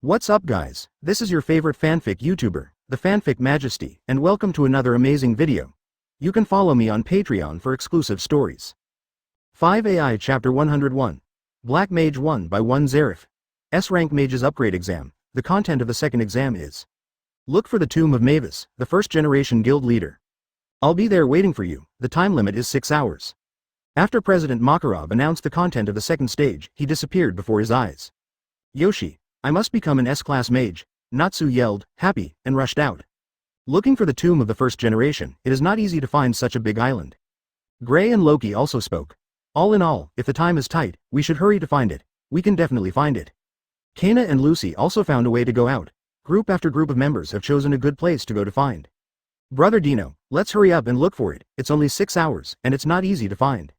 What's up guys, this is your favorite fanfic YouTuber, the Fanfic Majesty, and welcome to another amazing video. You can follow me on Patreon for exclusive stories. 5 AI Chapter 101. Black Mage 1 by 1 Zarif. S-Rank Mage's Upgrade Exam. The content of the second exam is: look for the tomb of Mavis, the first generation guild leader. I'll be there waiting for you. The time limit is 6 hours. After President Makarov announced the content of the second stage, he disappeared before his eyes. Yoshi, I must become an S-class mage, Natsu yelled, happy, and rushed out. Looking for the tomb of the first generation, it is not easy to find such a big island. Gray and Loki also spoke. All in all, if the time is tight, we should hurry to find it. We can definitely find it. Kana and Lucy also found a way to go out. Group after group of members have chosen a good place to go to find. Brother Dino, let's hurry up and look for it. It's only 6 hours, and it's not easy to find.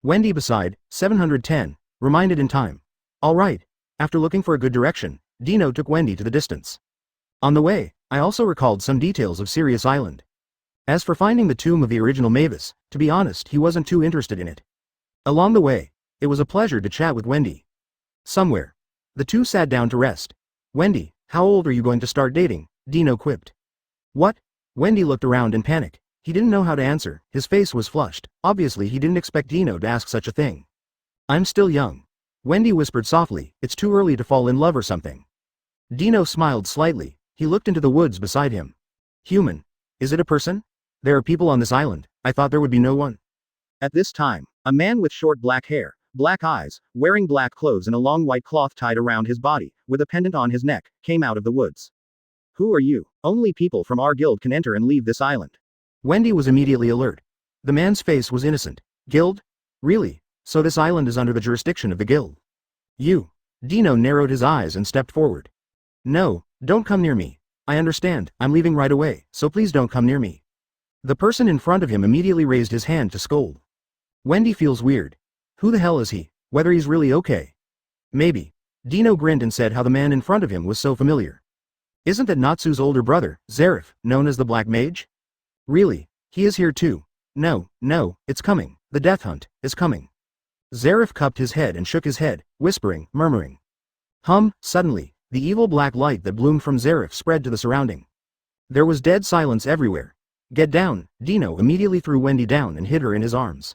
Wendy beside, 710, reminded in time. All right. After looking for a good direction, Dino took Wendy to the distance. On the way, I also recalled some details of Sirius Island. As for finding the tomb of the original Mavis, to be honest, he wasn't too interested in it. Along the way, it was a pleasure to chat with Wendy. Somewhere, the two sat down to rest. Wendy, how old are you going to start dating? Dino quipped. What? Wendy looked around in panic. He didn't know how to answer, his face was flushed. Obviously he didn't expect Dino to ask such a thing. I'm still young. Wendy whispered softly, it's too early to fall in love or something. Dino smiled slightly, he looked into the woods beside him. Human. Is it a person? There are people on this island, I thought there would be no one. At this time, a man with short black hair, black eyes, wearing black clothes and a long white cloth tied around his body, with a pendant on his neck, came out of the woods. Who are you? Only people from our guild can enter and leave this island. Wendy was immediately alert. The man's face was innocent. Guild? Really? So this island is under the jurisdiction of the guild. You. Dino narrowed his eyes and stepped forward. No, don't come near me. I understand, I'm leaving right away, so please don't come near me. The person in front of him immediately raised his hand to scold. Wendy feels weird. Who the hell is he? Whether he's really okay? Maybe. Dino grinned and said how the man in front of him was so familiar. Isn't that Natsu's older brother, Zarif, known as the Black Mage? Really? He is here too. No, it's coming. The death hunt is coming. Zarif cupped his head and shook his head, whispering, murmuring. Suddenly, the evil black light that bloomed from Zarif spread to the surrounding. There was dead silence everywhere. Get down, Dino immediately threw Wendy down and hid her in his arms.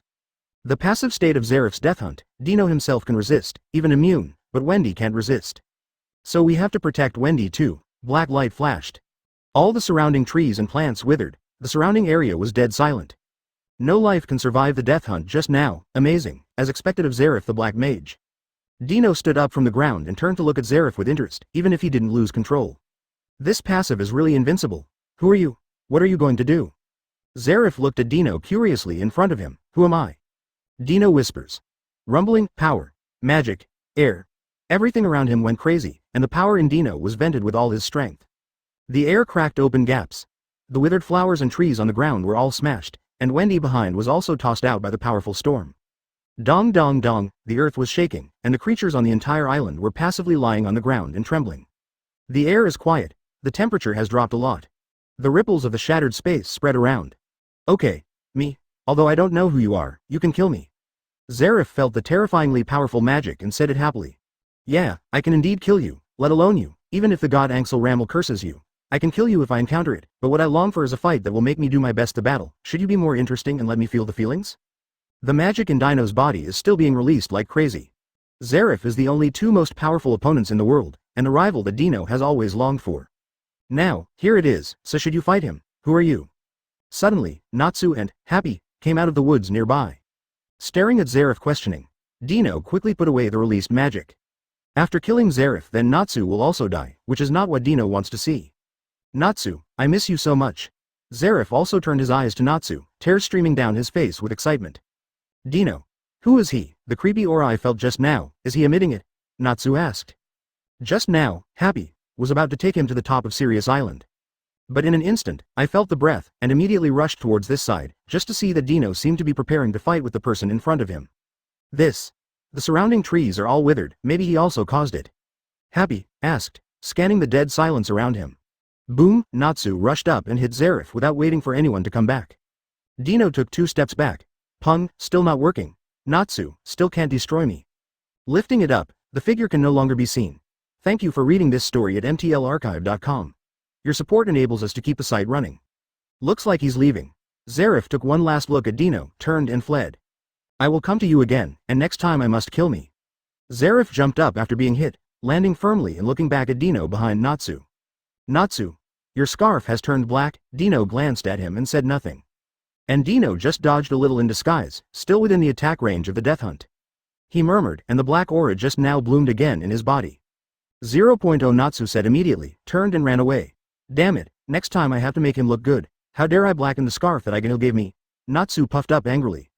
The passive state of Zarif's death hunt, Dino himself can resist, even immune, but Wendy can't resist. So we have to protect Wendy too. Black light flashed. All the surrounding trees and plants withered, the surrounding area was dead silent. No life can survive the death hunt just now, amazing, as expected of Zarif the Black Mage. Dino stood up from the ground and turned to look at Zarif with interest, even if he didn't lose control. This passive is really invincible. Who are you? What are you going to do? Zarif looked at Dino curiously in front of him. Who am I? Dino whispers. Rumbling, power, magic, air. Everything around him went crazy, and the power in Dino was vented with all his strength. The air cracked open gaps. The withered flowers and trees on the ground were all smashed, and Wendy behind was also tossed out by the powerful storm. Dong dong dong, the earth was shaking, and the creatures on the entire island were passively lying on the ground and trembling. The air is quiet, the temperature has dropped a lot. The ripples of the shattered space spread around. Okay, me, although I don't know who you are, you can kill me. Zarif felt the terrifyingly powerful magic and said it happily. Yeah, I can indeed kill you, let alone you, even if the god Axel Rammel curses you. I can kill you if I encounter it, but what I long for is a fight that will make me do my best to battle. Should you be more interesting and let me feel the feelings? The magic in Dino's body is still being released like crazy. Zarif is the only two most powerful opponents in the world, and the rival that Dino has always longed for. Now, here it is, so should you fight him? Who are you? Suddenly, Natsu and Happy came out of the woods nearby. Staring at Zarif questioning, Dino quickly put away the released magic. After killing Zarif, then Natsu will also die, which is not what Dino wants to see. Natsu, I miss you so much. Zarif also turned his eyes to Natsu, tears streaming down his face with excitement. Dino. Who is he? The creepy aura I felt just now, is he emitting it? Natsu asked. Just now, Happy was about to take him to the top of Sirius Island. But in an instant, I felt the breath, and immediately rushed towards this side, just to see that Dino seemed to be preparing to fight with the person in front of him. The surrounding trees are all withered, maybe he also caused it. Happy asked, scanning the dead silence around him. Boom, Natsu rushed up and hit Zarif without waiting for anyone to come back. Dino took 2 steps back. Pung, still not working. Natsu, still can't destroy me. Lifting it up, the figure can no longer be seen. Thank you for reading this story at mtlarchive.com. Your support enables us to keep the site running. Looks like he's leaving. Zarif took one last look at Dino, turned and fled. I will come to you again, and next time I must kill me. Zarif jumped up after being hit, landing firmly and looking back at Dino behind Natsu. Natsu, your scarf has turned black. Dino glanced at him and said nothing. And Dino just dodged a little in disguise, still within the attack range of the death hunt. He murmured, and the black aura just now bloomed again in his body. 0.0 Natsu said immediately, turned and ran away. Damn it, next time I have to make him look good. How dare I blacken the scarf that Agunil gave me? Natsu puffed up angrily.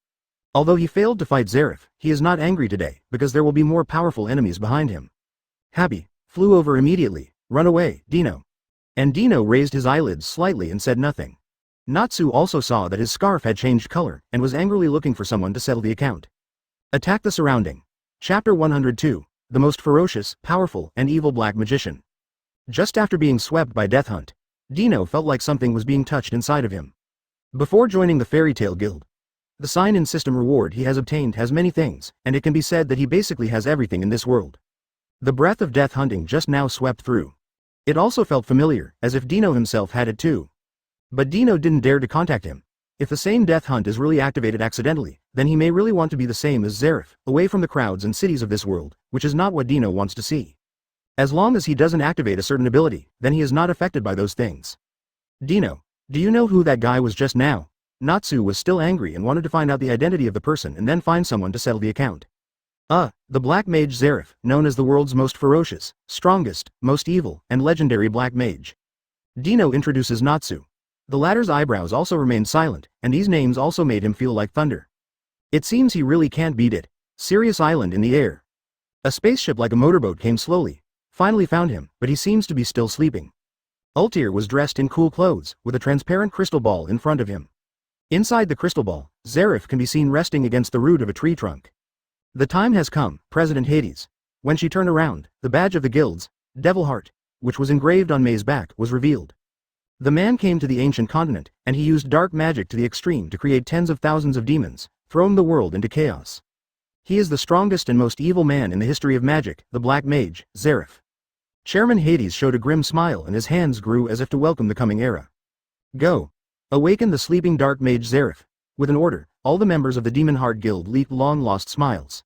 Although he failed to fight Zarif, he is not angry today, because there will be more powerful enemies behind him. Happy, flew over immediately. Run away, Dino. And Dino raised his eyelids slightly and said nothing. Natsu also saw that his scarf had changed color, and was angrily looking for someone to settle the account. Attack the surrounding. Chapter 102. The most ferocious, powerful, and evil black magician. Just after being swept by Death Hunt, Dino felt like something was being touched inside of him. Before joining the Fairy Tale Guild, the sign-in system reward he has obtained has many things, and it can be said that he basically has everything in this world. The breath of death hunting just now swept through. It also felt familiar, as if Dino himself had it too. But Dino didn't dare to contact him. If the same death hunt is really activated accidentally, then he may really want to be the same as Zarif, away from the crowds and cities of this world, which is not what Dino wants to see. As long as he doesn't activate a certain ability, then he is not affected by those things. Dino, do you know who that guy was just now? Natsu was still angry and wanted to find out the identity of the person and then find someone to settle the account. The Black Mage Zarif, known as the world's most ferocious, strongest, most evil, and legendary Black Mage. Dino introduces Natsu. The latter's eyebrows also remained silent, and these names also made him feel like thunder. It seems he really can't beat it. Sirius Island in the air. A spaceship like a motorboat came slowly, finally found him, but he seems to be still sleeping. Ultir was dressed in cool clothes, with a transparent crystal ball in front of him. Inside the crystal ball, Zarif can be seen resting against the root of a tree trunk. The time has come, President Hades. When she turned around, the badge of the guilds, Devil Heart, which was engraved on May's back, was revealed. The man came to the ancient continent, and he used dark magic to the extreme to create tens of thousands of demons, throwing the world into chaos. He is the strongest and most evil man in the history of magic, the Black Mage, Zarif. Chairman Hades showed a grim smile and his hands grew as if to welcome the coming era. Go. Awaken the sleeping dark mage Zarif. With an order, all the members of the Demon Heart Guild leaped long-lost smiles.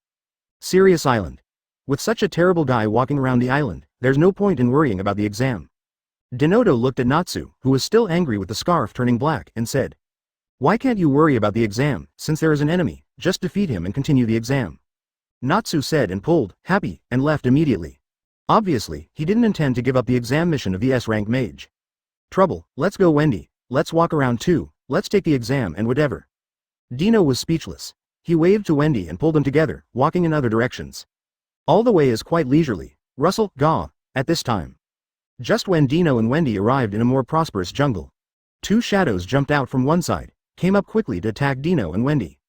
Sirius Island. With such a terrible guy walking around the island, there's no point in worrying about the exam. Denodo looked at Natsu, who was still angry with the scarf turning black, and said, "Why can't you worry about the exam, since there is an enemy, just defeat him and continue the exam?" Natsu said and pulled, happy, and left immediately. Obviously, he didn't intend to give up the exam mission of the S-rank mage. Trouble, let's go Wendy, let's walk around too, let's take the exam and whatever. Dino was speechless. He waved to Wendy and pulled them together, walking in other directions. All the way is quite leisurely. Russell, Gaw, at this time. Just when Dino and Wendy arrived in a more prosperous jungle. Two shadows jumped out from one side, came up quickly to attack Dino and Wendy.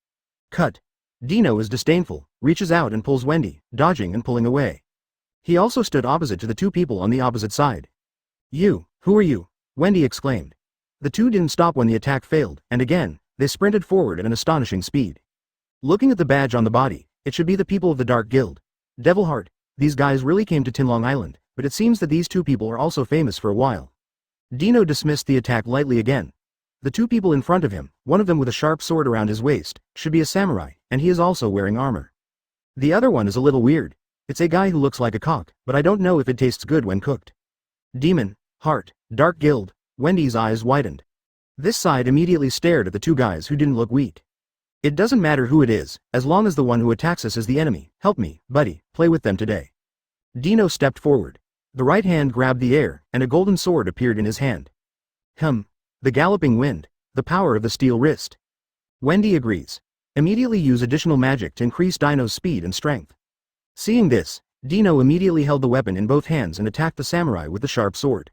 Cut. Dino is disdainful, reaches out and pulls Wendy, dodging and pulling away. He also stood opposite to the two people on the opposite side. "You, who are you?" Wendy exclaimed. The two didn't stop when the attack failed, and again, they sprinted forward at an astonishing speed. Looking at the badge on the body, it should be the people of the Dark Guild. Devil Heart, these guys really came to Tinlong Island, but it seems that these two people are also famous for a while. Dino dismissed the attack lightly again. The two people in front of him, one of them with a sharp sword around his waist, should be a samurai, and he is also wearing armor. The other one is a little weird. It's a guy who looks like a cock, but I don't know if it tastes good when cooked. Demon, Heart, Dark Guild. Wendy's eyes widened. This side immediately stared at the two guys who didn't look weak. It doesn't matter who it is, as long as the one who attacks us is the enemy. Help me, buddy, play with them today. Dino stepped forward. The right hand grabbed the air, and a golden sword appeared in his hand. The galloping wind, the power of the steel wrist. Wendy agrees. Immediately use additional magic to increase Dino's speed and strength. Seeing this, Dino immediately held the weapon in both hands and attacked the samurai with the sharp sword.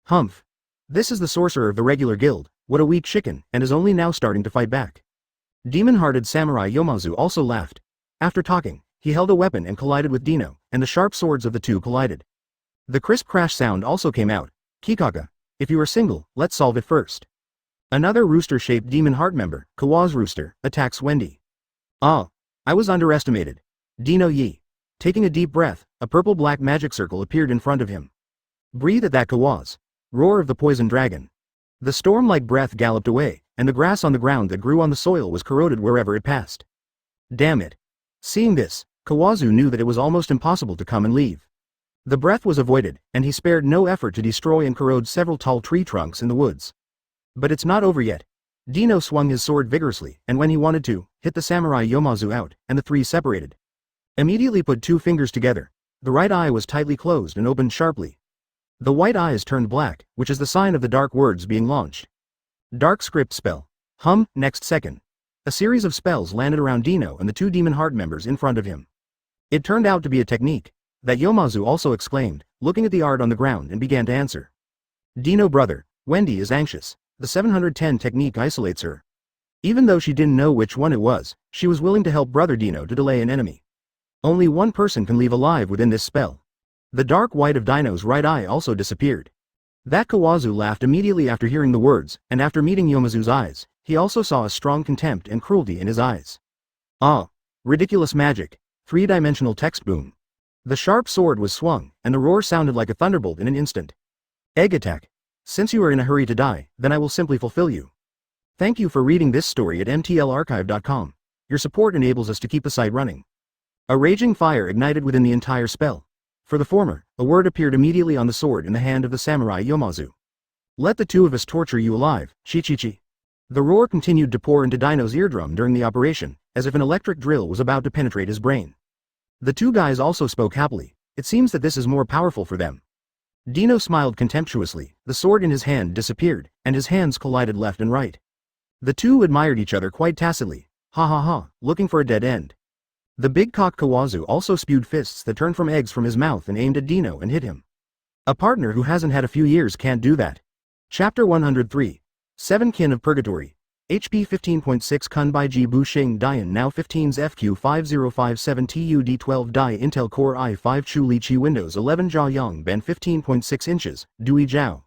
Humph. This is the sorcerer of the regular guild, what a weak chicken, and is only now starting to fight back. Demon-hearted samurai Yomazu also laughed. After talking, he held a weapon and collided with Dino, and the sharp swords of the two collided. The crisp crash sound also came out. Kikaka, if you are single, let's solve it first. Another rooster-shaped demon heart member, Kawa's rooster, attacks Wendy. I was underestimated. Dino Yi. Taking a deep breath, a purple-black magic circle appeared in front of him. Breathe at that Kawaz. Roar of the poison dragon. The storm-like breath galloped away, and the grass on the ground that grew on the soil was corroded wherever it passed. Damn it. Seeing this, Kawazu knew that it was almost impossible to come and leave. The breath was avoided, and he spared no effort to destroy and corrode several tall tree trunks in the woods. But it's not over yet. Dino swung his sword vigorously, and when he wanted to, hit the samurai Yomazu out, and the three separated. Immediately put two fingers together. The right eye was tightly closed and opened sharply. The white eyes turned black, which is the sign of the dark words being launched. Dark script spell. Next second. A series of spells landed around Dino and the two demon heart members in front of him. It turned out to be a technique that Yomazu also exclaimed, looking at the art on the ground, and began to answer. Dino brother, Wendy is anxious. The 710 technique isolates her. Even though she didn't know which one it was, she was willing to help brother Dino to delay an enemy. Only one person can leave alive within this spell. The dark white of Dino's right eye also disappeared. That Kawazu laughed immediately after hearing the words, and after meeting Yomazu's eyes, he also saw a strong contempt and cruelty in his eyes. Ah! Ridiculous magic. Three-dimensional text boom. The sharp sword was swung, and the roar sounded like a thunderbolt in an instant. Egg attack. Since you are in a hurry to die, then I will simply fulfill you. Thank you for reading this story at mtlarchive.com. Your support enables us to keep the site running. A raging fire ignited within the entire spell. For the former, a word appeared immediately on the sword in the hand of the samurai Yomazu. Let the two of us torture you alive, Shichichi. The roar continued to pour into Dino's eardrum during the operation, as if an electric drill was about to penetrate his brain. The two guys also spoke happily. It seems that this is more powerful for them. Dino smiled contemptuously, the sword in his hand disappeared, and his hands collided left and right. The two admired each other quite tacitly, looking for a dead end. The big cock Kawazu also spewed fists that turned from eggs from his mouth and aimed at Dino and hit him. A partner who hasn't had a few years can't do that. Chapter 103. 7 Kin of Purgatory. HP 15.6 Kunbai Bu Xing Dian Now 15's FQ5057 TUD12 Die Intel Core i5 Chu Li Chi Windows 11 Jia Yang Ben 15.6 inches, Dui Zhao.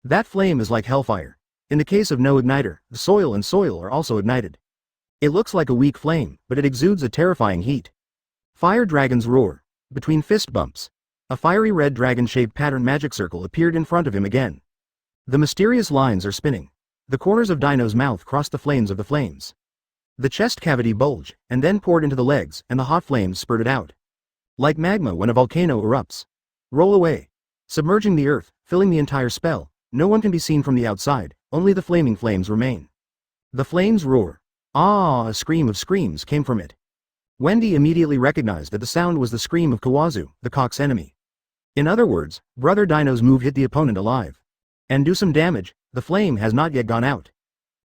That flame is like hellfire. In the case of no igniter, the soil and soil are also ignited. It looks like a weak flame, but it exudes a terrifying heat. Fire Dragon's Roar. Between fist bumps. A fiery red dragon-shaped pattern magic circle appeared in front of him again. The mysterious lines are spinning. The corners of Dino's mouth crossed the flames of the flames. The chest cavity bulged, and then poured into the legs, and the hot flames spurted out. Like magma when a volcano erupts. Roll away. Submerging the earth, filling the entire spell, no one can be seen from the outside, only the flaming flames remain. The flames roar. Ah! A scream of screams came from it. Wendy immediately recognized that the sound was the scream of Kawazu, the cock's enemy. In other words, Brother Dino's move hit the opponent alive. And do some damage. The flame has not yet gone out.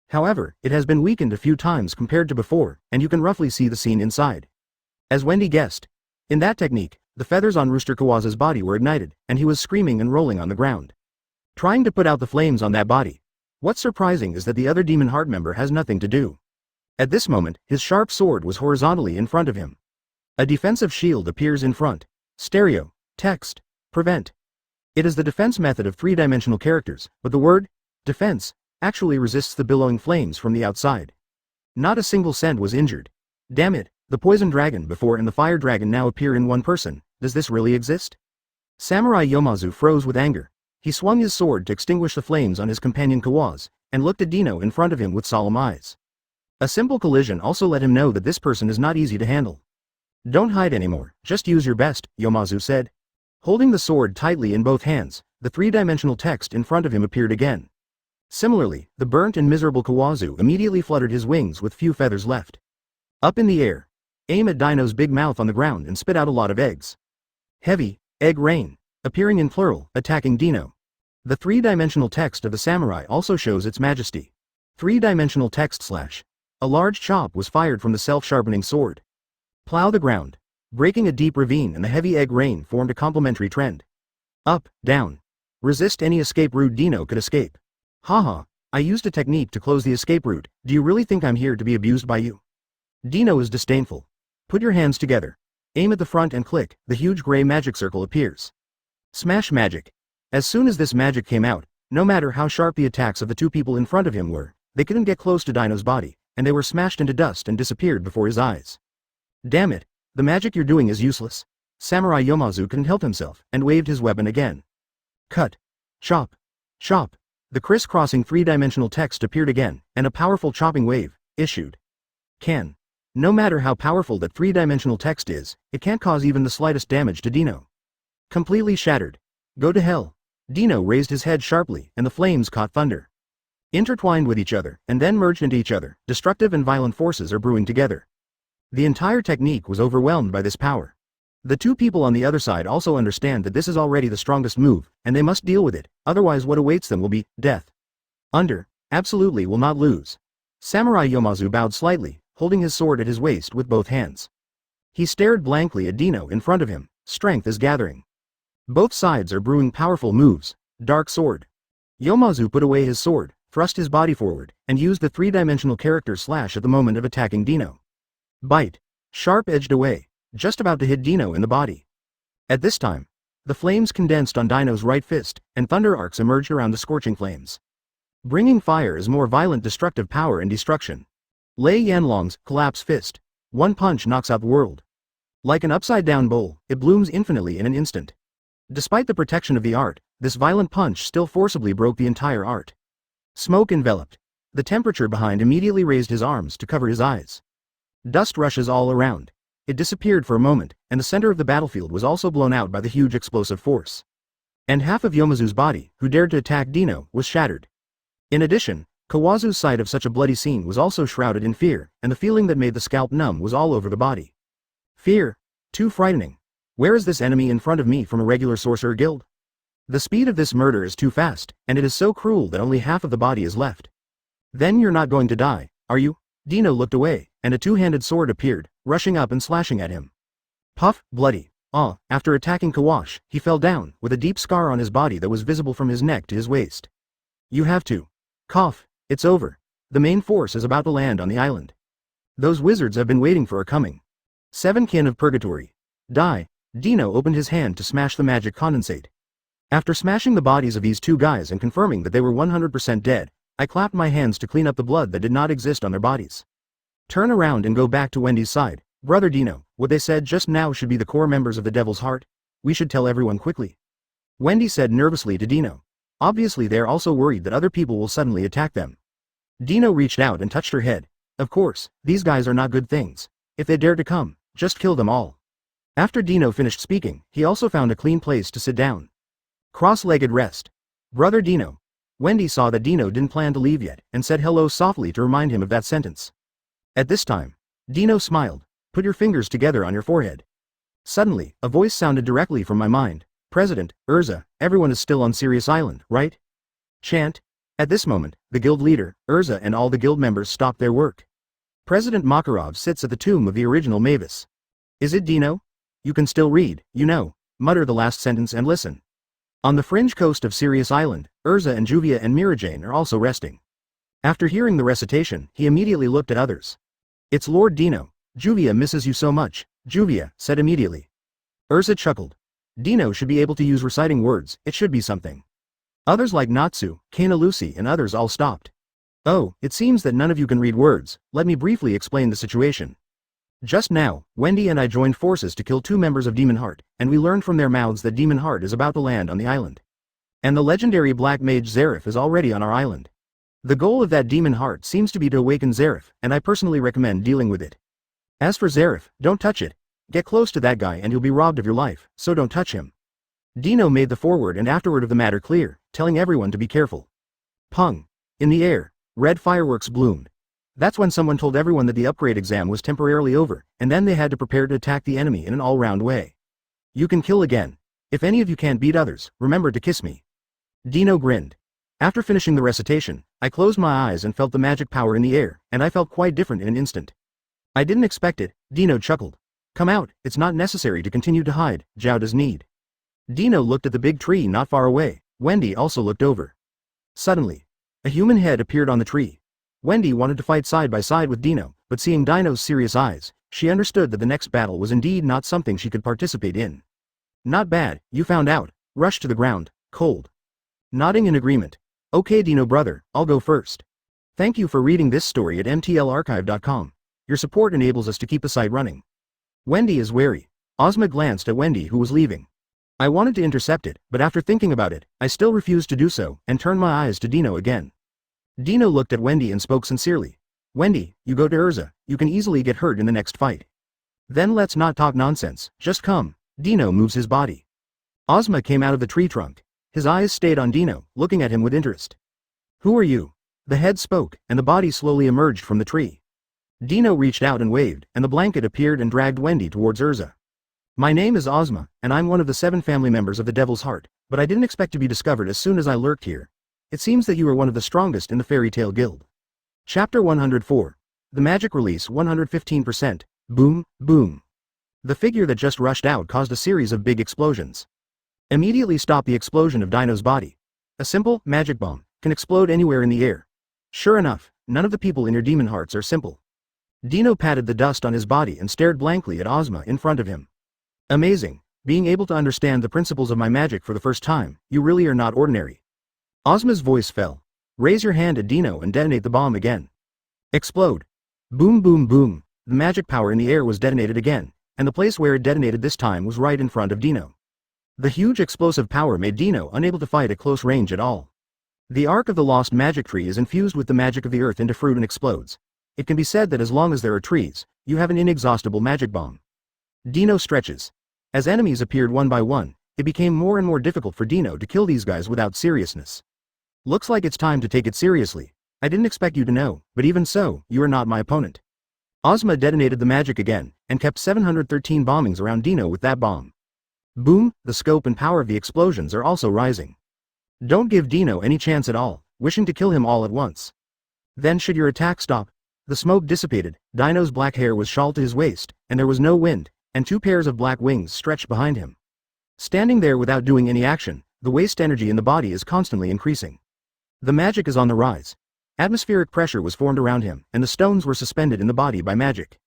However, it has been weakened a few times compared to before, and you can roughly see the scene inside. As Wendy guessed, in that technique, the feathers on Rooster Kawaza's body were ignited, and he was screaming and rolling on the ground, trying to put out the flames on that body. What's surprising is that the other demon heart member has nothing to do. At this moment, his sharp sword was horizontally in front of him. A defensive shield appears in front. Stereo. Text. Prevent. It is the defense method of three-dimensional characters, but the word defense actually resists the billowing flames from the outside. Not a single cent was injured. Damn it, the poison dragon before and the fire dragon now appear in one person. Does this really exist? Samurai Yomazu froze with anger. He swung his sword to extinguish the flames on his companion Kawaz, and looked at Dino in front of him with solemn eyes. A simple collision also let him know that this person is not easy to handle. Don't hide anymore, just use your best, Yomazu said. Holding the sword tightly in both hands, the three-dimensional text in front of him appeared again. Similarly, the burnt and miserable Kawazu immediately fluttered his wings with few feathers left. Up in the air. Aim at Dino's big mouth on the ground and spit out a lot of eggs. Heavy, egg rain, appearing in plural, attacking Dino. The three-dimensional text of the samurai also shows its majesty. Three-dimensional text slash. A large chop was fired from the self-sharpening sword. Plow the ground. Breaking a deep ravine and the heavy egg rain formed a complementary trend. Up, down. Resist any escape route Dino could escape. Haha, I used a technique to close the escape route. Do you really think I'm here to be abused by you? Dino is disdainful. Put your hands together. Aim at the front and click, the huge gray magic circle appears. Smash magic. As soon as this magic came out, no matter how sharp the attacks of the two people in front of him were, they couldn't get close to Dino's body, and they were smashed into dust and disappeared before his eyes. Damn it, the magic you're doing is useless. Samurai Yomazu couldn't help himself, and waved his weapon again. Cut. Chop. Chop. The criss-crossing three-dimensional text appeared again, and a powerful chopping wave issued. No matter how powerful that three-dimensional text is, it can't cause even the slightest damage to Dino. Completely shattered. Go to hell. Dino raised his head sharply, and the flames caught thunder. Intertwined with each other, and then merged into each other, destructive and violent forces are brewing together. The entire technique was overwhelmed by this power. The two people on the other side also understand that this is already the strongest move, and they must deal with it, otherwise what awaits them will be death. Absolutely will not lose. Samurai Yomazu bowed slightly, holding his sword at his waist with both hands. He stared blankly at Dino in front of him. Strength is gathering. Both sides are brewing powerful moves. Dark sword. Yomazu put away his sword, thrust his body forward, and used the three-dimensional character slash at the moment of attacking Dino. Bite. Sharp edged away, just about to hit Dino in the body. At this time, the flames condensed on Dino's right fist, and thunder arcs emerged around the scorching flames. Bringing fire is more violent destructive power and destruction. Lei Yanlong's collapse fist. One punch knocks out the world. Like an upside-down bowl, it blooms infinitely in an instant. Despite the protection of the art, this violent punch still forcibly broke the entire art. Smoke enveloped. The temperature behind immediately raised his arms to cover his eyes. Dust rushes all around. It disappeared for a moment, and the center of the battlefield was also blown out by the huge explosive force. And half of Yomazu's body, who dared to attack Dino, was shattered. In addition, Kawazu's sight of such a bloody scene was also shrouded in fear, and the feeling that made the scalp numb was all over the body. Fear. Too frightening. Where is this enemy in front of me from a regular sorcerer guild? The speed of this murder is too fast, and it is so cruel that only half of the body is left. Then you're not going to die, are you? Dino looked away, and a two-handed sword appeared, rushing up and slashing at him. Puff, bloody. After attacking Kawash, he fell down, with a deep scar on his body that was visible from his neck to his waist. You have to. Cough. It's over. The main force is about to land on the island. Those wizards have been waiting for our coming. 7 kin of purgatory. Die. Dino opened his hand to smash the magic condensate. After smashing the bodies of these two guys and confirming that they were 100% dead, I clapped my hands to clean up the blood that did not exist on their bodies. Turn around and go back to Wendy's side. Brother Dino, what they said just now should be the core members of the Devil's Heart. We should tell everyone quickly. Wendy said nervously to Dino. Obviously they're also worried that other people will suddenly attack them. Dino reached out and touched her head. Of course, these guys are not good things. If they dare to come, just kill them all. After Dino finished speaking, he also found a clean place to sit down. Cross-legged rest. Brother Dino. Wendy saw that Dino didn't plan to leave yet, and said hello softly to remind him of that sentence. At this time, Dino smiled. Put your fingers together on your forehead. Suddenly, a voice sounded directly from my mind. President, Urza, everyone is still on Sirius Island, right? Chant. At this moment, the guild leader, Urza, and all the guild members stopped their work. President Makarov sits at the tomb of the original Mavis. Is it Dino? You can still read, you know. Mutter the last sentence and listen. On the fringe coast of Sirius Island, Urza and Juvia and Mirajane are also resting. After hearing the recitation, he immediately looked at others. It's Lord Dino. Juvia misses you so much, Juvia said immediately. Urza chuckled. Dino should be able to use reciting words, it should be something. Others like Natsu, Kana Lucy and others all stopped. Oh, it seems that none of you can read words, let me briefly explain the situation. Just now, Wendy and I joined forces to kill 2 members of Demon Heart, and we learned from their mouths that Demon Heart is about to land on the island. And the legendary Black Mage Zareth is already on our island. The goal of that Demon Heart seems to be to awaken Zareth, and I personally recommend dealing with it. As for Zareth, don't touch it. Get close to that guy and you'll be robbed of your life, so don't touch him. Dino made the forward and afterward of the matter clear, telling everyone to be careful. Pung. In the air, red fireworks bloomed. That's when someone told everyone that the upgrade exam was temporarily over, and then they had to prepare to attack the enemy in an all-round way. You can kill again. If any of you can't beat others, remember to kiss me. Dino grinned. After finishing the recitation, I closed my eyes and felt the magic power in the air, and I felt quite different in an instant. I didn't expect it, Dino chuckled. Come out, it's not necessary to continue to hide, Zhao does need. Dino looked at the big tree not far away. Wendy also looked over. Suddenly, a human head appeared on the tree. Wendy wanted to fight side by side with Dino, but seeing Dino's serious eyes, she understood that the next battle was indeed not something she could participate in. Not bad, you found out. Rushed to the ground, cold. Nodding in agreement. Okay Dino brother, I'll go first. Thank you for reading this story at mtlarchive.com. Your support enables us to keep the site running. Wendy is wary. Ozma glanced at Wendy, who was leaving. I wanted to intercept it, but after thinking about it, I still refused to do so, and turned my eyes to Dino again. Dino looked at Wendy and spoke sincerely. Wendy, you go to Urza, you can easily get hurt in the next fight. Then let's not talk nonsense, just come. Dino moves his body. Ozma came out of the tree trunk. His eyes stayed on Dino, looking at him with interest. Who are you? The head spoke, and the body slowly emerged from the tree. Dino reached out and waved, and the blanket appeared and dragged Wendy towards Urza. My name is Ozma, and I'm one of the 7 family members of the Devil's Heart, but I didn't expect to be discovered as soon as I lurked here. It seems that you are one of the strongest in the Fairy Tale Guild. Chapter 104. The Magic Release 115%. Boom, boom. The figure that just rushed out caused a series of big explosions. Immediately stop the explosion of Dino's body. A simple, magic bomb can explode anywhere in the air. Sure enough, none of the people in your demon hearts are simple. Dino patted the dust on his body and stared blankly at Ozma in front of him. Amazing, being able to understand the principles of my magic for the first time, you really are not ordinary. Ozma's voice fell. Raise your hand at Dino and detonate the bomb again. Explode. Boom boom boom, the magic power in the air was detonated again, and the place where it detonated this time was right in front of Dino. The huge explosive power made Dino unable to fight at close range at all. The arc of the lost magic tree is infused with the magic of the earth into fruit and explodes. It can be said that as long as there are trees, you have an inexhaustible magic bomb. Dino stretches. As enemies appeared one by one, it became more and more difficult for Dino to kill these guys without seriousness. Looks like it's time to take it seriously. I didn't expect you to know, but even so, you are not my opponent. Ozma detonated the magic again, and kept 713 bombings around Dino with that bomb. Boom, the scope and power of the explosions are also rising. Don't give Dino any chance at all, wishing to kill him all at once. Then should your attack stop? The smoke dissipated, Dino's black hair was shawled to his waist, and there was no wind, and 2 pairs of black wings stretched behind him. Standing there without doing any action, the waste energy in the body is constantly increasing. The magic is on the rise. Atmospheric pressure was formed around him, and the stones were suspended in the body by magic.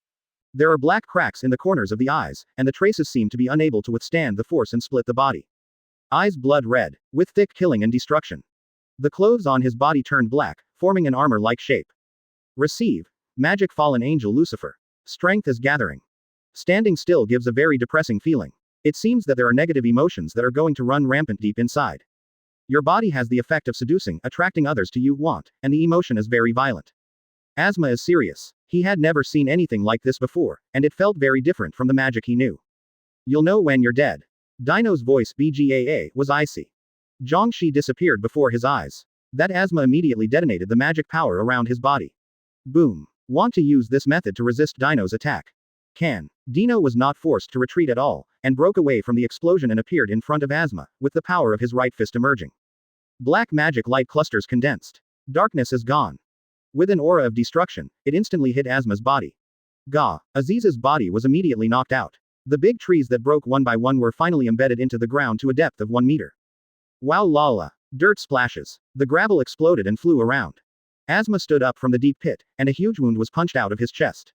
There are black cracks in the corners of the eyes, and the traces seem to be unable to withstand the force and split the body. Eyes blood red, with thick killing and destruction. The clothes on his body turned black, forming an armor-like shape. Receive. Magic fallen angel Lucifer. Strength is gathering. Standing still gives a very depressing feeling. It seems that there are negative emotions that are going to run rampant deep inside. Your body has the effect of seducing, attracting others to you want, and the emotion is very violent. Ozma is serious. He had never seen anything like this before, and it felt very different from the magic he knew. You'll know when you're dead. Dino's voice BGAA was icy. Zhongxi disappeared before his eyes. That Ozma immediately detonated the magic power around his body. Boom. Want to use this method to resist Dino's attack? Can. Dino was not forced to retreat at all, and broke away from the explosion and appeared in front of Ozma, with the power of his right fist emerging. Black magic light clusters condensed. Darkness is gone. With an aura of destruction, it instantly hit Ozma's body. Gah! Aziz's body was immediately knocked out. The big trees that broke one by one were finally embedded into the ground to a depth of 1 meter. Wow lala! Dirt splashes. The gravel exploded and flew around. Ozma stood up from the deep pit, and a huge wound was punched out of his chest.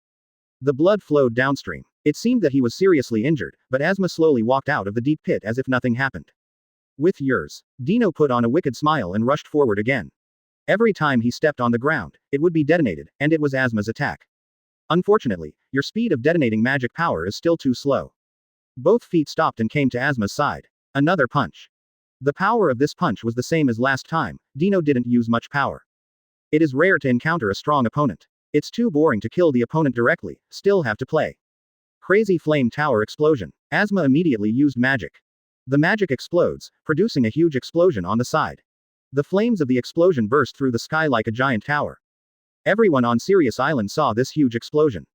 The blood flowed downstream. It seemed that he was seriously injured, but Ozma slowly walked out of the deep pit as if nothing happened. With yours. Dino put on a wicked smile and rushed forward again. Every time he stepped on the ground, it would be detonated, and it was Ozma's attack. Unfortunately, your speed of detonating magic power is still too slow. Both feet stopped and came to Ozma's side. Another punch. The power of this punch was the same as last time. Dino didn't use much power. It is rare to encounter a strong opponent. It's too boring to kill the opponent directly, still have to play. Crazy flame tower explosion. Ozma immediately used magic. The magic explodes, producing a huge explosion on the side. The flames of the explosion burst through the sky like a giant tower. Everyone on Sirius Island saw this huge explosion.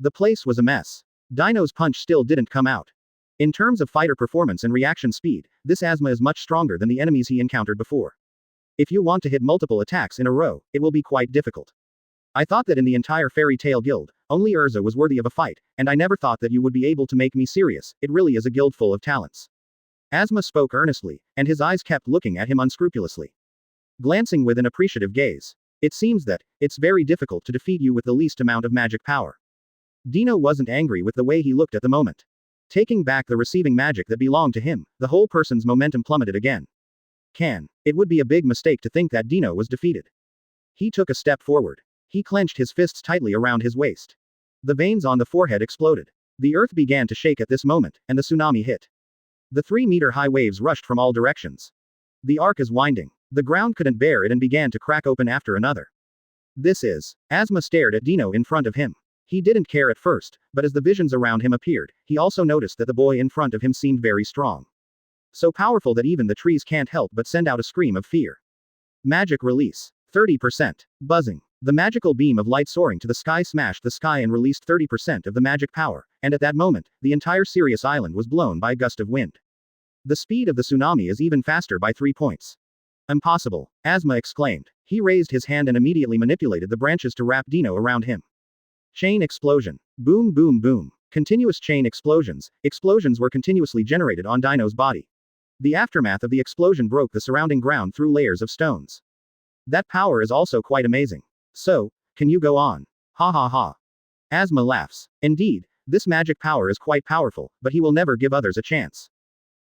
The place was a mess. Dino's punch still didn't come out. In terms of fighter performance and reaction speed, this Ozma is much stronger than the enemies he encountered before. If you want to hit multiple attacks in a row, it will be quite difficult. I thought that in the entire Fairy Tale Guild, only Urza was worthy of a fight, and I never thought that you would be able to make me serious. It really is a guild full of talents. Ozma spoke earnestly, and his eyes kept looking at him unscrupulously. Glancing with an appreciative gaze. It seems that, it's very difficult to defeat you with the least amount of magic power. Dino wasn't angry with the way he looked at the moment. Taking back the receiving magic that belonged to him, the whole person's momentum plummeted again. It would be a big mistake to think that Dino was defeated. He took a step forward. He clenched his fists tightly around his waist. The veins on the forehead exploded. The earth began to shake at this moment, and the tsunami hit. The 3-meter-high waves rushed from all directions. The arc is winding. The ground couldn't bear it and began to crack open after another. This is. Asma stared at Dino in front of him. He didn't care at first, but as the visions around him appeared, he also noticed that the boy in front of him seemed very strong. So powerful that even the trees can't help but send out a scream of fear. Magic release. 30%. Buzzing. The magical beam of light soaring to the sky smashed the sky and released 30% of the magic power, and at that moment, the entire Sirius Island was blown by a gust of wind. The speed of the tsunami is even faster by 3 points. Impossible, Asma exclaimed. He raised his hand and immediately manipulated the branches to wrap Dino around him. Chain explosion. Boom boom boom. Continuous chain explosions. Explosions were continuously generated on Dino's body. The aftermath of the explosion broke the surrounding ground through layers of stones. That power is also quite amazing. So, can you go on? Ha ha ha. Asma laughs. Indeed, this magic power is quite powerful, but he will never give others a chance.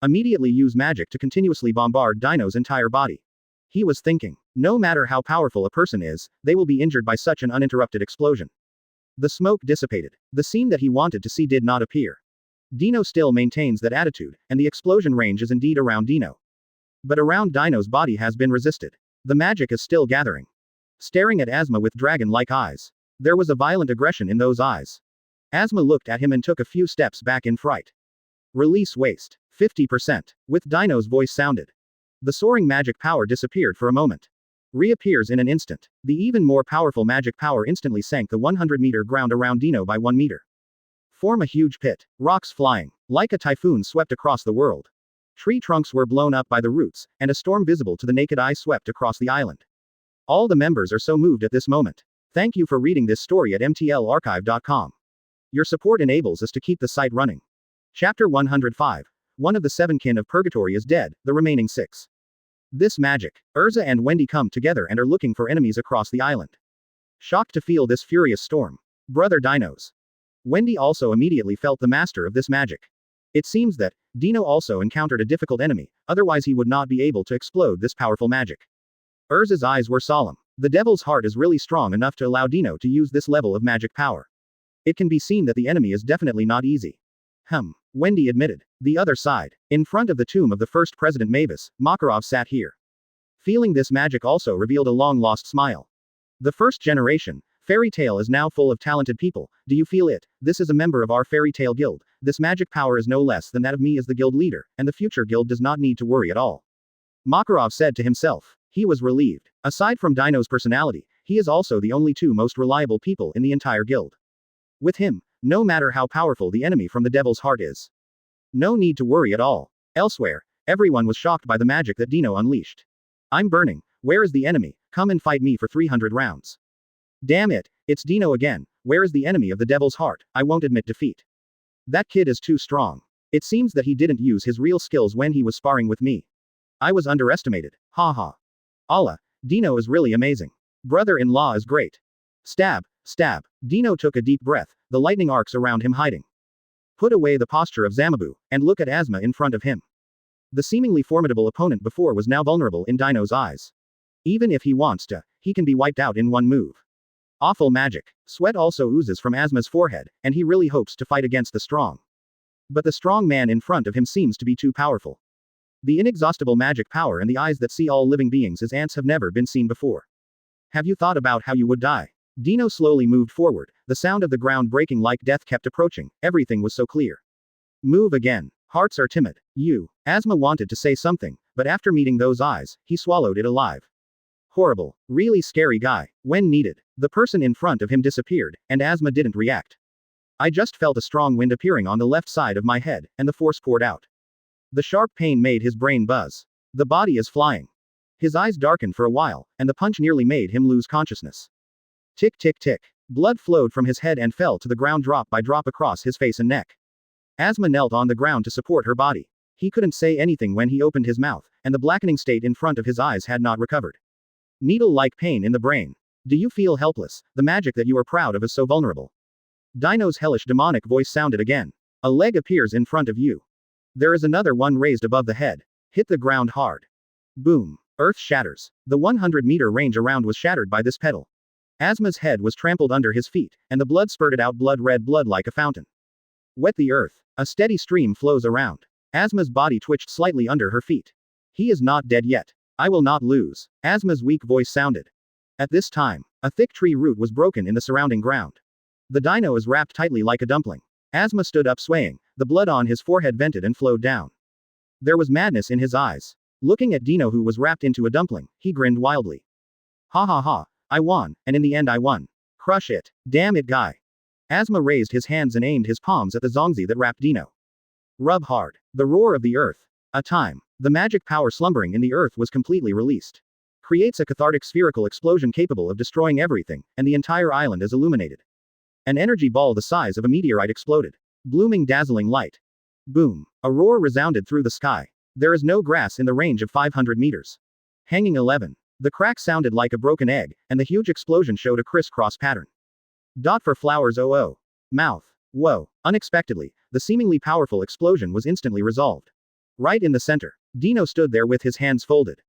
Immediately use magic to continuously bombard Dino's entire body. He was thinking, no matter how powerful a person is, they will be injured by such an uninterrupted explosion. The smoke dissipated. The scene that he wanted to see did not appear. Dino still maintains that attitude, and the explosion range is indeed around Dino. But around Dino's body has been resisted. The magic is still gathering. Staring at Asma with dragon-like eyes. There was a violent aggression in those eyes. Asma looked at him and took a few steps back in fright. Release waste. 50%. With Dino's voice sounded. The soaring magic power disappeared for a moment. Reappears in an instant. The even more powerful magic power instantly sank the 100-meter ground around Dino by 1 meter. Form a huge pit. Rocks flying. Like a typhoon swept across the world. Tree trunks were blown up by the roots, and a storm visible to the naked eye swept across the island. All the members are so moved at this moment. Thank you for reading this story at mtlarchive.com. Your support enables us to keep the site running. Chapter 105. One of the 7 kin of Purgatory is dead, the remaining 6. This magic. Urza and Wendy come together and are looking for enemies across the island. Shocked to feel this furious storm. Brother Dinos. Wendy also immediately felt the master of this magic. It seems that Dino also encountered a difficult enemy, otherwise he would not be able to explode this powerful magic. Urza's eyes were solemn. The devil's heart is really strong enough to allow Dino to use this level of magic power. It can be seen that the enemy is definitely not easy. Wendy admitted. The other side. In front of the tomb of the first president Mavis, Makarov sat here. Feeling this magic also revealed a long-lost smile. The first generation, fairy tale is now full of talented people, do you feel it? This is a member of our fairy tale guild. This magic power is no less than that of me as the guild leader, and the future guild does not need to worry at all. Makarov said to himself. He was relieved. Aside from Dino's personality, he is also the only 2 most reliable people in the entire guild. With him, no matter how powerful the enemy from the devil's heart is. No need to worry at all. Elsewhere, everyone was shocked by the magic that Dino unleashed. I'm burning. Where is the enemy? Come and fight me for 300 rounds. Damn it, it's Dino again. Where is the enemy of the devil's heart? I won't admit defeat. That kid is too strong. It seems that he didn't use his real skills when he was sparring with me. I was underestimated. Ha ha. Allah, Dino is really amazing. Brother-in-law is great. Stab, stab. Dino took a deep breath, the lightning arcs around him hiding. Put away the posture of Zamabu, and look at Asma in front of him. The seemingly formidable opponent before was now vulnerable in Dino's eyes. Even if he wants to, he can be wiped out in one move. Awful magic. Sweat also oozes from Asma's forehead, and he really hopes to fight against the strong. But the strong man in front of him seems to be too powerful. The inexhaustible magic power and the eyes that see all living beings as ants have never been seen before. Have you thought about how you would die? Dino slowly moved forward, the sound of the ground breaking like death kept approaching, everything was so clear. Move again. Hearts are timid. Asma wanted to say something, but after meeting those eyes, he swallowed it alive. Horrible. Really scary guy. When needed, the person in front of him disappeared, and Asma didn't react. I just felt a strong wind appearing on the left side of my head, and the force poured out. The sharp pain made his brain buzz. The body is flying. His eyes darkened for a while, and the punch nearly made him lose consciousness. Tick tick tick. Blood flowed from his head and fell to the ground drop by drop across his face and neck. Asma knelt on the ground to support her body. He couldn't say anything when he opened his mouth, and the blackening state in front of his eyes had not recovered. Needle-like pain in the brain. Do you feel helpless? The magic that you are proud of is so vulnerable. Dino's hellish demonic voice sounded again. A leg appears in front of you. There is another one raised above the head. Hit the ground hard. Boom. Earth shatters. The 100-meter range around was shattered by this pedal. Asma's head was trampled under his feet, and the blood spurted out blood red blood like a fountain. Wet the earth. A steady stream flows around. Asma's body twitched slightly under her feet. He is not dead yet. I will not lose. Asma's weak voice sounded. At this time, a thick tree root was broken in the surrounding ground. The dino is wrapped tightly like a dumpling. Asma stood up swaying, the blood on his forehead vented and flowed down. There was madness in his eyes. Looking at Dino who was wrapped into a dumpling, he grinned wildly. Ha ha ha, I won, and in the end I won. Crush it. Damn it guy. Asma raised his hands and aimed his palms at the zongzi that wrapped Dino. Rub hard. The roar of the earth. A time. The magic power slumbering in the earth was completely released. Creates a cathartic spherical explosion capable of destroying everything, and the entire island is illuminated. An energy ball the size of a meteorite exploded. Blooming dazzling light. Boom. A roar resounded through the sky. There is no grass in the range of 500 meters. Hanging 11. The crack sounded like a broken egg, and the huge explosion showed a crisscross pattern. Dot for flowers oh. Mouth. Whoa. Unexpectedly, the seemingly powerful explosion was instantly resolved. Right in the center. Dino stood there with his hands folded.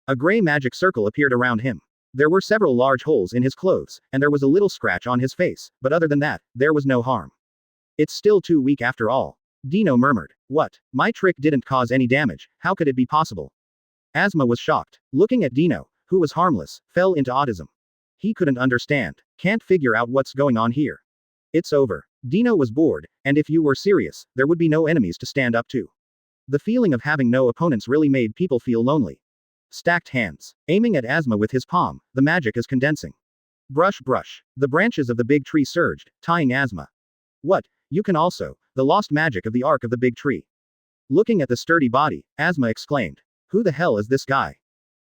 A gray magic circle appeared around him. There were several large holes in his clothes, and there was a little scratch on his face, but other than that, there was no harm. It's still too weak after all. Dino murmured. What? My trick didn't cause any damage, how could it be possible? Asma was shocked. Looking at Dino, who was harmless, fell into autism. He couldn't understand. Can't figure out what's going on here. It's over. Dino was bored, and if you were serious, there would be no enemies to stand up to. The feeling of having no opponents really made people feel lonely. Stacked hands. Aiming at Asma with his palm, the magic is condensing. Brush brush. The branches of the big tree surged, tying Asma. What? You can also, the lost magic of the arc of the big tree. Looking at the sturdy body, Asma exclaimed. Who the hell is this guy?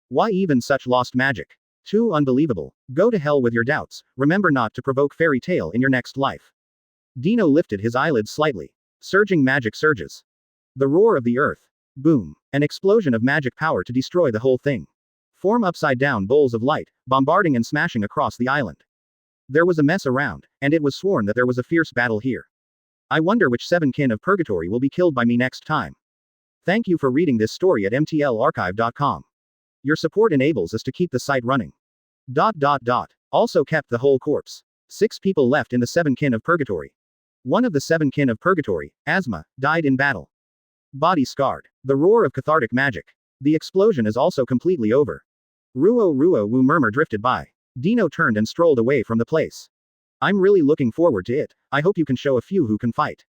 Why even such lost magic? Too unbelievable. Go to hell with your doubts, remember not to provoke fairy tale in your next life. Dino lifted his eyelids slightly. Surging magic surges. The roar of the earth. Boom. An explosion of magic power to destroy the whole thing. Form upside down bowls of light, bombarding and smashing across the island. There was a mess around, and it was sworn that there was a fierce battle here. I wonder which 7 kin of purgatory will be killed by me next time. Thank you for reading this story at mtlarchive.com. Your support enables us to keep the site running. Also kept the whole corpse. 6 people left in the 7 kin of purgatory. One of the 7 kin of purgatory, Asma, died in battle. Body scarred. The roar of cathartic magic. The explosion is also completely over. Ruo Wu murmur drifted by. Dino turned and strolled away from the place. I'm really looking forward to it. I hope you can show a few who can fight.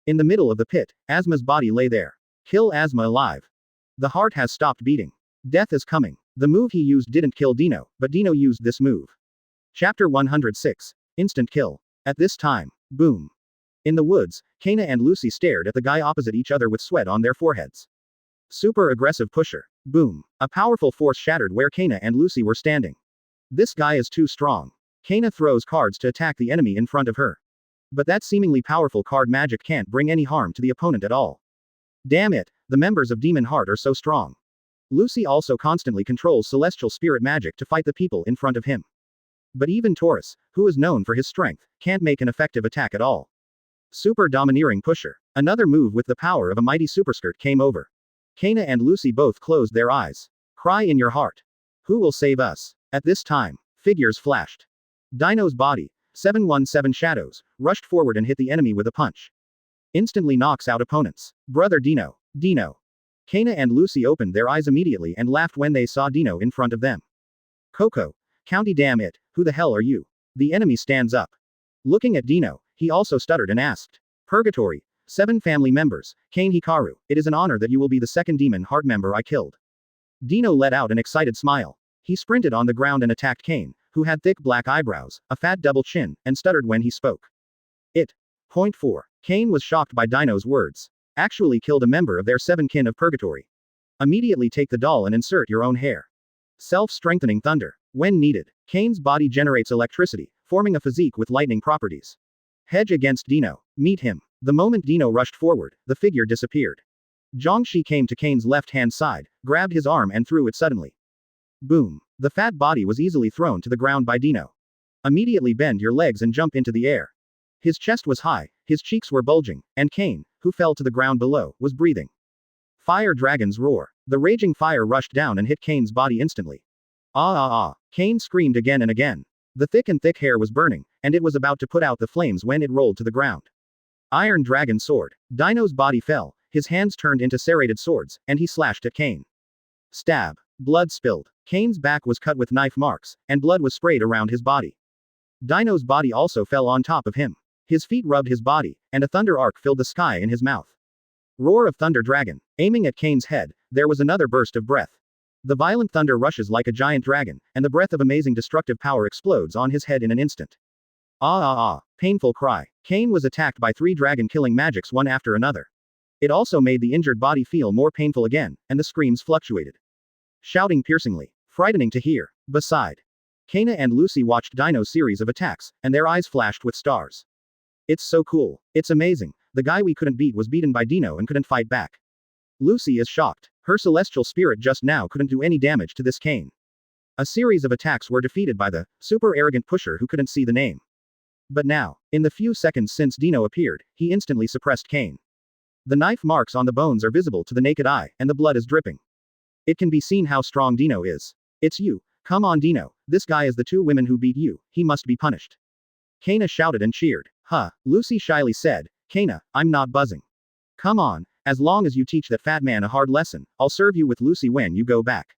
In the middle of the pit, Asma's body lay there. Kill Asma alive. The heart has stopped beating. Death is coming. The move he used didn't kill Dino, but Dino used this move. Chapter 106. Instant kill. At this time. Boom. In the woods, Kana and Lucy stared at the guy opposite each other with sweat on their foreheads. Super aggressive pusher. Boom. A powerful force shattered where Kana and Lucy were standing. This guy is too strong. Kana throws cards to attack the enemy in front of her. But that seemingly powerful card magic can't bring any harm to the opponent at all. Damn it, the members of Demon Heart are so strong. Lucy also constantly controls celestial spirit magic to fight the people in front of him. But even Taurus, who is known for his strength, can't make an effective attack at all. Super domineering pusher. Another move with the power of a mighty superskirt came over. Kana and Lucy both closed their eyes. Cry in your heart. Who will save us? At this time, figures flashed. Dino's body, 717 shadows, rushed forward and hit the enemy with a punch. Instantly knocks out opponents. Brother Dino. Dino. Kana and Lucy opened their eyes immediately and laughed when they saw Dino in front of them. Coco. County damn it, who the hell are you? The enemy stands up. Looking at Dino, he also stuttered and asked. Purgatory. 7 family members, Kane Hikaru, it is an honor that you will be the 2nd Demon Heart member I killed. Dino let out an excited smile. He sprinted on the ground and attacked Kane, who had thick black eyebrows, a fat double chin, and stuttered when he spoke. Point 4. Kane was shocked by Dino's words. Actually killed a member of their 7 kin of purgatory. Immediately take the doll and insert your own hair. Self-strengthening thunder. When needed, Kane's body generates electricity, forming a physique with lightning properties. Hedge against Dino. Meet him. The moment Dino rushed forward, the figure disappeared. Zhongxi came to Kane's left-hand side, grabbed his arm and threw it suddenly. Boom. The fat body was easily thrown to the ground by Dino. Immediately bend your legs and jump into the air. His chest was high, his cheeks were bulging, and Kane, who fell to the ground below, was breathing. Fire dragon's roar. The raging fire rushed down and hit Kane's body instantly. Kane screamed again and again. The thick hair was burning, and it was about to put out the flames when it rolled to the ground. Iron Dragon Sword. Dino's body fell, his hands turned into serrated swords, and he slashed at Kane. Stab. Blood spilled. Kane's back was cut with knife marks, and blood was sprayed around his body. Dino's body also fell on top of him. His feet rubbed his body, and a thunder arc filled the sky in his mouth. Roar of Thunder Dragon. Aiming at Kane's head, there was another burst of breath. The violent thunder rushes like a giant dragon, and the breath of amazing destructive power explodes on his head in an instant. Ah ah ah, painful cry. Kane was attacked by 3 dragon-killing magics one after another. It also made the injured body feel more painful again, and the screams fluctuated. Shouting piercingly. Frightening to hear. Beside Kana and Lucy watched Dino's series of attacks, and their eyes flashed with stars. It's so cool. It's amazing. The guy we couldn't beat was beaten by Dino and couldn't fight back. Lucy is shocked. Her celestial spirit just now couldn't do any damage to this Kane. A series of attacks were defeated by the super arrogant pusher who couldn't see the name. But now, in the few seconds since Dino appeared, he instantly suppressed Kane. The knife marks on the bones are visible to the naked eye, and the blood is dripping. It can be seen how strong Dino is. It's you. Come on Dino, this guy is the 2 women who beat you, he must be punished. Kana shouted and cheered. Huh, Lucy shyly said, Kana, I'm not buzzing. Come on, as long as you teach that fat man a hard lesson, I'll serve you with Lucy when you go back.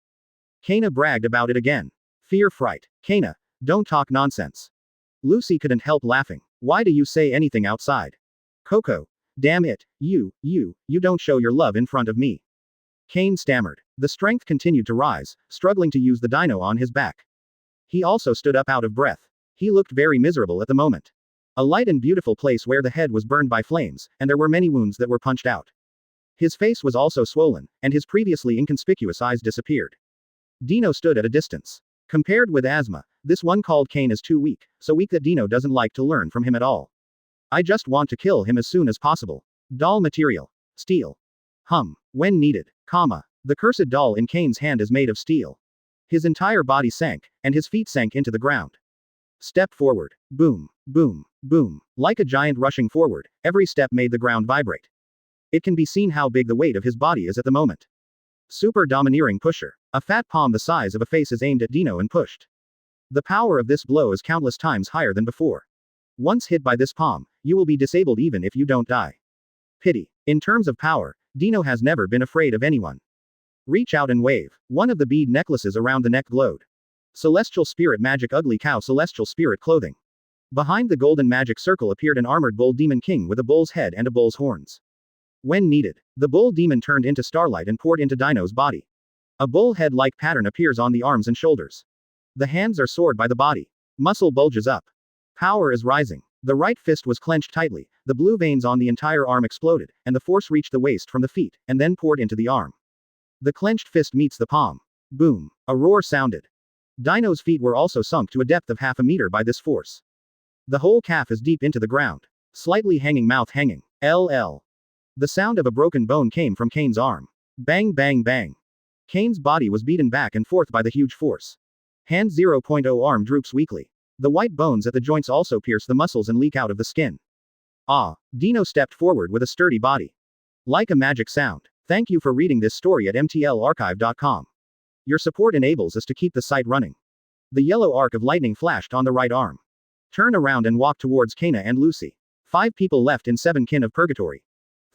Kana bragged about it again. Fear fright. Kana, don't talk nonsense. Lucy couldn't help laughing. Why do you say anything outside? Coco. Damn it, you don't show your love in front of me. Kane stammered. The strength continued to rise, struggling to use the dino on his back. He also stood up out of breath. He looked very miserable at the moment. A light and beautiful place where the head was burned by flames, and there were many wounds that were punched out. His face was also swollen, and his previously inconspicuous eyes disappeared. Dino stood at a distance. Compared with Asthma, this one called Kane is too weak, so weak that Dino doesn't like to learn from him at all. I just want to kill him as soon as possible. Doll material. Steel. When needed. The cursed doll in Kane's hand is made of steel. His entire body sank, and his feet sank into the ground. Step forward. Boom, boom, boom. Like a giant rushing forward, every step made the ground vibrate. It can be seen how big the weight of his body is at the moment. Super domineering pusher. A fat palm the size of a face is aimed at Dino and pushed. The power of this blow is countless times higher than before. Once hit by this palm, you will be disabled even if you don't die. Pity. In terms of power, Dino has never been afraid of anyone. Reach out and wave. One of the bead necklaces around the neck glowed. Celestial Spirit Magic Ugly Cow Celestial Spirit Clothing. Behind the golden magic circle appeared an armored bull demon king with a bull's head and a bull's horns. When needed, the bull demon turned into starlight and poured into Dino's body. A bull head-like pattern appears on the arms and shoulders. The hands are soared by the body. Muscle bulges up. Power is rising. The right fist was clenched tightly, the blue veins on the entire arm exploded, and the force reached the waist from the feet, and then poured into the arm. The clenched fist meets the palm. Boom. A roar sounded. Dino's feet were also sunk to a depth of half a meter by this force. The whole calf is deep into the ground. Slightly hanging mouth hanging. LL. The sound of a broken bone came from Kane's arm. Bang bang bang. Kane's body was beaten back and forth by the huge force. Hand 0.0 arm droops weakly. The white bones at the joints also pierce the muscles and leak out of the skin. Ah, Dino stepped forward with a sturdy body. Like a magic sound. Thank you for reading this story at mtlarchive.com. Your support enables us to keep the site running. The yellow arc of lightning flashed on the right arm. Turn around and walk towards Kana and Lucy. 5 people left in 7 kin of purgatory.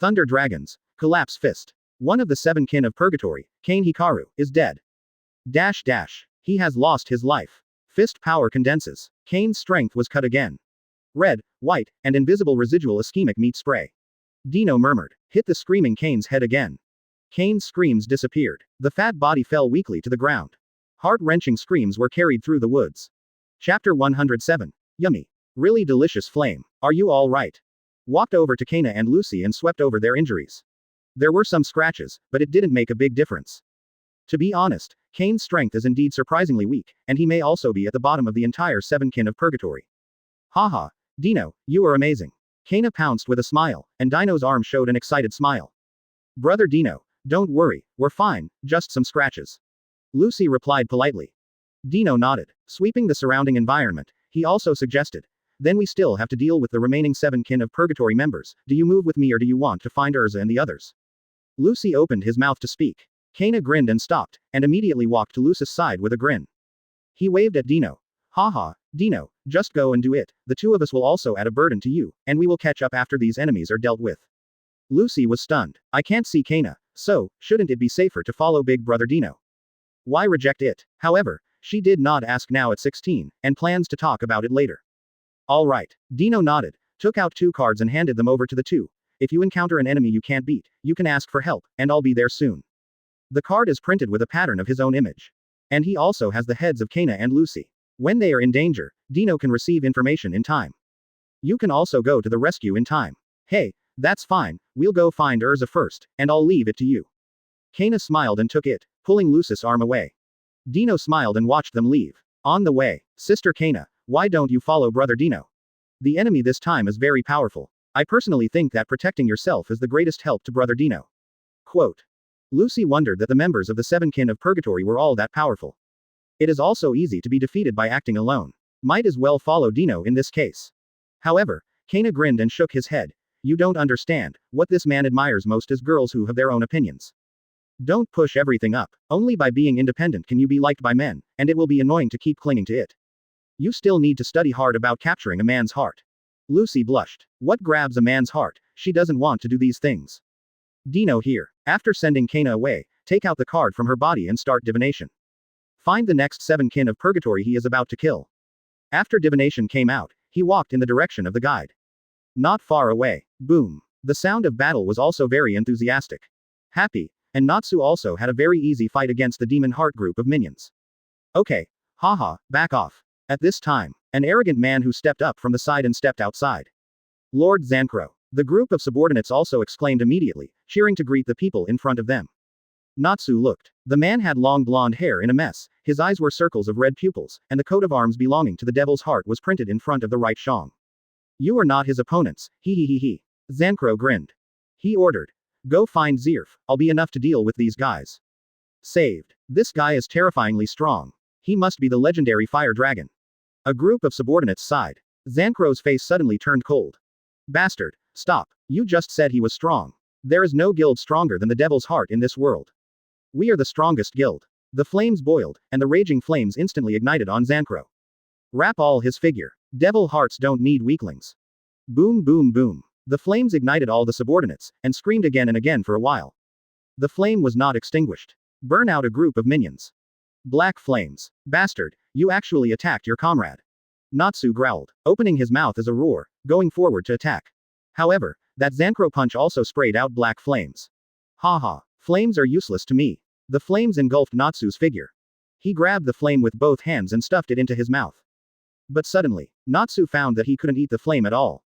Thunder dragons. Collapse fist. One of the 7 kin of purgatory, Kane Hikaru, is dead. He has lost his life. Fist power condenses. Kane's strength was cut again. Red, white, and invisible residual ischemic meat spray. Dino murmured. Hit the screaming Kane's head again. Kane's screams disappeared. The fat body fell weakly to the ground. Heart-wrenching screams were carried through the woods. Chapter 107. Yummy. Really delicious flame. Are you all right? Walked over to Kana and Lucy and swept over their injuries. There were some scratches, but it didn't make a big difference. To be honest, Kane's strength is indeed surprisingly weak, and he may also be at the bottom of the entire 7 kin of purgatory. Haha, Dino, you are amazing. Kana pounced with a smile, and Dino's arm showed an excited smile. Brother Dino, don't worry, we're fine, just some scratches. Lucy replied politely. Dino nodded, sweeping the surrounding environment. He also suggested, then we still have to deal with the remaining 7 kin of purgatory members. Do you move with me or do you want to find Urza and the others? Lucy opened his mouth to speak. Kana grinned and stopped, and immediately walked to Lucy's side with a grin. He waved at Dino. Haha, Dino, just go and do it, the two of us will also add a burden to you, and we will catch up after these enemies are dealt with. Lucy was stunned. I can't see Kana, so, shouldn't it be safer to follow Big Brother Dino? Why reject it? However, she did not ask now at 16, and plans to talk about it later. Alright. Dino nodded, took out 2 cards and handed them over to the two. If you encounter an enemy you can't beat, you can ask for help, and I'll be there soon. The card is printed with a pattern of his own image. And he also has the heads of Kana and Lucy. When they are in danger, Dino can receive information in time. You can also go to the rescue in time. Hey, that's fine, we'll go find Urza first, and I'll leave it to you. Kana smiled and took it, pulling Lucy's arm away. Dino smiled and watched them leave. On the way, Sister Kana, why don't you follow Brother Dino? The enemy this time is very powerful. I personally think that protecting yourself is the greatest help to Brother Dino. Quote. Lucy wondered that the members of the 7 kin of Purgatory were all that powerful. It is also easy to be defeated by acting alone. Might as well follow Dino in this case. However, Kana grinned and shook his head. You don't understand, what this man admires most is girls who have their own opinions. Don't push everything up, only by being independent can you be liked by men, and it will be annoying to keep clinging to it. You still need to study hard about capturing a man's heart. Lucy blushed. What grabs a man's heart? She doesn't want to do these things. Dino here. After sending Kana away, take out the card from her body and start divination. Find the next 7 kin of Purgatory he is about to kill. After divination came out, he walked in the direction of the guide. Not far away. Boom. The sound of battle was also very enthusiastic. Happy, and Natsu also had a very easy fight against the Demon Heart group of minions. Okay. Haha, back off. At this time, an arrogant man who stepped up from the side and stepped outside. Lord Zancrow. The group of subordinates also exclaimed immediately, cheering to greet the people in front of them. Natsu looked. The man had long blonde hair in a mess, his eyes were circles of red pupils, and the coat of arms belonging to the Devil's Heart was printed in front of the right shong. You are not his opponents, he. Zancrow grinned. He ordered. Go find Zirf, I'll be enough to deal with these guys. Saved. This guy is terrifyingly strong. He must be the legendary fire dragon. A group of subordinates sighed. Zancrow's face suddenly turned cold. Bastard, stop, you just said he was strong. There is no guild stronger than the Devil's Heart in this world. We are the strongest guild. The flames boiled, and the raging flames instantly ignited on Zancrow. Wrap all his figure. Devil hearts don't need weaklings. Boom boom boom. The flames ignited all the subordinates, and screamed again and again for a while. The flame was not extinguished. Burn out a group of minions. Black flames. Bastard, you actually attacked your comrade. Natsu growled, opening his mouth as a roar, going forward to attack. However, that Zancrow punch also sprayed out black flames. Haha, flames are useless to me. The flames engulfed Natsu's figure. He grabbed the flame with both hands and stuffed it into his mouth. But suddenly, Natsu found that he couldn't eat the flame at all.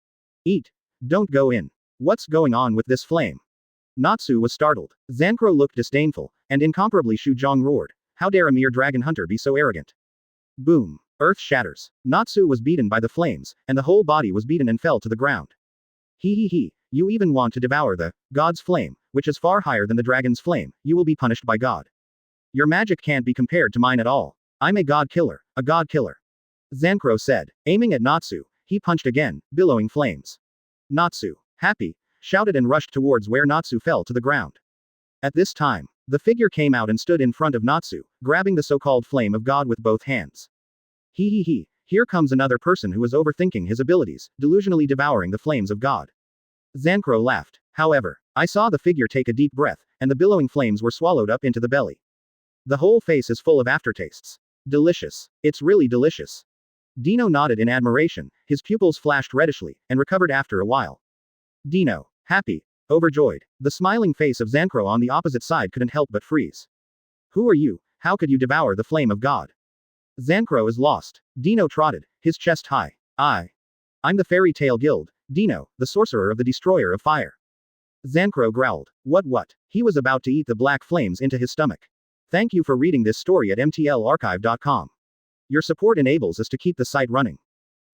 Eat. Don't go in. What's going on with this flame? Natsu was startled. Zancrow looked disdainful, and incomparably Shujong roared. How dare a mere dragon hunter be so arrogant? Boom. Earth shatters. Natsu was beaten by the flames, and the whole body was beaten and fell to the ground. He. You even want to devour the God's flame, which is far higher than the dragon's flame, you will be punished by God. Your magic can't be compared to mine at all. I'm a god killer, a god killer. Zancrow said, aiming at Natsu, he punched again, billowing flames. Natsu, happy, shouted and rushed towards where Natsu fell to the ground. At this time, the figure came out and stood in front of Natsu, grabbing the so-called flame of God with both hands. He. Here comes another person who is overthinking his abilities, delusionally devouring the flames of God. Zancrow laughed. However, I saw the figure take a deep breath, and the billowing flames were swallowed up into the belly. The whole face is full of aftertastes. Delicious. It's really delicious. Dino nodded in admiration, his pupils flashed reddishly, and recovered after a while. Dino, happy, overjoyed. The smiling face of Zancrow on the opposite side couldn't help but freeze. Who are you? How could you devour the flame of God? Zancrow is lost. Dino trotted, his chest high. I'm the Fairy Tale Guild, Dino, the sorcerer of the Destroyer of Fire. Zancrow growled. What? He was about to eat the black flames into his stomach. Thank you for reading this story at mtlarchive.com. Your support enables us to keep the site running.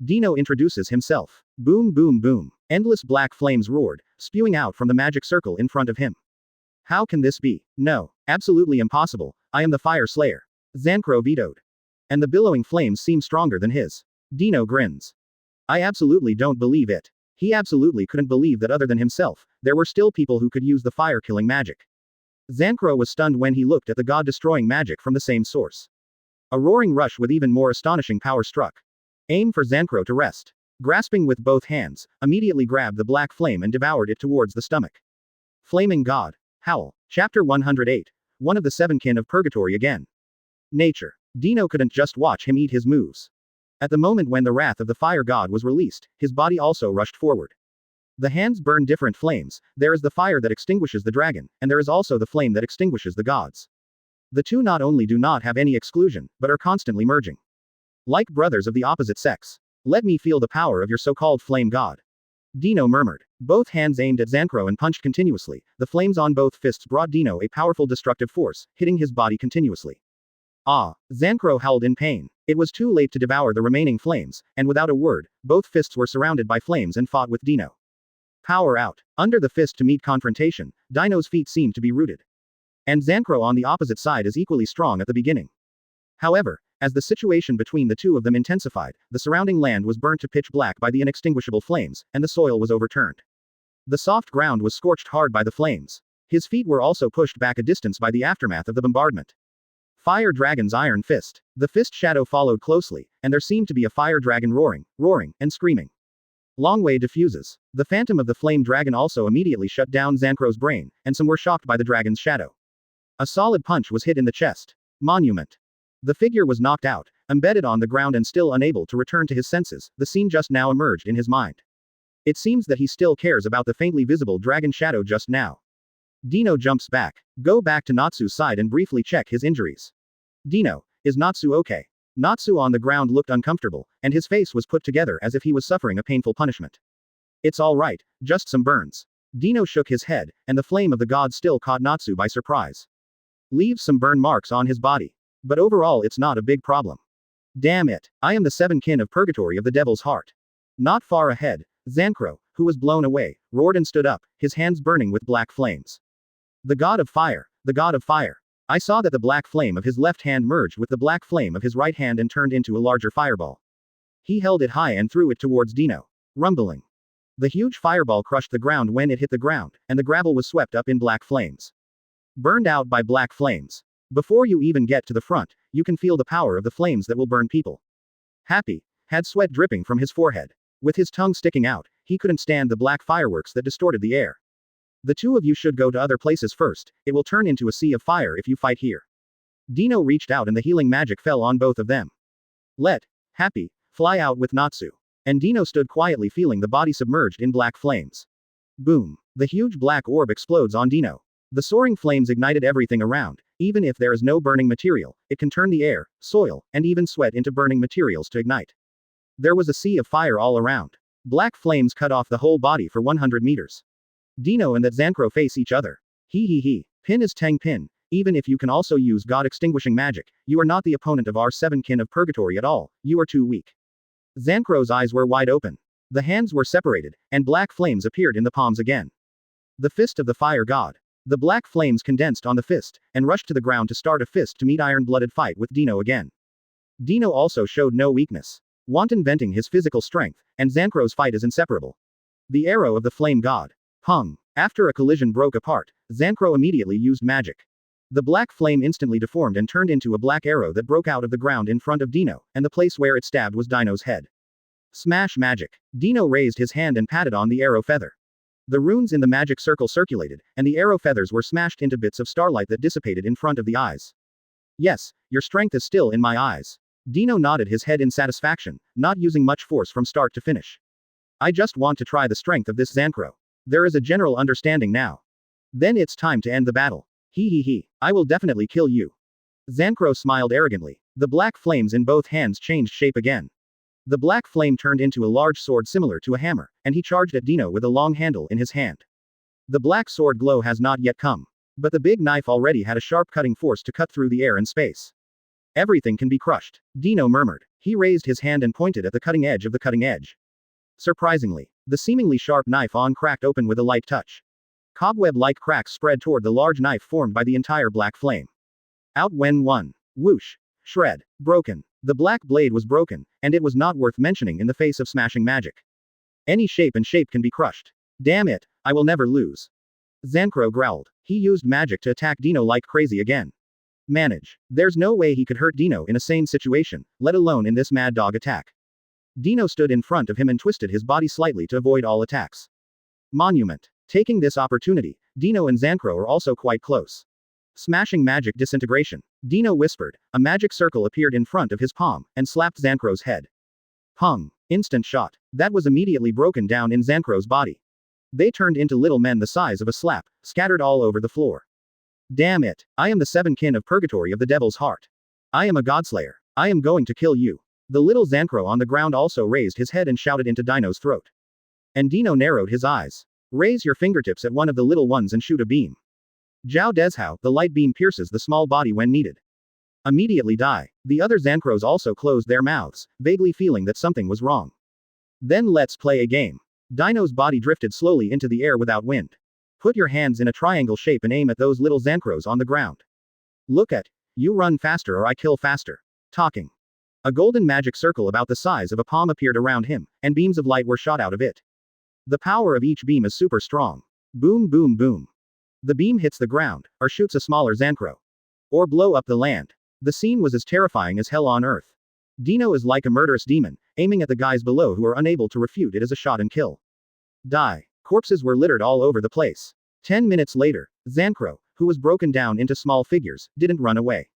Dino introduces himself. Boom boom boom. Endless black flames roared, spewing out from the magic circle in front of him. How can this be? No, absolutely impossible, I am the Fire Slayer. Zancrow vetoed. And the billowing flames seem stronger than his. Dino grins. I absolutely don't believe it. He absolutely couldn't believe that other than himself, there were still people who could use the fire-killing magic. Zancrow was stunned when he looked at the god-destroying magic from the same source. A roaring rush with even more astonishing power struck. Aim for Zancrow to rest. Grasping with both hands, immediately grabbed the black flame and devoured it towards the stomach. Flaming God. Howl. Chapter 108. One of the seven kin of purgatory again. Nature. Dino couldn't just watch him eat his moves. At the moment when the wrath of the fire god was released, his body also rushed forward. The hands burn different flames. There is the fire that extinguishes the dragon, and there is also the flame that extinguishes the gods. The two not only do not have any exclusion, but are constantly merging. Like brothers of the opposite sex. Let me feel the power of your so-called flame god. Dino murmured. Both hands aimed at Zancrow and punched continuously. The flames on both fists brought Dino a powerful destructive force, hitting his body continuously. Ah! Zancrow howled in pain. It was too late to devour the remaining flames, and without a word, both fists were surrounded by flames and fought with Dino. Power out. Under the fist to meet confrontation, Dino's feet seemed to be rooted. And Zancrow on the opposite side is equally strong at the beginning. However, as the situation between the two of them intensified, the surrounding land was burnt to pitch black by the inextinguishable flames, and the soil was overturned. The soft ground was scorched hard by the flames. His feet were also pushed back a distance by the aftermath of the bombardment. Fire Dragon's Iron Fist. The fist shadow followed closely, and there seemed to be a fire dragon roaring, and screaming. Longway diffuses. The phantom of the flame dragon also immediately shut down Zancrow's brain, and some were shocked by the dragon's shadow. A solid punch was hit in the chest. Monument. The figure was knocked out, embedded on the ground and still unable to return to his senses. The scene just now emerged in his mind. It seems that he still cares about the faintly visible dragon shadow just now. Dino jumps back. Go back to Natsu's side and briefly check his injuries. Dino, is Natsu okay? Natsu on the ground looked uncomfortable, and his face was put together as if he was suffering a painful punishment. It's all right, just some burns. Dino shook his head, and the flame of the god still caught Natsu by surprise. Leaves some burn marks on his body. But overall it's not a big problem. Damn it, I am the seven kin of purgatory of the devil's heart. Not far ahead, Zancrow, who was blown away, roared and stood up, his hands burning with black flames. The god of fire, the god of fire. I saw that the black flame of his left hand merged with the black flame of his right hand and turned into a larger fireball. He held it high and threw it towards Dino. Rumbling. The huge fireball crushed the ground when it hit the ground, and the gravel was swept up in black flames. Burned out by black flames. Before you even get to the front, you can feel the power of the flames that will burn people. Happy, had sweat dripping from his forehead. With his tongue sticking out, he couldn't stand the black fireworks that distorted the air. The two of you should go to other places first, it will turn into a sea of fire if you fight here. Dino reached out and the healing magic fell on both of them. Let Happy fly out with Natsu. And Dino stood quietly feeling the body submerged in black flames. Boom. The huge black orb explodes on Dino. The soaring flames ignited everything around. Even if there is no burning material, it can turn the air, soil, and even sweat into burning materials to ignite. There was a sea of fire all around. Black flames cut off the whole body for 100 meters. Dino and that Zancrow face each other. He. Pin is Tang Pin. Even if you can also use God extinguishing magic, you are not the opponent of our seven kin of purgatory at all, you are too weak. Zancrow's eyes were wide open. The hands were separated, and black flames appeared in the palms again. The fist of the fire god. The black flames condensed on the fist, and rushed to the ground to start a fist to meet iron-blooded fight with Dino again. Dino also showed no weakness. Wanton venting his physical strength, and Zancrow's fight is inseparable. The arrow of the flame god. Pung. After a collision broke apart, Zancrow immediately used magic. The black flame instantly deformed and turned into a black arrow that broke out of the ground in front of Dino, and the place where it stabbed was Dino's head. Smash magic. Dino raised his hand and patted on the arrow feather. The runes in the magic circle circulated, and the arrow feathers were smashed into bits of starlight that dissipated in front of the eyes. Yes, your strength is still in my eyes. Dino nodded his head in satisfaction, not using much force from start to finish. I just want to try the strength of this Zancrow. There is a general understanding now. Then it's time to end the battle. He. I will definitely kill you. Zancrow smiled arrogantly. The black flames in both hands changed shape again. The black flame turned into a large sword similar to a hammer, and he charged at Dino with a long handle in his hand. The black sword glow has not yet come. But the big knife already had a sharp cutting force to cut through the air and space. Everything can be crushed, Dino murmured. He raised his hand and pointed at the cutting edge of the cutting edge. Surprisingly, the seemingly sharp knife cracked open with a light touch. Cobweb-like cracks spread toward the large knife formed by the entire black flame. Out went one. Whoosh. Shred. Broken. The black blade was broken, and it was not worth mentioning in the face of smashing magic. Any shape and shape can be crushed. Damn it, I will never lose. Zancrow growled. He used magic to attack Dino like crazy again. Manage. There's no way he could hurt Dino in a sane situation, let alone in this mad dog attack. Dino stood in front of him and twisted his body slightly to avoid all attacks. Monument. Taking this opportunity, Dino and Zancrow are also quite close. Smashing magic disintegration. Dino whispered. A magic circle appeared in front of his palm, and slapped Zancrow's head. Pung. Instant shot. That was immediately broken down in Zancrow's body. They turned into little men the size of a slap, scattered all over the floor. Damn it. I am the seven kin of purgatory of the devil's heart. I am a godslayer. I am going to kill you. The little Zancrow on the ground also raised his head and shouted into Dino's throat. And Dino narrowed his eyes. Raise your fingertips at one of the little ones and shoot a beam. Zhao Dezhao, the light beam pierces the small body when needed. Immediately die. The other Zancrows also closed their mouths, vaguely feeling that something was wrong. Then let's play a game. Dino's body drifted slowly into the air without wind. Put your hands in a triangle shape and aim at those little Zancrows on the ground. Look at. You run faster or I kill faster. Talking. A golden magic circle about the size of a palm appeared around him, and beams of light were shot out of it. The power of each beam is super strong. Boom boom boom. The beam hits the ground, or shoots a smaller Zancrow. Or blow up the land. The scene was as terrifying as hell on earth. Dino is like a murderous demon, aiming at the guys below who are unable to refute it as a shot and kill. Die. Corpses were littered all over the place. 10 minutes later, Zancrow, who was broken down into small figures, didn't run away.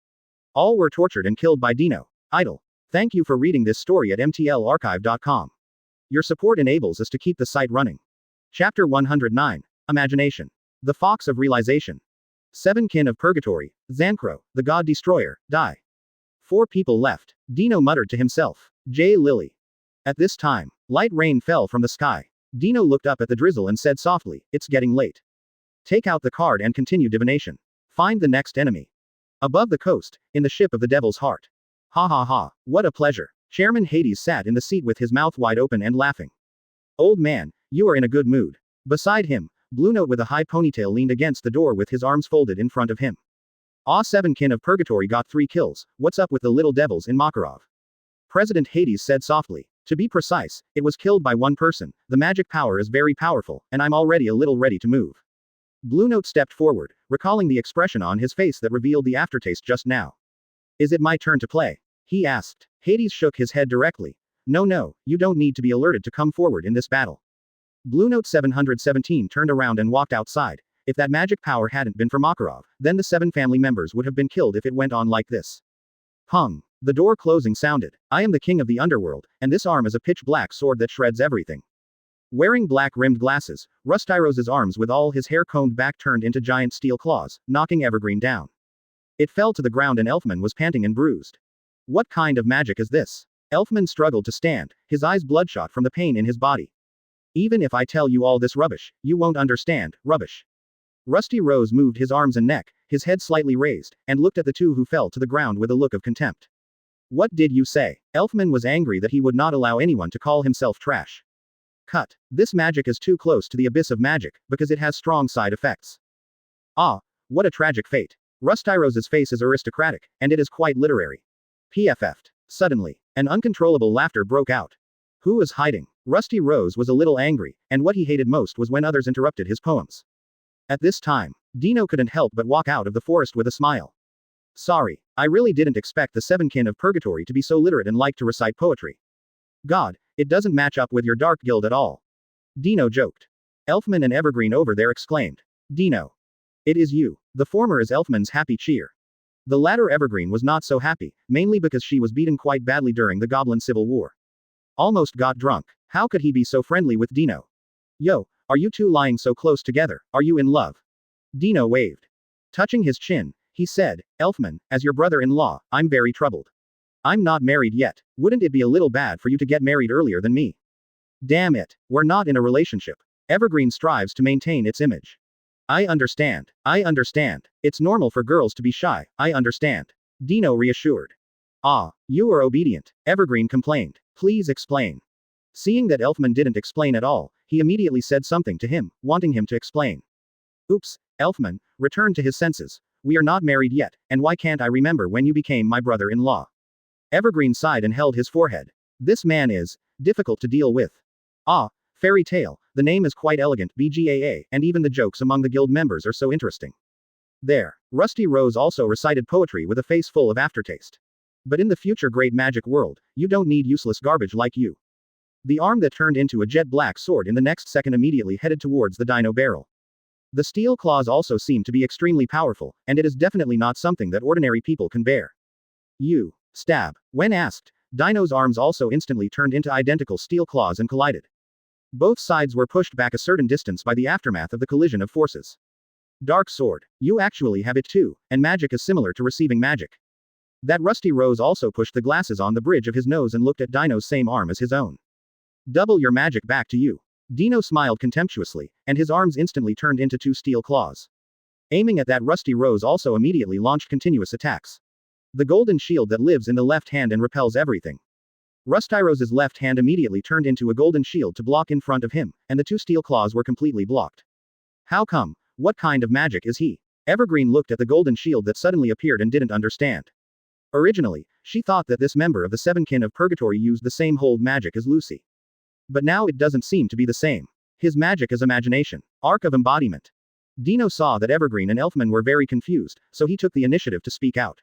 All were tortured and killed by Dino. Idle. Thank you for reading this story at mtlarchive.com. Your support enables us to keep the site running. Chapter 109. Imagination. The Fox of Realization. Seven kin of purgatory. Zancrow, the god destroyer, die. 4 people left. Dino muttered to himself. J. Lily. At this time, light rain fell from the sky. Dino looked up at the drizzle and said softly, it's getting late. Take out the card and continue divination. Find the next enemy. Above the coast, in the ship of the devil's heart. Ha ha ha, what a pleasure. Chairman Hades sat in the seat with his mouth wide open and laughing. Old man, you are in a good mood. Beside him, Blue Note with a high ponytail leaned against the door with his arms folded in front of him. Seven kin of purgatory got 3 kills, what's up with the little devils in Makarov? President Hades said softly. To be precise, it was killed by one person, the magic power is very powerful, and I'm already a little ready to move. Blue Note stepped forward, recalling the expression on his face that revealed the aftertaste just now. Is it my turn to play? He asked. Hades shook his head directly. No, you don't need to be alerted to come forward in this battle. Blue Note 717 turned around and walked outside. If that magic power hadn't been for Makarov, then the 7 family members would have been killed if it went on like this. Pung. The door closing sounded. I am the king of the underworld, and this arm is a pitch black sword that shreds everything. Wearing black-rimmed glasses, Rustyrose's arms with all his hair combed back turned into giant steel claws, knocking Evergreen down. It fell to the ground and Elfman was panting and bruised. What kind of magic is this? Elfman struggled to stand, his eyes bloodshot from the pain in his body. Even if I tell you all this rubbish, you won't understand, rubbish. Rusty Rose moved his arms and neck, his head slightly raised, and looked at the 2 who fell to the ground with a look of contempt. What did you say? Elfman was angry that he would not allow anyone to call himself trash. Cut. This magic is too close to the abyss of magic, because it has strong side effects. Ah, what a tragic fate. Rustyrose's face is aristocratic, and it is quite literary. PFF'd. Suddenly, an uncontrollable laughter broke out. Who was hiding? Rusty Rose was a little angry, and what he hated most was when others interrupted his poems. At this time, Dino couldn't help but walk out of the forest with a smile. Sorry, I really didn't expect the 7 kin of purgatory to be so literate and like to recite poetry. God, it doesn't match up with your dark guild at all. Dino joked. Elfman and Evergreen over there exclaimed. Dino. It is you. The former is Elfman's happy cheer. The latter Evergreen was not so happy, mainly because she was beaten quite badly during the Goblin Civil War. Almost got drunk. How could he be so friendly with Dino? Yo, are you 2 lying so close together, are you in love? Dino waved. Touching his chin, he said, Elfman, as your brother-in-law, I'm very troubled. I'm not married yet. Wouldn't it be a little bad for you to get married earlier than me? Damn it, we're not in a relationship. Evergreen strives to maintain its image. I understand. It's normal for girls to be shy, I understand. Dino reassured. Ah, you are obedient, Evergreen complained. Please explain. Seeing that Elfman didn't explain at all, he immediately said something to him, wanting him to explain. Oops, Elfman, returned to his senses. We are not married yet, and why can't I remember when you became my brother-in-law? Evergreen sighed and held his forehead. This man is difficult to deal with. Ah, fairy tale, the name is quite elegant, BGAA, and even the jokes among the guild members are so interesting. There, Rusty Rose also recited poetry with a face full of aftertaste. But in the future great magic world, you don't need useless garbage like you. The arm that turned into a jet black sword in the next second immediately headed towards the dino barrel. The steel claws also seem to be extremely powerful, and it is definitely not something that ordinary people can bear. You. Stab. When asked, Dino's arms also instantly turned into identical steel claws and collided. Both sides were pushed back a certain distance by the aftermath of the collision of forces. Dark sword. You actually have it too, and magic is similar to receiving magic. That Rusty Rose also pushed the glasses on the bridge of his nose and looked at Dino's same arm as his own. Double your magic back to you. Dino smiled contemptuously, and his arms instantly turned into 2 steel claws. Aiming at that Rusty Rose also immediately launched continuous attacks. The golden shield that lives in the left hand and repels everything. Rusty Rose's left hand immediately turned into a golden shield to block in front of him, and the 2 steel claws were completely blocked. How come? What kind of magic is he? Evergreen looked at the golden shield that suddenly appeared and didn't understand. Originally, she thought that this member of the Seven Kin of Purgatory used the same hold magic as Lucy. But now it doesn't seem to be the same. His magic is imagination. Arc of embodiment. Dino saw that Evergreen and Elfman were very confused, so he took the initiative to speak out.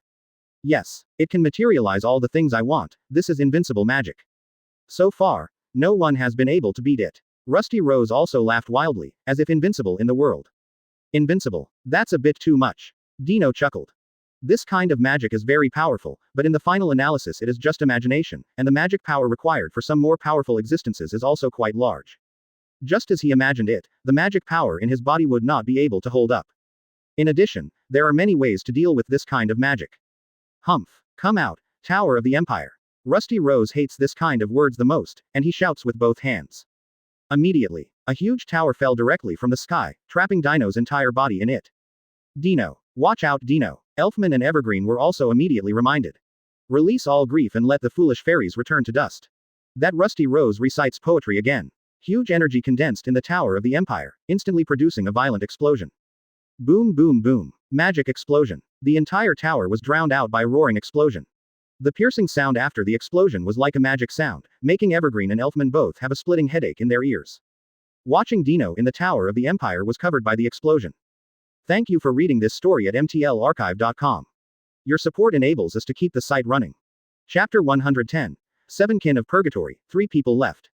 Yes, it can materialize all the things I want. This is invincible magic. So far, no one has been able to beat it. Rusty Rose also laughed wildly, as if invincible in the world. Invincible. That's a bit too much. Dino chuckled. This kind of magic is very powerful, but in the final analysis it is just imagination, and the magic power required for some more powerful existences is also quite large. Just as he imagined it, the magic power in his body would not be able to hold up. In addition, there are many ways to deal with this kind of magic. Humph. Come out, Tower of the Empire. Rusty Rose hates this kind of words the most, and he shouts with both hands. Immediately, a huge tower fell directly from the sky, trapping Dino's entire body in it. Dino. Watch out, Dino. Elfman and Evergreen were also immediately reminded. Release all grief and let the foolish fairies return to dust. That Rusty Rose recites poetry again. Huge energy condensed in the Tower of the Empire, instantly producing a violent explosion. Boom boom boom. Magic explosion. The entire tower was drowned out by a roaring explosion. The piercing sound after the explosion was like a magic sound, making Evergreen and Elfman both have a splitting headache in their ears. Watching Dino in the Tower of the Empire was covered by the explosion. Thank you for reading this story at mtlarchive.com. Your support enables us to keep the site running. Chapter 110. Seven Kin of Purgatory, 3 people left.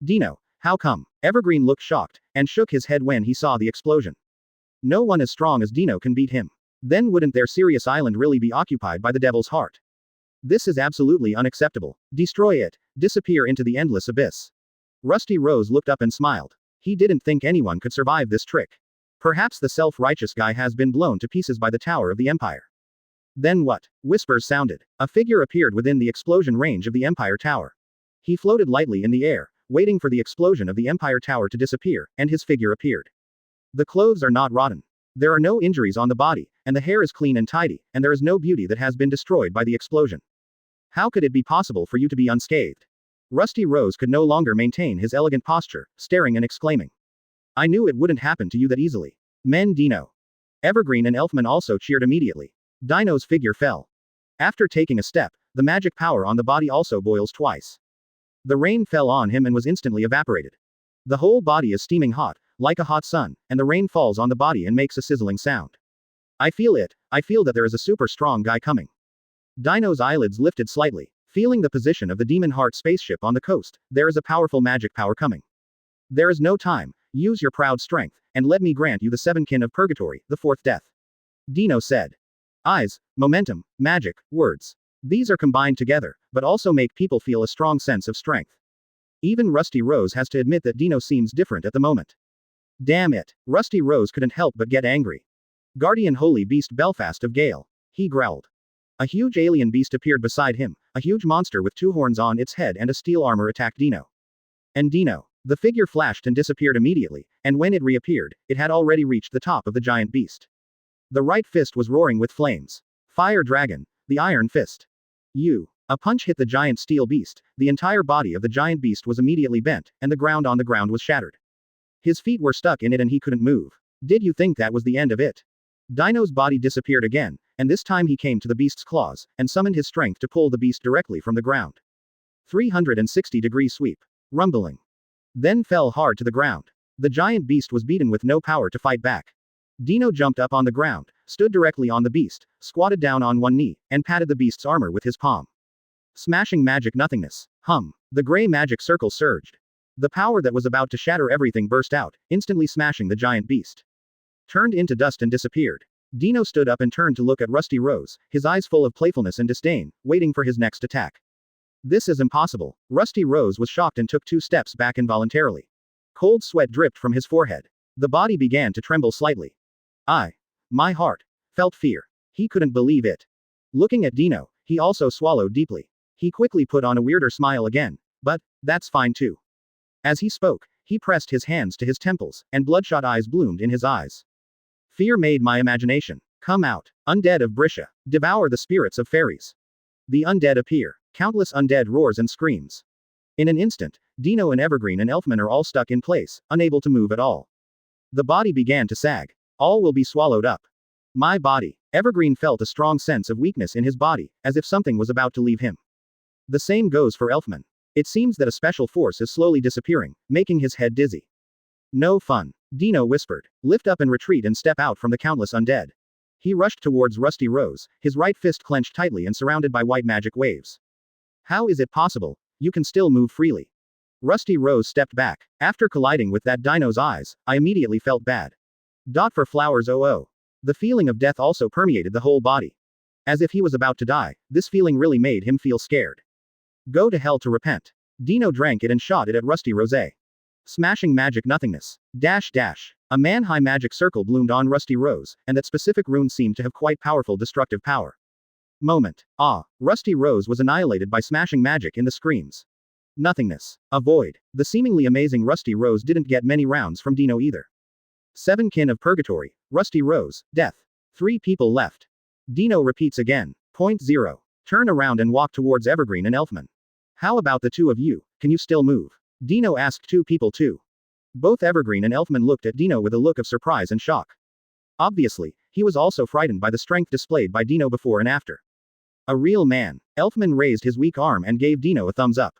Dino. How come? Evergreen looked shocked, and shook his head when he saw the explosion. No one as strong as Dino can beat him. Then wouldn't their Sirius Island really be occupied by the Devil's Heart? This is absolutely unacceptable. Destroy it. Disappear into the endless abyss. Rusty Rose looked up and smiled. He didn't think anyone could survive this trick. Perhaps the self-righteous guy has been blown to pieces by the Tower of the Empire. Then what? Whispers sounded. A figure appeared within the explosion range of the Empire Tower. He floated lightly in the air, waiting for the explosion of the Empire Tower to disappear, and his figure appeared. The clothes are not rotten. There are no injuries on the body, and the hair is clean and tidy, and there is no beauty that has been destroyed by the explosion. How could it be possible for you to be unscathed? Rusty Rose could no longer maintain his elegant posture, staring and exclaiming. I knew it wouldn't happen to you that easily. Men Dino. Evergreen and Elfman also cheered immediately. Dino's figure fell. After taking a step, the magic power on the body also boils twice. The rain fell on him and was instantly evaporated. The whole body is steaming hot, like a hot sun, and the rain falls on the body and makes a sizzling sound. I feel it. I feel that there is a super strong guy coming. Dino's eyelids lifted slightly. Feeling the position of the Demon Heart spaceship on the coast, there is a powerful magic power coming. There is no time. Use your proud strength, and let me grant you the 7 Kin of Purgatory, the 4th death. Dino said. Eyes, momentum, magic, words. These are combined together, but also make people feel a strong sense of strength. Even Rusty Rose has to admit that Dino seems different at the moment. Damn it. Rusty Rose couldn't help but get angry. Guardian Holy Beast Belfast of Gale. He growled. A huge alien beast appeared beside him, a huge monster with 2 horns on its head and a steel armor attacked Dino. And Dino. The figure flashed and disappeared immediately, and when it reappeared, it had already reached the top of the giant beast. The right fist was roaring with flames. Fire Dragon. The Iron Fist. You. A punch hit the giant steel beast, the entire body of the giant beast was immediately bent, and the ground on the ground was shattered. His feet were stuck in it and he couldn't move. Did you think that was the end of it? Dino's body disappeared again, and this time he came to the beast's claws, and summoned his strength to pull the beast directly from the ground. 360-degree sweep. Rumbling. Then fell hard to the ground. The giant beast was beaten with no power to fight back. Dino jumped up on the ground, stood directly on the beast, squatted down on one knee, and patted the beast's armor with his palm. Smashing magic nothingness. The gray magic circle surged. The power that was about to shatter everything burst out, instantly smashing the giant beast. Turned into dust and disappeared. Dino stood up and turned to look at Rusty Rose, his eyes full of playfulness and disdain, waiting for his next attack. This is impossible. Rusty Rose was shocked and took 2 steps back involuntarily. Cold sweat dripped from his forehead. The body began to tremble slightly. My heart felt fear. He couldn't believe it. Looking at Dino, he also swallowed deeply. He quickly put on a weirder smile again. But, that's fine too. As he spoke, he pressed his hands to his temples, and bloodshot eyes bloomed in his eyes. Fear made my imagination. Come out, undead of Brisha. Devour the spirits of fairies. The undead appear. Countless undead roars and screams. In an instant, Dino and Evergreen and Elfman are all stuck in place, unable to move at all. The body began to sag. All will be swallowed up. My body. Evergreen felt a strong sense of weakness in his body, as if something was about to leave him. The same goes for Elfman. It seems that a special force is slowly disappearing, making his head dizzy. No fun. Dino whispered. Lift up and retreat and step out from the countless undead. He rushed towards Rusty Rose, his right fist clenched tightly and surrounded by white magic waves. How is it possible? You can still move freely. Rusty Rose stepped back. After colliding with that dino's eyes, I immediately felt bad. For flowers oh. The feeling of death also permeated the whole body. As if he was about to die, this feeling really made him feel scared. Go to hell to repent. Dino drank it and shot it at Rusty Rose. Smashing magic nothingness. A man-high magic circle bloomed on Rusty Rose, and that specific rune seemed to have quite powerful destructive power. Moment. Rusty Rose was annihilated by smashing magic in the screams. Nothingness. A void. The seemingly amazing Rusty Rose didn't get many rounds from Dino either. 7 kin of purgatory. Rusty Rose. Death. 3 people left. Dino repeats again. 0. Turn around and walk towards Evergreen and Elfman. How about the 2 of you, can you still move? Dino asked 2 people too. Both Evergreen and Elfman looked at Dino with a look of surprise and shock. Obviously, he was also frightened by the strength displayed by Dino before and after. A real man. Elfman raised his weak arm and gave Dino a thumbs up.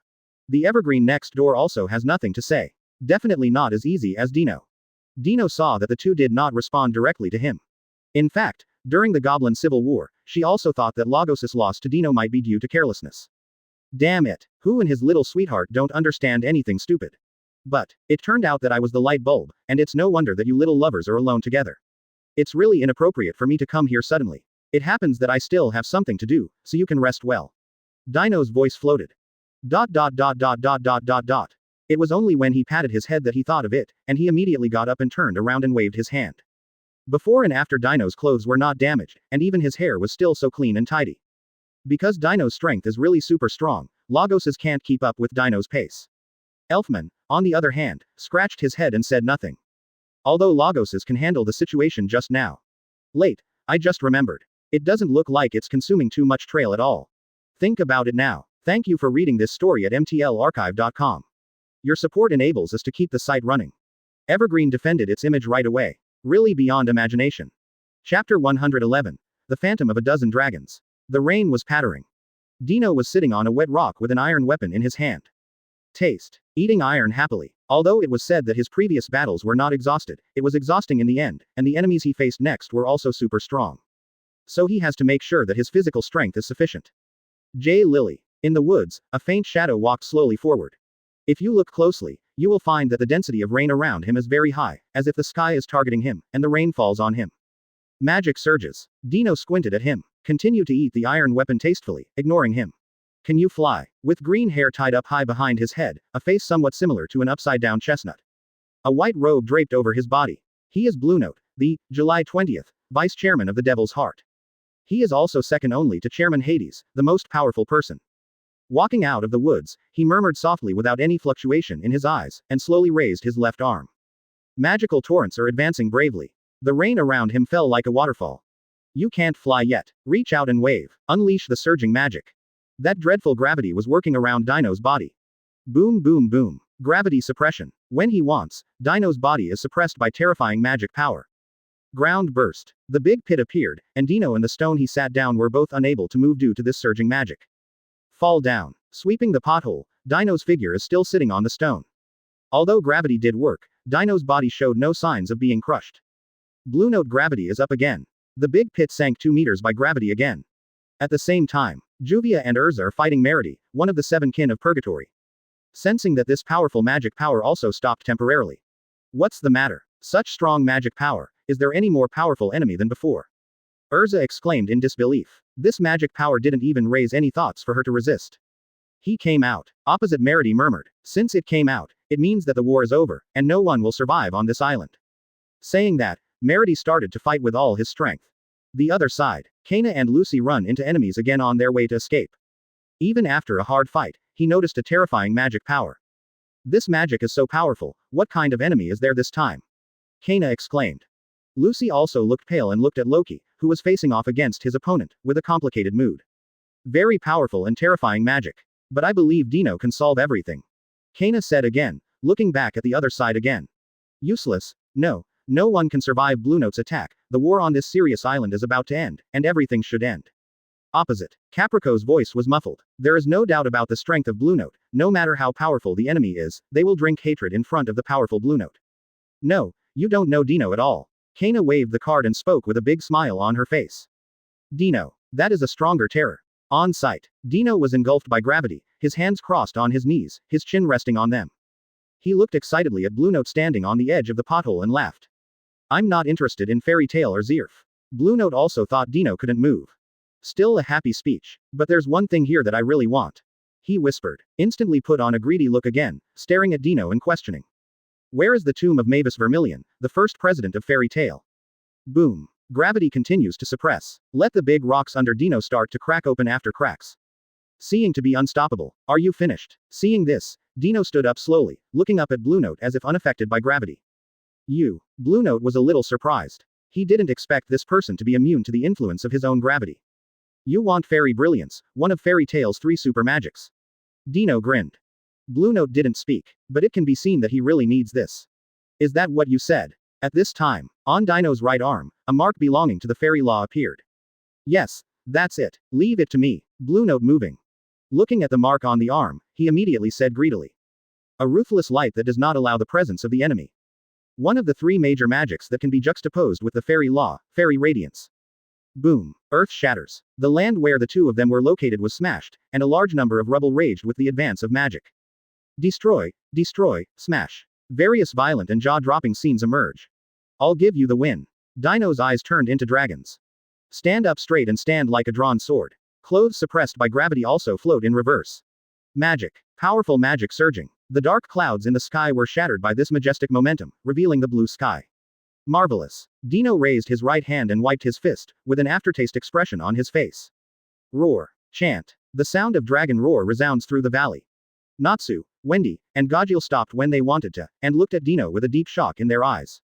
The Evergreen next door also has nothing to say. Definitely not as easy as Dino. Dino saw that the 2 did not respond directly to him. In fact, during the Goblin Civil War, she also thought that Lagos's loss to Dino might be due to carelessness. Damn it, who and his little sweetheart don't understand anything stupid? But, it turned out that I was the light bulb, and it's no wonder that you little lovers are alone together. It's really inappropriate for me to come here suddenly. It happens that I still have something to do, so you can rest well. Dino's voice floated. It was only when he patted his head that he thought of it, and he immediately got up and turned around and waved his hand. Before and after Dino's clothes were not damaged, and even his hair was still so clean and tidy. Because Dino's strength is really super strong, Lagos's can't keep up with Dino's pace. Elfman, on the other hand, scratched his head and said nothing. Although Lagos's can handle the situation just now. I just remembered. It doesn't look like it's consuming too much trail at all. Think about it now. Thank you for reading this story at mtlarchive.com. Your support enables us to keep the site running. Evergreen defended its image right away. Really beyond imagination. Chapter 111. The Phantom of a Dozen Dragons. The rain was pattering. Dino was sitting on a wet rock with an iron weapon in his hand. Eating iron happily. Although it was said that his previous battles were not exhausted, it was exhausting in the end, and the enemies he faced next were also super strong. So he has to make sure that his physical strength is sufficient. J. Lily. In the woods, a faint shadow walked slowly forward. If you look closely, you will find that the density of rain around him is very high, as if the sky is targeting him, and the rain falls on him. Magic surges. Dino squinted at him. Continue to eat the iron weapon tastefully, ignoring him. Can you fly? With green hair tied up high behind his head, a face somewhat similar to an upside-down chestnut. A white robe draped over his body. He is Blue Note, the, July 20th, vice chairman of the Devil's Heart. He is also second only to Chairman Hades, the most powerful person. Walking out of the woods, he murmured softly without any fluctuation in his eyes, and slowly raised his left arm. Magical torrents are advancing bravely. The rain around him fell like a waterfall. You can't fly yet. Reach out and wave. Unleash the surging magic. That dreadful gravity was working around Dino's body. Boom boom boom. Gravity suppression. When he wants, Dino's body is suppressed by terrifying magic power. Ground burst. The big pit appeared, and Dino and the stone he sat down were both unable to move due to this surging magic. Fall down. Sweeping the pothole, Dino's figure is still sitting on the stone. Although gravity did work, Dino's body showed no signs of being crushed. Blue Note gravity is up again. The big pit sank 2 meters by gravity again. At the same time, Juvia and Urza are fighting Merity, one of the seven kin of Purgatory. Sensing that this powerful magic power also stopped temporarily. What's the matter? Such strong magic power, is there any more powerful enemy than before? Urza exclaimed in disbelief. This magic power didn't even raise any thoughts for her to resist. He came out. Opposite Merity murmured. Since it came out, it means that the war is over, and no one will survive on this island. Saying that, Merity started to fight with all his strength. The other side, Kana and Lucy run into enemies again on their way to escape. Even after a hard fight, he noticed a terrifying magic power. This magic is so powerful, what kind of enemy is there this time? Kana exclaimed. Lucy also looked pale and looked at Loki, who was facing off against his opponent, with a complicated mood. Very powerful and terrifying magic. But I believe Dino can solve everything. Kana said again, looking back at the other side again. Useless, no. No one can survive Blue Note's attack, the war on this serious island is about to end, and everything should end. Opposite, Caprico's voice was muffled. There is no doubt about the strength of Blue Note, no matter how powerful the enemy is, they will drink hatred in front of the powerful Blue Note. No, you don't know Dino at all. Kana waved the card and spoke with a big smile on her face. Dino, that is a stronger terror. On sight, Dino was engulfed by gravity, his hands crossed on his knees, his chin resting on them. He looked excitedly at Blue Note standing on the edge of the pothole and laughed. I'm not interested in fairy tale or Zerf. Blue Note also thought Dino couldn't move. Still a happy speech. But there's one thing here that I really want. He whispered, instantly put on a greedy look again, staring at Dino and questioning. Where is the tomb of Mavis Vermilion, the first president of fairy tale? Boom. Gravity continues to suppress. Let the big rocks under Dino start to crack open after cracks. Seeing to be unstoppable. Are you finished? Seeing this, Dino stood up slowly, looking up at Blue Note as if unaffected by gravity. Blue Note was a little surprised. He didn't expect this person to be immune to the influence of his own gravity. You want Fairy Brilliance, one of Fairy Tale's 3 super magics. Dino grinned. Blue Note didn't speak, but it can be seen that he really needs this. Is that what you said? At this time, on Dino's right arm, a mark belonging to the fairy law appeared. Yes, that's it. Leave it to me. Blue Note moving. Looking at the mark on the arm, he immediately said greedily. A ruthless light that does not allow the presence of the enemy. One of the 3 major magics that can be juxtaposed with the fairy law, fairy radiance. Boom. Earth shatters. The land where the 2 of them were located was smashed, and a large number of rubble raged with the advance of magic. Destroy, destroy, smash. Various violent and jaw-dropping scenes emerge. I'll give you the win. Dino's eyes turned into dragons. Stand up straight and stand like a drawn sword. Clothes suppressed by gravity also float in reverse. Magic. Powerful magic surging. The dark clouds in the sky were shattered by this majestic momentum, revealing the blue sky. Marvelous. Dino raised his right hand and wiped his fist, with an aftertaste expression on his face. Roar. Chant. The sound of dragon roar resounds through the valley. Natsu, Wendy, and Gajil stopped when they wanted to, and looked at Dino with a deep shock in their eyes.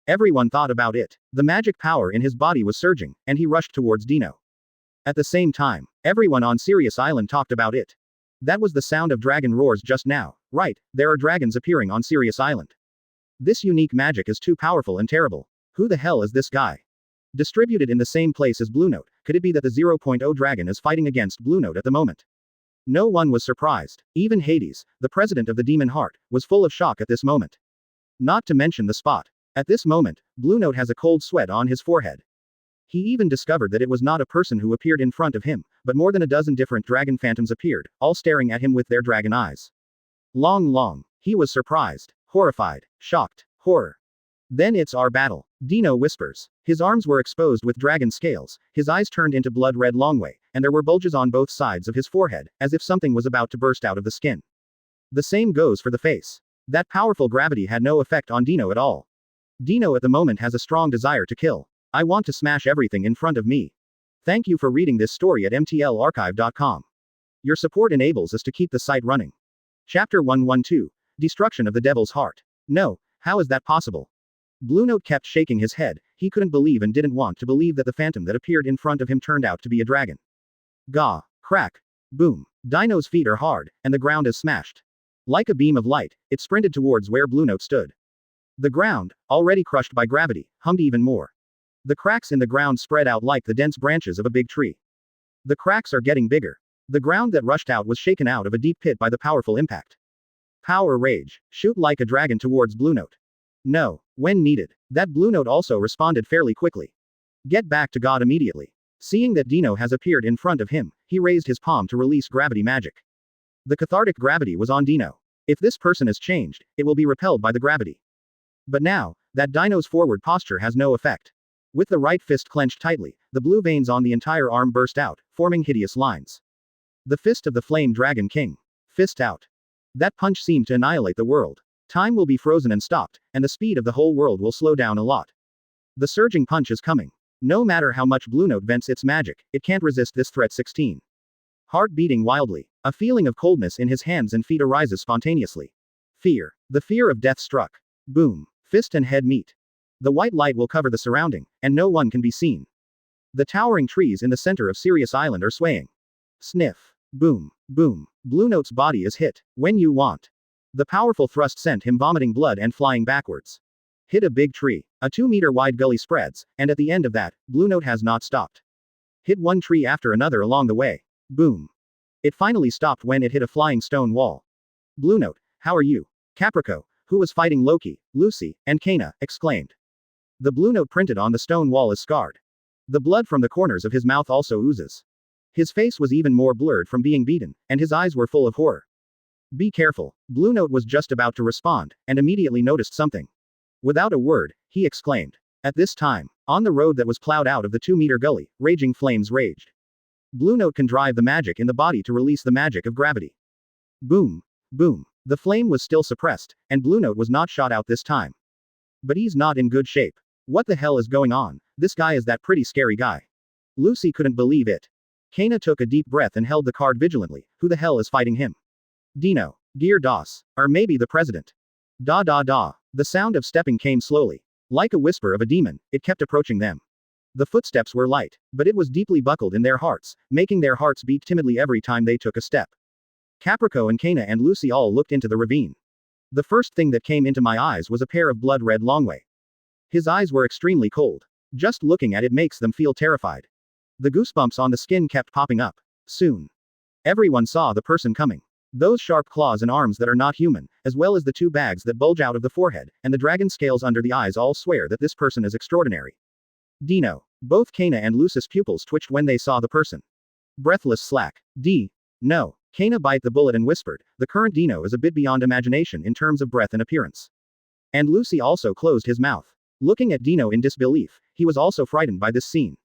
Everyone thought about it. The magic power in his body was surging, and he rushed towards Dino. At the same time, everyone on Sirius Island talked about it. That was the sound of dragon roars just now, right? There are dragons appearing on Sirius Island. This unique magic is too powerful and terrible. Who the hell is this guy? Distributed in the same place as Blue Note, could it be that the 0.0 dragon is fighting against Blue Note at the moment? No one was surprised. Even Hades, the president of the Demon Heart, was full of shock at this moment. Not to mention the spot. At this moment, Blue Note has a cold sweat on his forehead. He even discovered that it was not a person who appeared in front of him, but more than a dozen different dragon phantoms appeared, all staring at him with their dragon eyes. He was surprised, horrified, shocked, horror. Then it's our battle. Dino whispers. His arms were exposed with dragon scales, his eyes turned into blood-red Longway, and there were bulges on both sides of his forehead, as if something was about to burst out of the skin. The same goes for the face. That powerful gravity had no effect on Dino at all. Dino at the moment has a strong desire to kill. I want to smash everything in front of me. Thank you for reading this story at mtlarchive.com. Your support enables us to keep the site running. Chapter 112. Destruction of the Devil's Heart. No, how is that possible? Blue Note kept shaking his head, he couldn't believe and didn't want to believe that the phantom that appeared in front of him turned out to be a dragon. Gah. Crack. Boom. Dino's feet are hard, and the ground is smashed. Like a beam of light, it sprinted towards where Blue Note stood. The ground, already crushed by gravity, hummed even more. The cracks in the ground spread out like the dense branches of a big tree. The cracks are getting bigger. The ground that rushed out was shaken out of a deep pit by the powerful impact. Power rage. Shoot like a dragon towards Blue Note. No, when needed. That Blue Note also responded fairly quickly. Get back to God immediately. Seeing that Dino has appeared in front of him, he raised his palm to release gravity magic. The cathartic gravity was on Dino. If this person is changed, it will be repelled by the gravity. But now, that Dino's forward posture has no effect. With the right fist clenched tightly, the blue veins on the entire arm burst out, forming hideous lines. The fist of the Flame Dragon King. Fist out. That punch seemed to annihilate the world. Time will be frozen and stopped, and the speed of the whole world will slow down a lot. The surging punch is coming. No matter how much Blue Note vents its magic, it can't resist this threat. 16. Heart beating wildly. A feeling of coldness in his hands and feet arises spontaneously. Fear. The fear of death struck. Boom. Fist and head meet. The white light will cover the surrounding, and no one can be seen. The towering trees in the center of Sirius Island are swaying. Sniff. Boom. Boom. Blue Note's body is hit. When you want. The powerful thrust sent him vomiting blood and flying backwards. Hit a big tree. A 2-meter wide gully spreads, and at the end of that, Blue Note has not stopped. Hit one tree after another along the way. Boom. It finally stopped when it hit a flying stone wall. Blue Note, how are you? Caprico, who was fighting Loki, Lucy, and Kana, exclaimed. The Blue Note printed on the stone wall is scarred. The blood from the corners of his mouth also oozes. His face was even more blurred from being beaten, and his eyes were full of horror. Be careful. Blue Note was just about to respond, and immediately noticed something. Without a word, he exclaimed. At this time, on the road that was plowed out of the 2-meter gully, raging flames raged. Blue Note can drive the magic in the body to release the magic of gravity. Boom. Boom. The flame was still suppressed, and Blue Note was not shot out this time. But he's not in good shape. What the hell is going on? This guy is that pretty scary guy. Lucy couldn't believe it. Kana took a deep breath and held the card vigilantly. Who the hell is fighting him? Dino. Gear DOS. Or maybe the president. Da da da. The sound of stepping came slowly. Like a whisper of a demon, it kept approaching them. The footsteps were light, but it was deeply buckled in their hearts, making their hearts beat timidly every time they took a step. Caprico and Kana and Lucy all looked into the ravine. The first thing that came into my eyes was a pair of blood-red Longway. His eyes were extremely cold. Just looking at it makes them feel terrified. The goosebumps on the skin kept popping up. Soon. Everyone saw the person coming. Those sharp claws and arms that are not human, as well as the 2 bags that bulge out of the forehead, and the dragon scales under the eyes all swear that this person is extraordinary. Dino. Both Kana and Lucy's pupils twitched when they saw the person. Breathless slack. No. Kana bite the bullet and whispered, the current Dino is a bit beyond imagination in terms of breath and appearance. And Lucy also closed his mouth. Looking at Dino in disbelief, he was also frightened by this scene.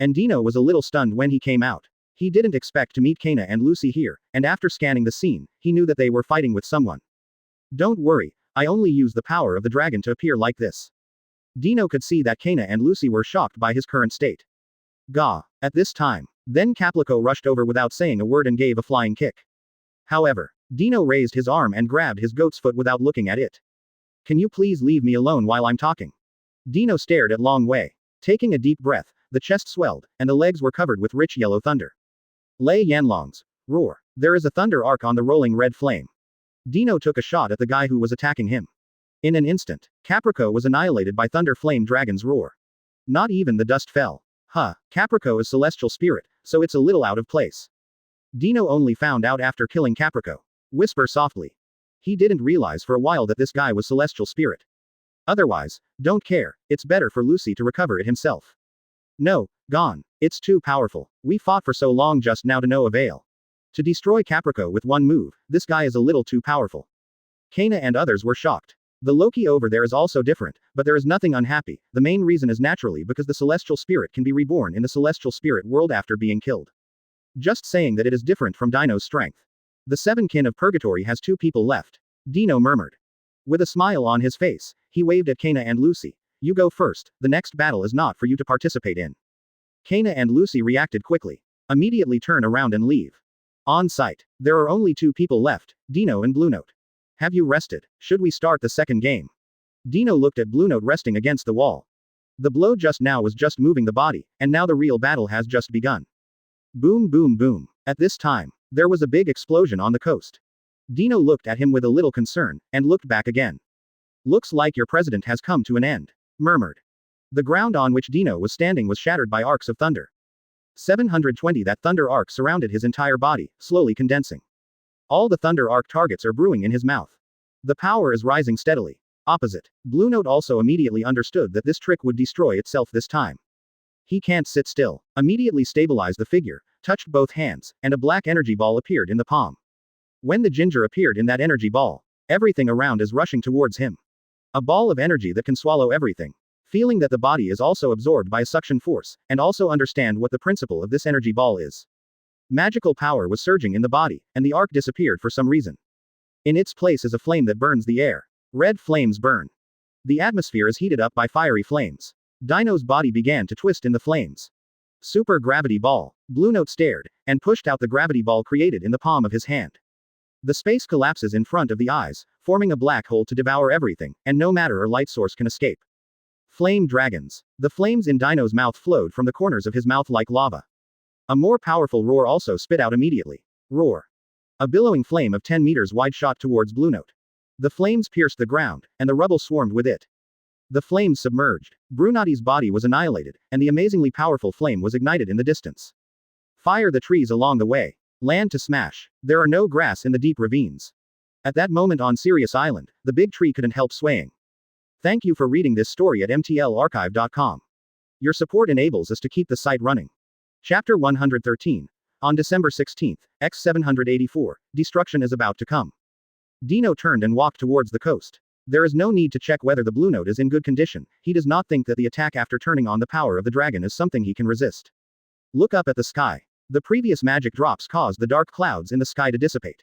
And Dino was a little stunned when he came out. He didn't expect to meet Kana and Lucy here, and after scanning the scene, he knew that they were fighting with someone. Don't worry, I only use the power of the dragon to appear like this. Dino could see that Kana and Lucy were shocked by his current state. Gah. At this time. Then Caprico rushed over without saying a word and gave a flying kick. However, Dino raised his arm and grabbed his goat's foot without looking at it. Can you please leave me alone while I'm talking? Dino stared at Longway. Taking a deep breath, the chest swelled, and the legs were covered with rich yellow thunder. Lei Yanlong's roar. There is a thunder arc on the rolling red flame. Dino took a shot at the guy who was attacking him. In an instant, Caprico was annihilated by Thunder Flame Dragon's roar. Not even the dust fell. Caprico is celestial spirit, so it's a little out of place. Dino only found out after killing Caprico. Whisper softly. He didn't realize for a while that this guy was celestial spirit. Otherwise, don't care, it's better for Lucy to recover it himself. No, gone. It's too powerful. We fought for so long just now to no avail. To destroy Caprico with one move, this guy is a little too powerful. Kana and others were shocked. The Loki over there is also different, but there is nothing unhappy. The main reason is naturally because the celestial spirit can be reborn in the celestial spirit world after being killed. Just saying that it is different from Dino's strength. The 7 kin of purgatory has 2 people left. Dino murmured. With a smile on his face, he waved at Kana and Lucy. You go first, the next battle is not for you to participate in. Kana and Lucy reacted quickly. Immediately turn around and leave. On site. There are only 2 people left, Dino and Blue Note. Have you rested? Should we start the second game? Dino looked at Blue Note resting against the wall. The blow just now was just moving the body, and now the real battle has just begun. Boom boom boom. At this time, there was a big explosion on the coast. Dino looked at him with a little concern, and looked back again. Looks like your president has come to an end, murmured. The ground on which Dino was standing was shattered by arcs of thunder. 720 that thunder arc surrounded his entire body, slowly condensing. All the thunder arc targets are brewing in his mouth. The power is rising steadily. Opposite. Blue Note also immediately understood that this trick would destroy itself this time. He can't sit still. Immediately stabilized the figure, touched both hands, and a black energy ball appeared in the palm. When the ginger appeared in that energy ball, everything around is rushing towards him. A ball of energy that can swallow everything. Feeling that the body is also absorbed by a suction force, and also understand what the principle of this energy ball is. Magical power was surging in the body, and the arc disappeared for some reason. In its place is a flame that burns the air. Red flames burn. The atmosphere is heated up by fiery flames. Dino's body began to twist in the flames. Super gravity ball. Blue Note stared, and pushed out the gravity ball created in the palm of his hand. The space collapses in front of the eyes, forming a black hole to devour everything, and no matter or light source can escape. Flame dragons. The flames in Dino's mouth flowed from the corners of his mouth like lava. A more powerful roar also spit out immediately. Roar. A billowing flame of 10 meters wide shot towards Blue Note. The flames pierced the ground, and the rubble swarmed with it. The flames submerged. Brunotti's body was annihilated, and the amazingly powerful flame was ignited in the distance. Fire the trees along the way. Land to smash. There are no grass in the deep ravines. At that moment on Sirius Island, the big tree couldn't help swaying. Thank you for reading this story at mtlarchive.com. Your support enables us to keep the site running. Chapter 113. On December 16, X784, destruction is about to come. Dino turned and walked towards the coast. There is no need to check whether the Blue Note is in good condition. He does not think that the attack after turning on the power of the dragon is something he can resist. Look up at the sky. The previous magic drops caused the dark clouds in the sky to dissipate.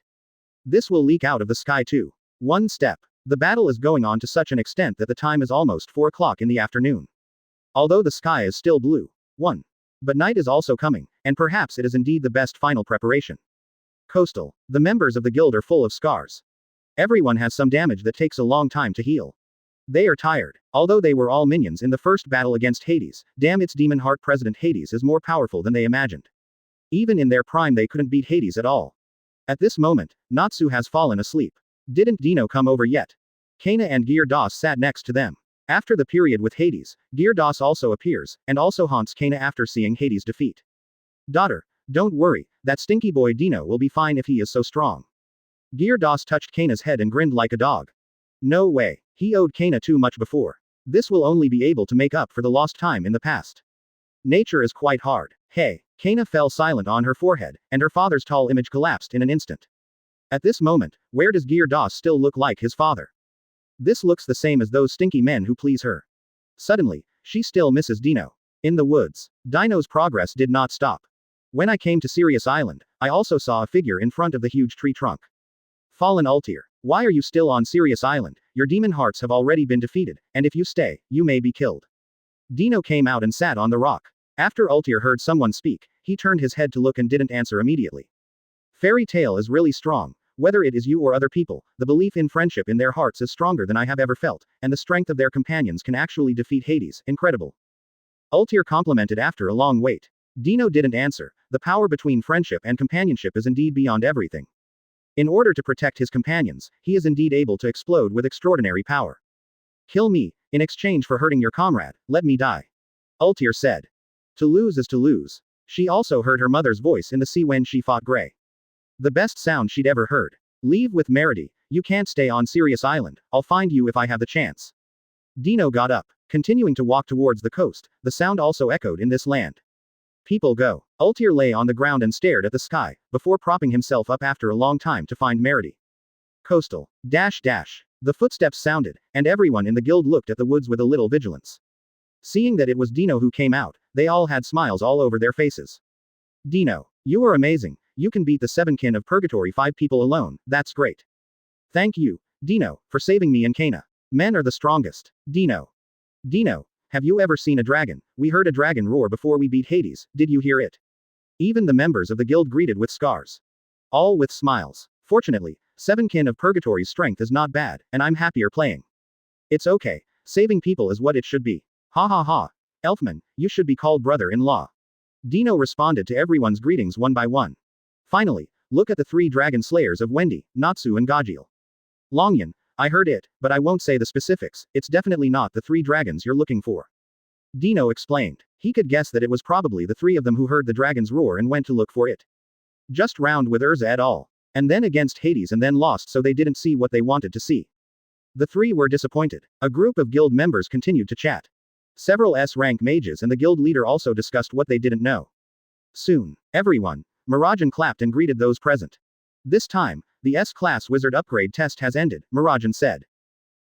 This will leak out of the sky too. One step. The battle is going on to such an extent that the time is almost 4 o'clock in the afternoon. Although the sky is still blue. 1. But night is also coming, and perhaps it is indeed the best final preparation. Coastal. The members of the guild are full of scars. Everyone has some damage that takes a long time to heal. They are tired. Although they were all minions in the first battle against Hades, damn its demon heart President Hades is more powerful than they imagined. Even in their prime they couldn't beat Hades at all. At this moment, Natsu has fallen asleep. Didn't Dino come over yet? Kana and Gyarados sat next to them. After the period with Hades, Gyarados also appears, and also haunts Kana after seeing Hades' defeat. Daughter, don't worry, that stinky boy Dino will be fine if he is so strong. Gyarados touched Kana's head and grinned like a dog. No way, he owed Kana too much before. This will only be able to make up for the lost time in the past. Nature is quite hard. Hey, Kana fell silent on her forehead, and her father's tall image collapsed in an instant. At this moment, where does Gyarados still look like his father? This looks the same as those stinky men who please her. Suddenly, she still misses Dino. In the woods, Dino's progress did not stop. When I came to Sirius Island, I also saw a figure in front of the huge tree trunk. Fallen Altair, why are you still on Sirius Island? Your demon hearts have already been defeated, and if you stay, you may be killed. Dino came out and sat on the rock. After Altair heard someone speak, he turned his head to look and didn't answer immediately. Fairy tale is really strong. Whether it is you or other people, the belief in friendship in their hearts is stronger than I have ever felt, and the strength of their companions can actually defeat Hades. Incredible. Altair complimented after a long wait. Dino didn't answer. The power between friendship and companionship is indeed beyond everything. In order to protect his companions, he is indeed able to explode with extraordinary power. Kill me, in exchange for hurting your comrade, let me die. Altair said. To lose is to lose. She also heard her mother's voice in the sea when she fought Grey. The best sound she'd ever heard. Leave with Merity. You can't stay on Sirius Island. I'll find you if I have the chance. Dino got up, continuing to walk towards the coast. The sound also echoed in this land. People go. Altair lay on the ground and stared at the sky, before propping himself up after a long time to find Merity. Coastal. Dash dash. The footsteps sounded, and everyone in the guild looked at the woods with a little vigilance. Seeing that it was Dino who came out, they all had smiles all over their faces. Dino, you are amazing. You can beat the 7 kin of Purgatory 5 people alone, that's great. Thank you, Dino, for saving me and Kana. Men are the strongest. Dino. Dino, have you ever seen a dragon? We heard a dragon roar before we beat Hades, did you hear it? Even the members of the guild greeted with scars. All with smiles. Fortunately, 7 kin of Purgatory's strength is not bad, and I'm happier playing. It's okay, saving people is what it should be. Ha ha ha. Elfman, you should be called brother-in-law. Dino responded to everyone's greetings one by one. Finally, look at the 3 dragon slayers of Wendy, Natsu and Gajiel. Longyan, I heard it, but I won't say the specifics, it's definitely not the 3 dragons you're looking for. Dino explained. He could guess that it was probably the 3 of them who heard the dragon's roar and went to look for it. Just round with Urza et al. And then against Hades and then lost so they didn't see what they wanted to see. The 3 were disappointed. A group of guild members continued to chat. Several S-rank mages and the guild leader also discussed what they didn't know. Soon, everyone, Marajan clapped and greeted those present. This time, the S-class wizard upgrade test has ended, Marajan said.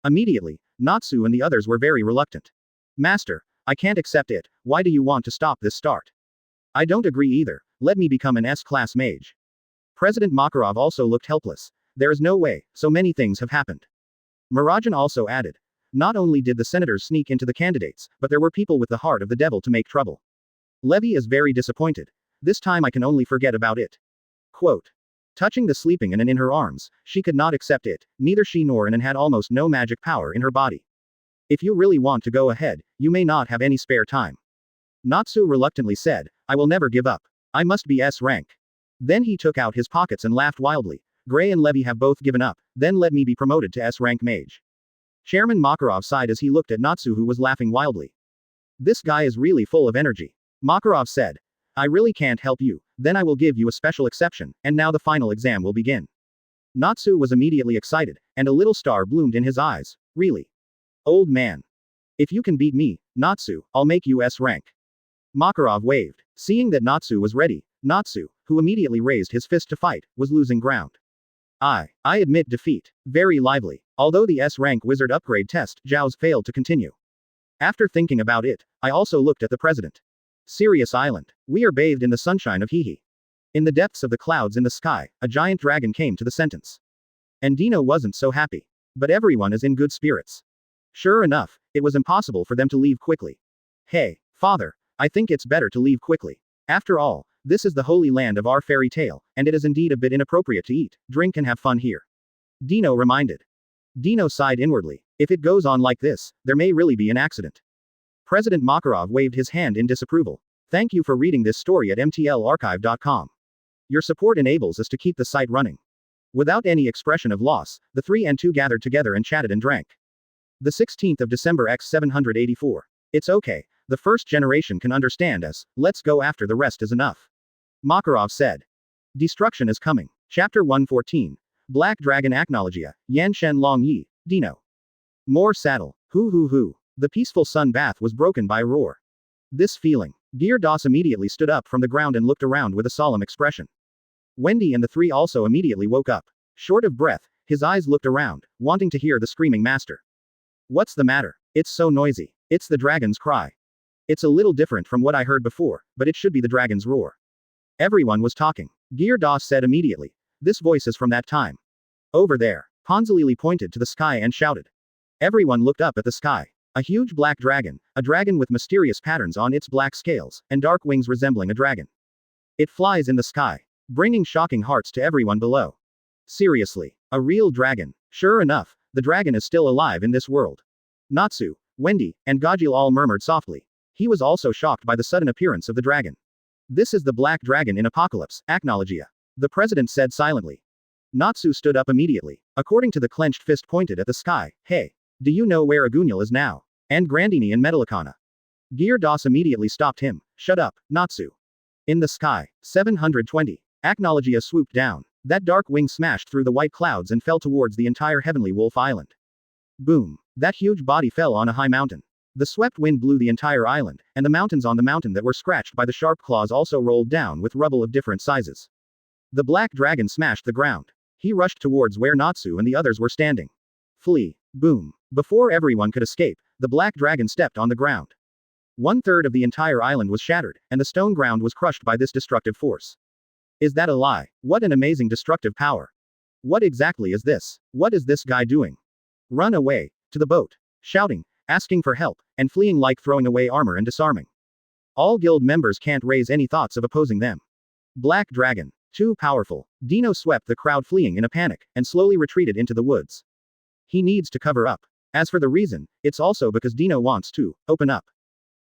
Immediately, Natsu and the others were very reluctant. Master, I can't accept it, why do you want to stop this start? I don't agree either, let me become an S-class mage. President Makarov also looked helpless. There is no way, so many things have happened. Marajan also added. Not only did the senators sneak into the candidates, but there were people with the heart of the devil to make trouble. Levy is very disappointed. This time I can only forget about it. Quote. Touching the sleeping Anan in her arms, she could not accept it, neither she nor Anan had almost no magic power in her body. If you really want to go ahead, you may not have any spare time. Natsu reluctantly said, I will never give up. I must be S rank. Then he took out his pockets and laughed wildly. Gray and Levy have both given up, then let me be promoted to S rank mage. Chairman Makarov sighed as he looked at Natsu who was laughing wildly. This guy is really full of energy. Makarov said. I really can't help you, then I will give you a special exception, and now the final exam will begin. Natsu was immediately excited, and a little star bloomed in his eyes. Really? Old man. If you can beat me, Natsu, I'll make you S rank. Makarov waved. Seeing that Natsu was ready, Natsu, who immediately raised his fist to fight, was losing ground. I admit defeat. Very lively. Although the S-rank wizard upgrade test, Zhao's failed to continue. After thinking about it, I also looked at the president. Sirius Island. We are bathed in the sunshine of Hehe. In the depths of the clouds in the sky, a giant dragon came to the sentence. And Dino wasn't so happy. But everyone is in good spirits. Sure enough, it was impossible for them to leave quickly. Hey, father, I think it's better to leave quickly. After all, this is the holy land of our fairy tale, and it is indeed a bit inappropriate to eat, drink and have fun here. Dino reminded. Dino sighed inwardly. If it goes on like this, there may really be an accident. President Makarov waved his hand in disapproval. Thank you for reading this story at mtlarchive.com. Your support enables us to keep the site running. Without any expression of loss, the 3 and 2 gathered together and chatted and drank. The 16th of December x 784. It's okay, the first generation can understand us, let's go after the rest is enough. Makarov said. Destruction is coming. Chapter 114. Black Dragon Akunorokia, Yanshen Long Yi, Dino. More saddle. Hoo. The peaceful sun bath was broken by a roar. This feeling. Gear Das immediately stood up from the ground and looked around with a solemn expression. Wendy and the 3 also immediately woke up. Short of breath, his eyes looked around, wanting to hear the screaming master. What's the matter? It's so noisy. It's the dragon's cry. It's a little different from what I heard before, but it should be the dragon's roar. Everyone was talking. Gear Das said immediately. This voice is from that time. Over there. Ponzalili pointed to the sky and shouted. Everyone looked up at the sky. A huge black dragon, a dragon with mysterious patterns on its black scales, and dark wings resembling a dragon. It flies in the sky, bringing shocking hearts to everyone below. Seriously, a real dragon. Sure enough, the dragon is still alive in this world. Natsu, Wendy, and Gajil all murmured softly. He was also shocked by the sudden appearance of the dragon. This is the black dragon in Apocalypse, Akunorokia. The president said silently. Natsu stood up immediately. According to the clenched fist pointed at the sky, hey, do you know where Agunyal is now? And Grandini and Metallicana. Gear Das immediately stopped him. Shut up, Natsu. In the sky, 720. Akunorokia swooped down. That dark wing smashed through the white clouds and fell towards the entire heavenly wolf island. Boom. That huge body fell on a high mountain. The swept wind blew the entire island, and the mountains on the mountain that were scratched by the sharp claws also rolled down with rubble of different sizes. The black dragon smashed the ground. He rushed towards where Natsu and the others were standing. Flee. Boom. Before everyone could escape, the black dragon stepped on the ground. 1/3 of the entire island was shattered, and the stone ground was crushed by this destructive force. Is that a lie? What an amazing destructive power. What exactly is this? What is this guy doing? Run away. To the boat. Shouting, asking for help, and fleeing like throwing away armor and disarming. All guild members can't raise any thoughts of opposing them. Black Dragon. Too powerful. Dino swept the crowd fleeing in a panic, and slowly retreated into the woods. He needs to cover up. As for the reason, it's also because Dino wants to open up.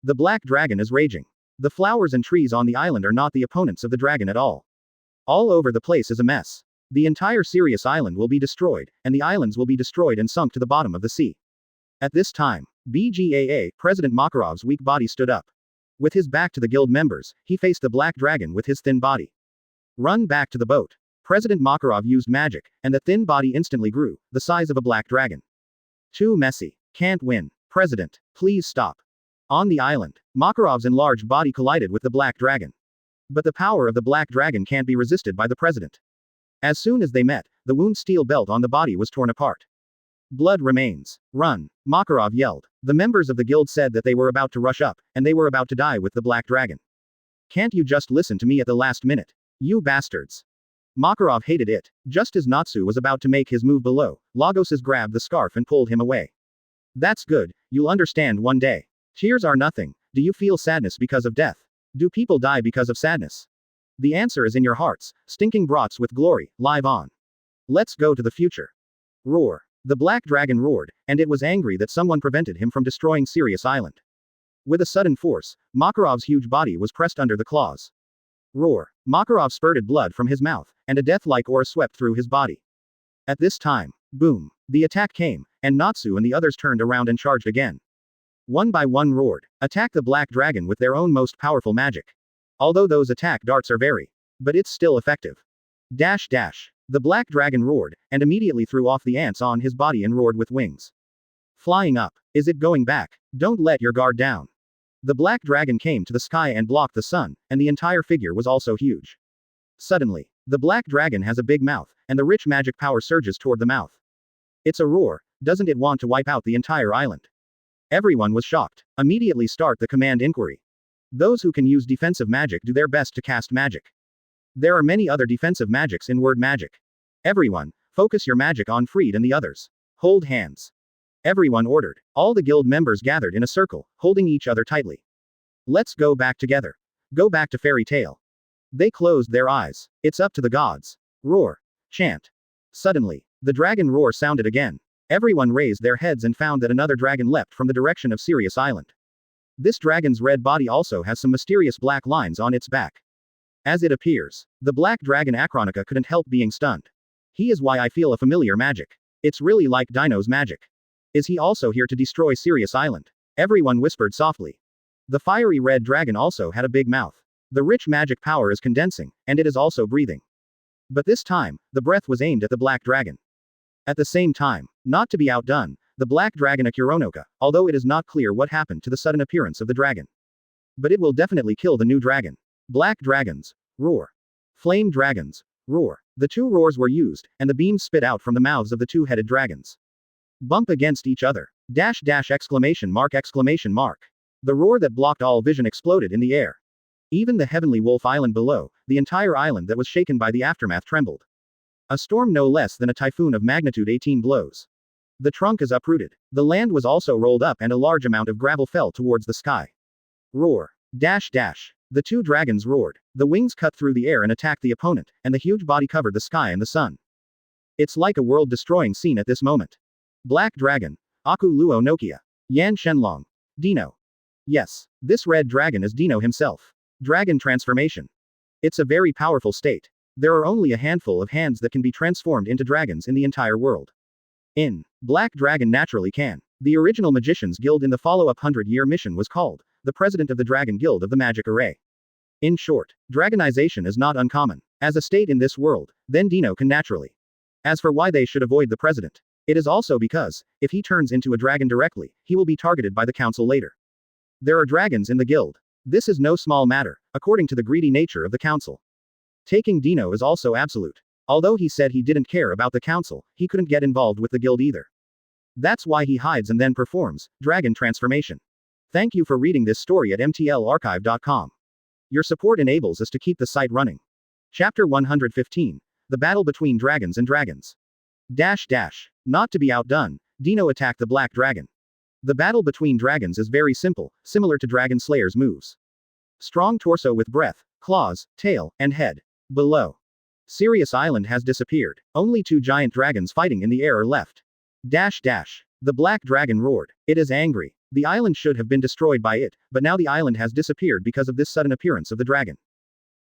The Black Dragon is raging. The flowers and trees on the island are not the opponents of the dragon at all. All over the place is a mess. The entire Sirius Island will be destroyed, and the islands will be destroyed and sunk to the bottom of the sea. At this time, BGAA, President Makarov's weak body stood up. With his back to the guild members, he faced the Black Dragon with his thin body. Run back to the boat. President Makarov used magic, and the thin body instantly grew, the size of a black dragon. Too messy. Can't win. President, please stop. On the island, Makarov's enlarged body collided with the black dragon. But the power of the black dragon can't be resisted by the president. As soon as they met, the wound steel belt on the body was torn apart. Blood remains. Run, Makarov yelled. The members of the guild said that they were about to rush up, and they were about to die with the black dragon. Can't you just listen to me at the last minute? You bastards. Makarov hated it. Just as Natsu was about to make his move below, Lagos grabbed the scarf and pulled him away. That's good, you'll understand one day. Tears are nothing. Do you feel sadness because of death? Do people die because of sadness? The answer is in your hearts, stinking brats with glory, live on. Let's go to the future. Roar. The black dragon roared, and it was angry that someone prevented him from destroying Sirius Island. With a sudden force, Makarov's huge body was pressed under the claws. Roar. Makarov spurted blood from his mouth, and a death-like aura swept through his body. At this time, boom, the attack came, and Natsu and the others turned around and charged again. One by one roared, attack the black dragon with their own most powerful magic. Although those attack darts are very, but it's still effective. Dash dash. The black dragon roared, and immediately threw off the ants on his body and roared with wings. Flying up. Is it going back? Don't let your guard down. The black dragon came to the sky and blocked the sun, and the entire figure was also huge. Suddenly, the black dragon has a big mouth, and the rich magic power surges toward the mouth. It's a roar, doesn't it want to wipe out the entire island? Everyone was shocked. Immediately start the command inquiry. Those who can use defensive magic do their best to cast magic. There are many other defensive magics in word magic. Everyone, focus your magic on Freed and the others. Hold hands. Everyone ordered. All the guild members gathered in a circle, holding each other tightly. Let's go back together. Go back to fairy tale. They closed their eyes. It's up to the gods. Roar. Chant. Suddenly, the dragon roar sounded again. Everyone raised their heads and found that another dragon leapt from the direction of Sirius Island. This dragon's red body also has some mysterious black lines on its back. As it appears, the black dragon Akunorokia couldn't help being stunned. He is why I feel a familiar magic. It's really like Dino's magic. Is he also here to destroy Sirius Island? Everyone whispered softly. The fiery red dragon also had a big mouth. The rich magic power is condensing, and it is also breathing. But this time, the breath was aimed at the black dragon. At the same time, not to be outdone, the black dragon Akunorokia, although it is not clear what happened to the sudden appearance of the dragon. But it will definitely kill the new dragon. Black dragons. Roar. Flame dragons. Roar. The two roars were used, and the beams spit out from the mouths of the two-headed dragons. Bump against each other. Dash dash exclamation mark exclamation mark. The roar that blocked all vision exploded in the air. Even the heavenly wolf island below, the entire island that was shaken by the aftermath trembled. A storm no less than a typhoon of magnitude 18 blows. The trunk is uprooted. The land was also rolled up and a large amount of gravel fell towards the sky. Roar. Dash dash. The two dragons roared. The wings cut through the air and attacked the opponent, and the huge body covered the sky and the sun. It's like a world-destroying scene at this moment. Black Dragon. Akunorokia. Yan Shenlong. Dino. Yes, this red dragon is Dino himself. Dragon transformation. It's a very powerful state. There are only a handful of hands that can be transformed into dragons in the entire world. Black Dragon naturally can. The original Magicians Guild in the follow-up 100-year mission was called the President of the Dragon Guild of the Magic Array. In short, dragonization is not uncommon. As a state in this world, then Dino can naturally. As for why they should avoid the president, it is also because, if he turns into a dragon directly, he will be targeted by the council later. There are dragons in the guild. This is no small matter, according to the greedy nature of the council. Taking Dino is also absolute. Although he said he didn't care about the council, he couldn't get involved with the guild either. That's why he hides and then performs dragon transformation. Thank you for reading this story at mtlarchive.com. Your support enables us to keep the site running. Chapter 115. The Battle Between Dragons and Dragons. Dash dash. Not to be outdone, Dino attacked the black dragon. The battle between dragons is very simple, similar to Dragon Slayer's moves. Strong torso with breath, claws, tail, and head. Below. Sirius Island has disappeared. Only two giant dragons fighting in the air are left. Dash dash. The black dragon roared. It is angry. The island should have been destroyed by it, but now the island has disappeared because of this sudden appearance of the dragon.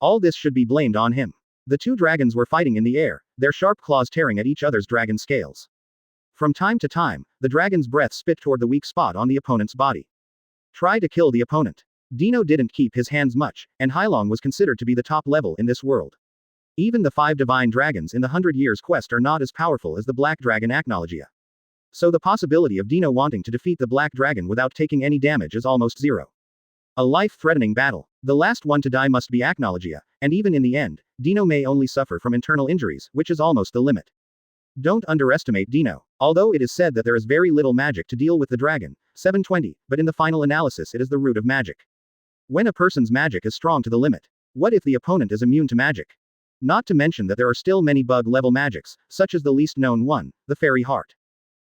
All this should be blamed on him. The two dragons were fighting in the air, their sharp claws tearing at each other's dragon scales. From time to time, the dragon's breath spit toward the weak spot on the opponent's body. Try to kill the opponent. Dino didn't keep his hands much, and Hailong was considered to be the top level in this world. Even the 5 divine dragons in the 100 Years quest are not as powerful as the black dragon Akunorokia. So the possibility of Dino wanting to defeat the Black Dragon without taking any damage is almost zero. A life-threatening battle. The last one to die must be Akunorokia, and even in the end, Dino may only suffer from internal injuries, which is almost the limit. Don't underestimate Dino. Although it is said that there is very little magic to deal with the dragon, 720, but in the final analysis it is the root of magic. When a person's magic is strong to the limit, what if the opponent is immune to magic? Not to mention that there are still many bug-level magics, such as the least known one, the Fairy Heart.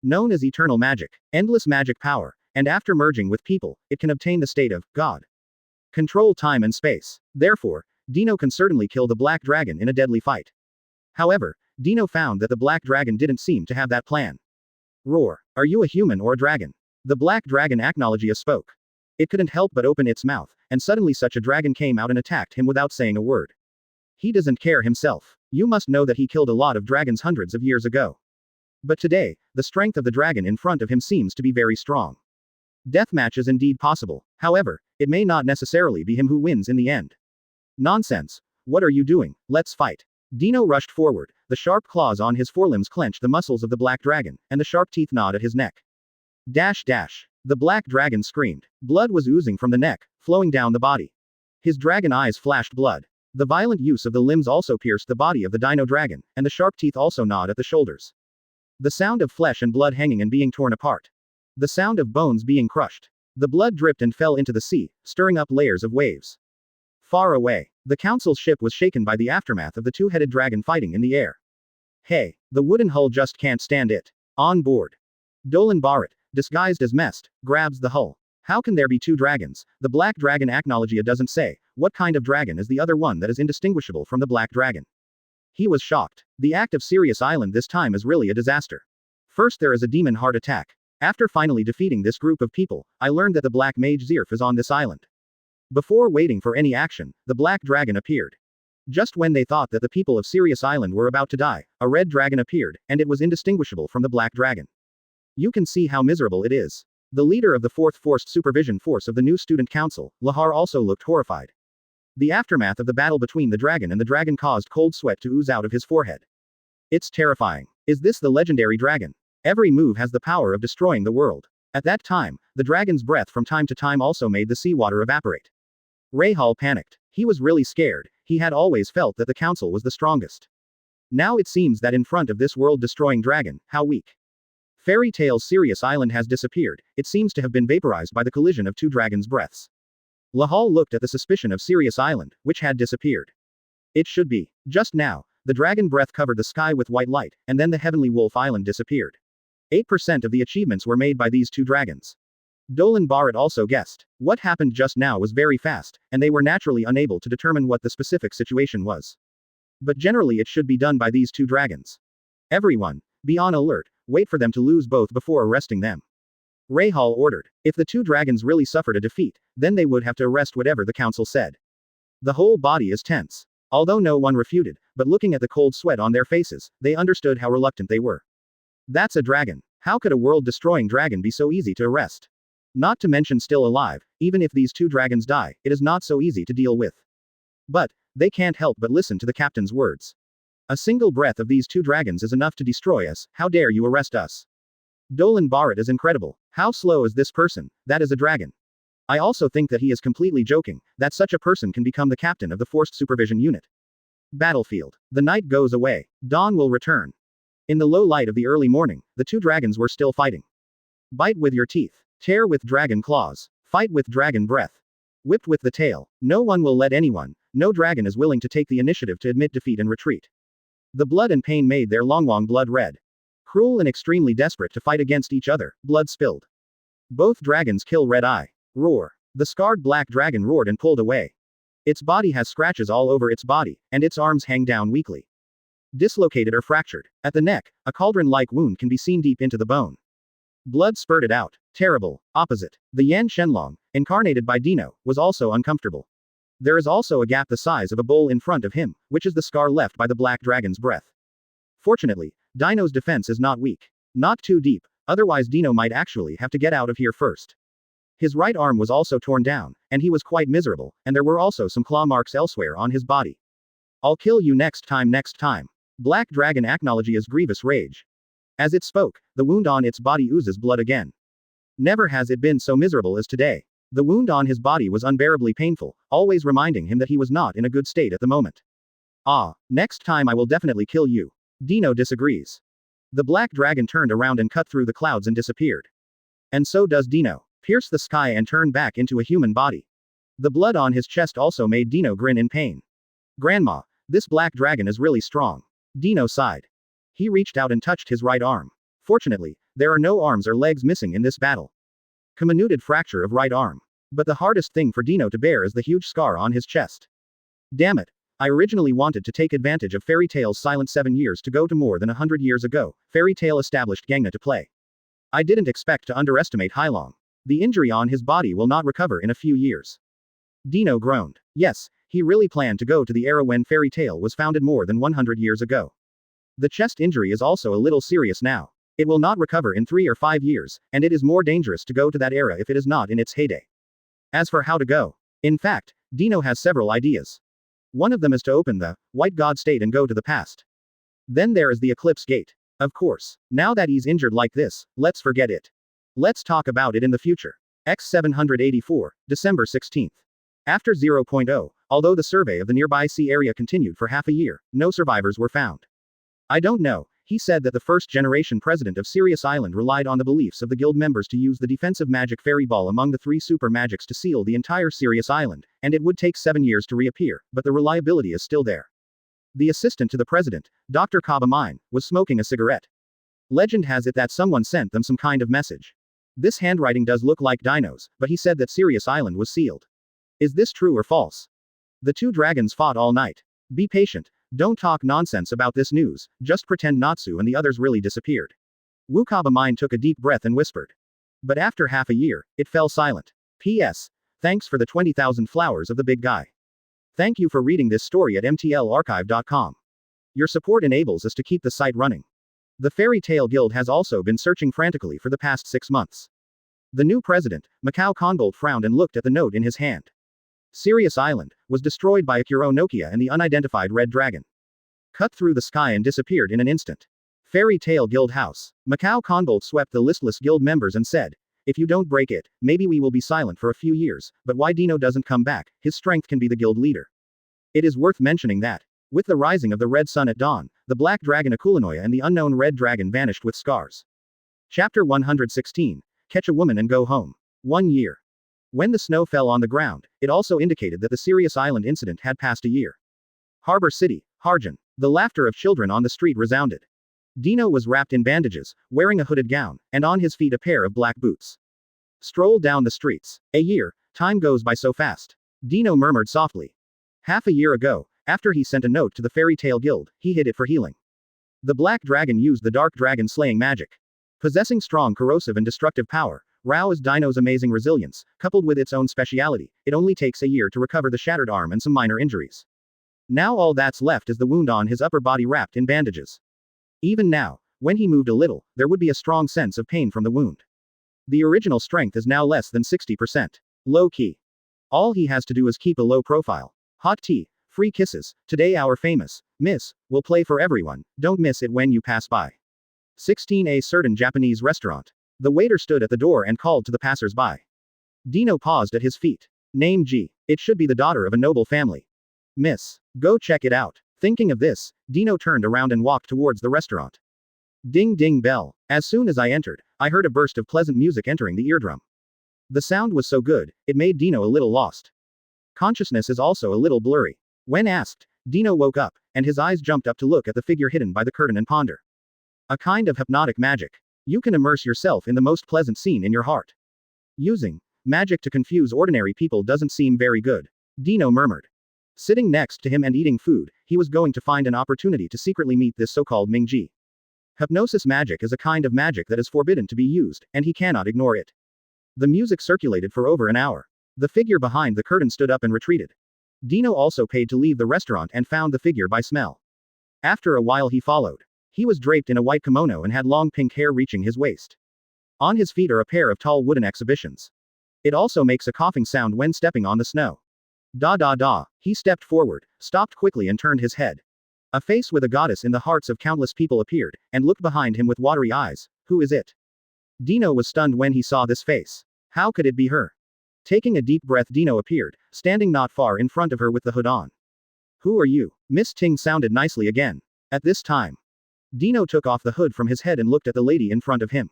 Known as eternal magic, endless magic power, and after merging with people, it can obtain the state of God. Control time and space. Therefore, Dino can certainly kill the Black Dragon in a deadly fight. However, Dino found that the Black Dragon didn't seem to have that plan. Roar. Are you a human or a dragon? The Black Dragon Akunorokia spoke. It couldn't help but open its mouth, and suddenly such a dragon came out and attacked him without saying a word. He doesn't care himself. You must know that he killed a lot of dragons hundreds of years ago. But today, the strength of the dragon in front of him seems to be very strong. Deathmatch is indeed possible. However, it may not necessarily be him who wins in the end. Nonsense. What are you doing? Let's fight. Dino rushed forward, the sharp claws on his forelimbs clenched the muscles of the Black Dragon, and the sharp teeth gnawed at his neck. Dash dash. The Black Dragon screamed. Blood was oozing from the neck, flowing down the body. His dragon eyes flashed blood. The violent use of the limbs also pierced the body of the Dino Dragon, and the sharp teeth also gnawed at the shoulders. The sound of flesh and blood hanging and being torn apart. The sound of bones being crushed. The blood dripped and fell into the sea, stirring up layers of waves. Far away, the council's ship was shaken by the aftermath of the two-headed dragon fighting in the air. Hey, the wooden hull just can't stand it. On board. Dolan Barrett, disguised as Mest, grabs the hull. How can there be two dragons? The Black Dragon Akunorokia doesn't say. What kind of dragon is the other one that is indistinguishable from the Black Dragon? He was shocked. The act of Sirius Island this time is really a disaster. First there is a demon heart attack. After finally defeating this group of people, I learned that the Black Mage Zirf is on this island. Before waiting for any action, the Black Dragon appeared. Just when they thought that the people of Sirius Island were about to die, a red dragon appeared, and it was indistinguishable from the Black Dragon. You can see how miserable it is. The leader of the 4th Forced Supervision Force of the new Student Council, Lahar, also looked horrified. The aftermath of the battle between the dragon caused cold sweat to ooze out of his forehead. It's terrifying. Is this the legendary dragon? Every move has the power of destroying the world. At that time, the dragon's breath from time to time also made the seawater evaporate. Rahal panicked. He was really scared. He had always felt that the council was the strongest. Now it seems that in front of this world-destroying dragon, how weak. Fairy Tale's Sirius Island has disappeared. It seems to have been vaporized by the collision of two dragons' breaths. Lahal looked at the suspicion of Sirius Island, which had disappeared. It should be. Just now, the dragon breath covered the sky with white light, and then the Heavenly Wolf Island disappeared. 8% of the achievements were made by these two dragons. Dolan Barrett also guessed. What happened just now was very fast, and they were naturally unable to determine what the specific situation was. But generally it should be done by these two dragons. Everyone, be on alert, wait for them to lose both before arresting them. Rahal ordered. If the two dragons really suffered a defeat, then they would have to arrest whatever the council said. The whole body is tense. Although no one refuted, but looking at the cold sweat on their faces, they understood how reluctant they were. That's a dragon. How could a world-destroying dragon be so easy to arrest? Not to mention still alive, even if these two dragons die, it is not so easy to deal with. But, they can't help but listen to the captain's words. A single breath of these two dragons is enough to destroy us. How dare you arrest us? Dolan Barrett is incredible. How slow is this person? That is a dragon. I also think that he is completely joking, that such a person can become the captain of the Forced Supervision Unit. Battlefield. The night goes away. Dawn will return. In the low light of the early morning, the two dragons were still fighting. Bite with your teeth. Tear with dragon claws. Fight with dragon breath. Whip with the tail. No one will let anyone. No dragon is willing to take the initiative to admit defeat and retreat. The blood and pain made their long blood red. Cruel and extremely desperate to fight against each other, blood spilled. Both dragons kill Red Eye. Roar. The scarred black dragon roared and pulled away. Its body has scratches all over its body, and its arms hang down weakly. Dislocated or fractured. At the neck, a cauldron-like wound can be seen deep into the bone. Blood spurted out. Terrible. Opposite. The Yan Shenlong, incarnated by Dino, was also uncomfortable. There is also a gap the size of a bowl in front of him, which is the scar left by the black dragon's breath. Fortunately, Dino's defense is not weak. Not too deep, otherwise Dino might actually have to get out of here first. His right arm was also torn down, and he was quite miserable, and there were also some claw marks elsewhere on his body. I'll kill you next time. Black Dragon Akunorokia's grievous rage. As it spoke, the wound on its body oozes blood again. Never has it been so miserable as today. The wound on his body was unbearably painful, always reminding him that he was not in a good state at the moment. Ah, next time I will definitely kill you. Dino disagrees. The black dragon turned around and cut through the clouds and disappeared. And so does Dino, pierce the sky and turn back into a human body. The blood on his chest also made Dino grin in pain. Grandma, this black dragon is really strong. Dino sighed. He reached out and touched his right arm. Fortunately, there are no arms or legs missing in this battle. Comminuted fracture of right arm. But the hardest thing for Dino to bear is the huge scar on his chest. Damn it. I originally wanted to take advantage of Fairy Tail's silent 7 years to go to more than 100 years ago. Fairy Tail established Gangna to play. I didn't expect to underestimate Hailong. The injury on his body will not recover in a few years. Dino groaned. Yes, he really planned to go to the era when Fairy Tail was founded more than 100 years ago. The chest injury is also a little serious now. It will not recover in 3 or 5 years, and it is more dangerous to go to that era if it is not in its heyday. As for how to go, in fact, Dino has several ideas. One of them is to open the White God State and go to the past. Then there is the Eclipse Gate. Of course, now that he's injured like this, let's forget it. Let's talk about it in the future. X784, December 16th. After 0.0, although the survey of the nearby sea area continued for half a year, no survivors were found. I don't know. He said that the first-generation president of Sirius Island relied on the beliefs of the guild members to use the defensive magic fairy ball among the 3 super magics to seal the entire Sirius Island, and it would take 7 years to reappear, but the reliability is still there. The assistant to the president, Dr. Kabamine, was smoking a cigarette. Legend has it that someone sent them some kind of message. This handwriting does look like Dino's, but he said that Sirius Island was sealed. Is this true or false? The 2 dragons fought all night. Be patient. Don't talk nonsense about this news, just pretend Natsu and the others really disappeared. Wu Kabamine took a deep breath and whispered. But after half a year, it fell silent. P.S. Thanks for the 20,000 flowers of the big guy. Thank you for reading this story at mtlarchive.com. Your support enables us to keep the site running. The Fairy Tail Guild has also been searching frantically for the past 6 months. The new president, Macau Conbolt, frowned and looked at the note in his hand. Sirius Island was destroyed by Akunorokia and the unidentified red dragon. Cut through the sky and disappeared in an instant. Fairy Tail Guild House. Macau Conbolt swept the listless guild members and said, if you don't break it, maybe we will be silent for a few years, but why Dino doesn't come back, his strength can be the guild leader. It is worth mentioning that, with the rising of the red sun at dawn, the black dragon Akunorokia and the unknown red dragon vanished with scars. Chapter 116. Catch a woman and go home. 1 year. When the snow fell on the ground, it also indicated that the Sirius Island incident had passed a year. Harbor City, Harjan. The laughter of children on the street resounded. Dino was wrapped in bandages, wearing a hooded gown, and on his feet a pair of black boots. Strolled down the streets. A year, time goes by so fast. Dino murmured softly. Half a year ago, after he sent a note to the Fairy Tail Guild, he hid it for healing. The black dragon used the dark dragon slaying magic. Possessing strong corrosive and destructive power, Rao is Dino's amazing resilience, coupled with its own speciality, it only takes a year to recover the shattered arm and some minor injuries. Now all that's left is the wound on his upper body wrapped in bandages. Even now, when he moved a little, there would be a strong sense of pain from the wound. The original strength is now less than 60%. Low key. All he has to do is keep a low profile. Hot tea, free kisses, today our famous Miss will play for everyone, don't miss it when you pass by. 16. A certain Japanese restaurant. The waiter stood at the door and called to the passers-by. Dino paused at his feet. Name G. It should be the daughter of a noble family. Miss. Go check it out. Thinking of this, Dino turned around and walked towards the restaurant. Ding ding bell. As soon as I entered, I heard a burst of pleasant music entering the eardrum. The sound was so good, it made Dino a little lost. Consciousness is also a little blurry. When asked, Dino woke up, and his eyes jumped up to look at the figure hidden by the curtain and ponder. A kind of hypnotic magic. You can immerse yourself in the most pleasant scene in your heart. Using magic to confuse ordinary people doesn't seem very good. Dino murmured. Sitting next to him and eating food, he was going to find an opportunity to secretly meet this so-called Mingji. Hypnosis magic is a kind of magic that is forbidden to be used, and he cannot ignore it. The music circulated for over an hour. The figure behind the curtain stood up and retreated. Dino also paid to leave the restaurant and found the figure by smell. After a while he followed. He was draped in a white kimono and had long pink hair reaching his waist. On his feet are a pair of tall wooden exhibitions. It also makes a coughing sound when stepping on the snow. Da da da. He stepped forward, stopped quickly and turned his head. A face with a goddess in the hearts of countless people appeared, and looked behind him with watery eyes. Who is it? Dino was stunned when he saw this face. How could it be her? Taking a deep breath, Dino appeared, standing not far in front of her with the hood on. Who are you? Miss Ting sounded nicely again. At this time, Dino took off the hood from his head and looked at the lady in front of him.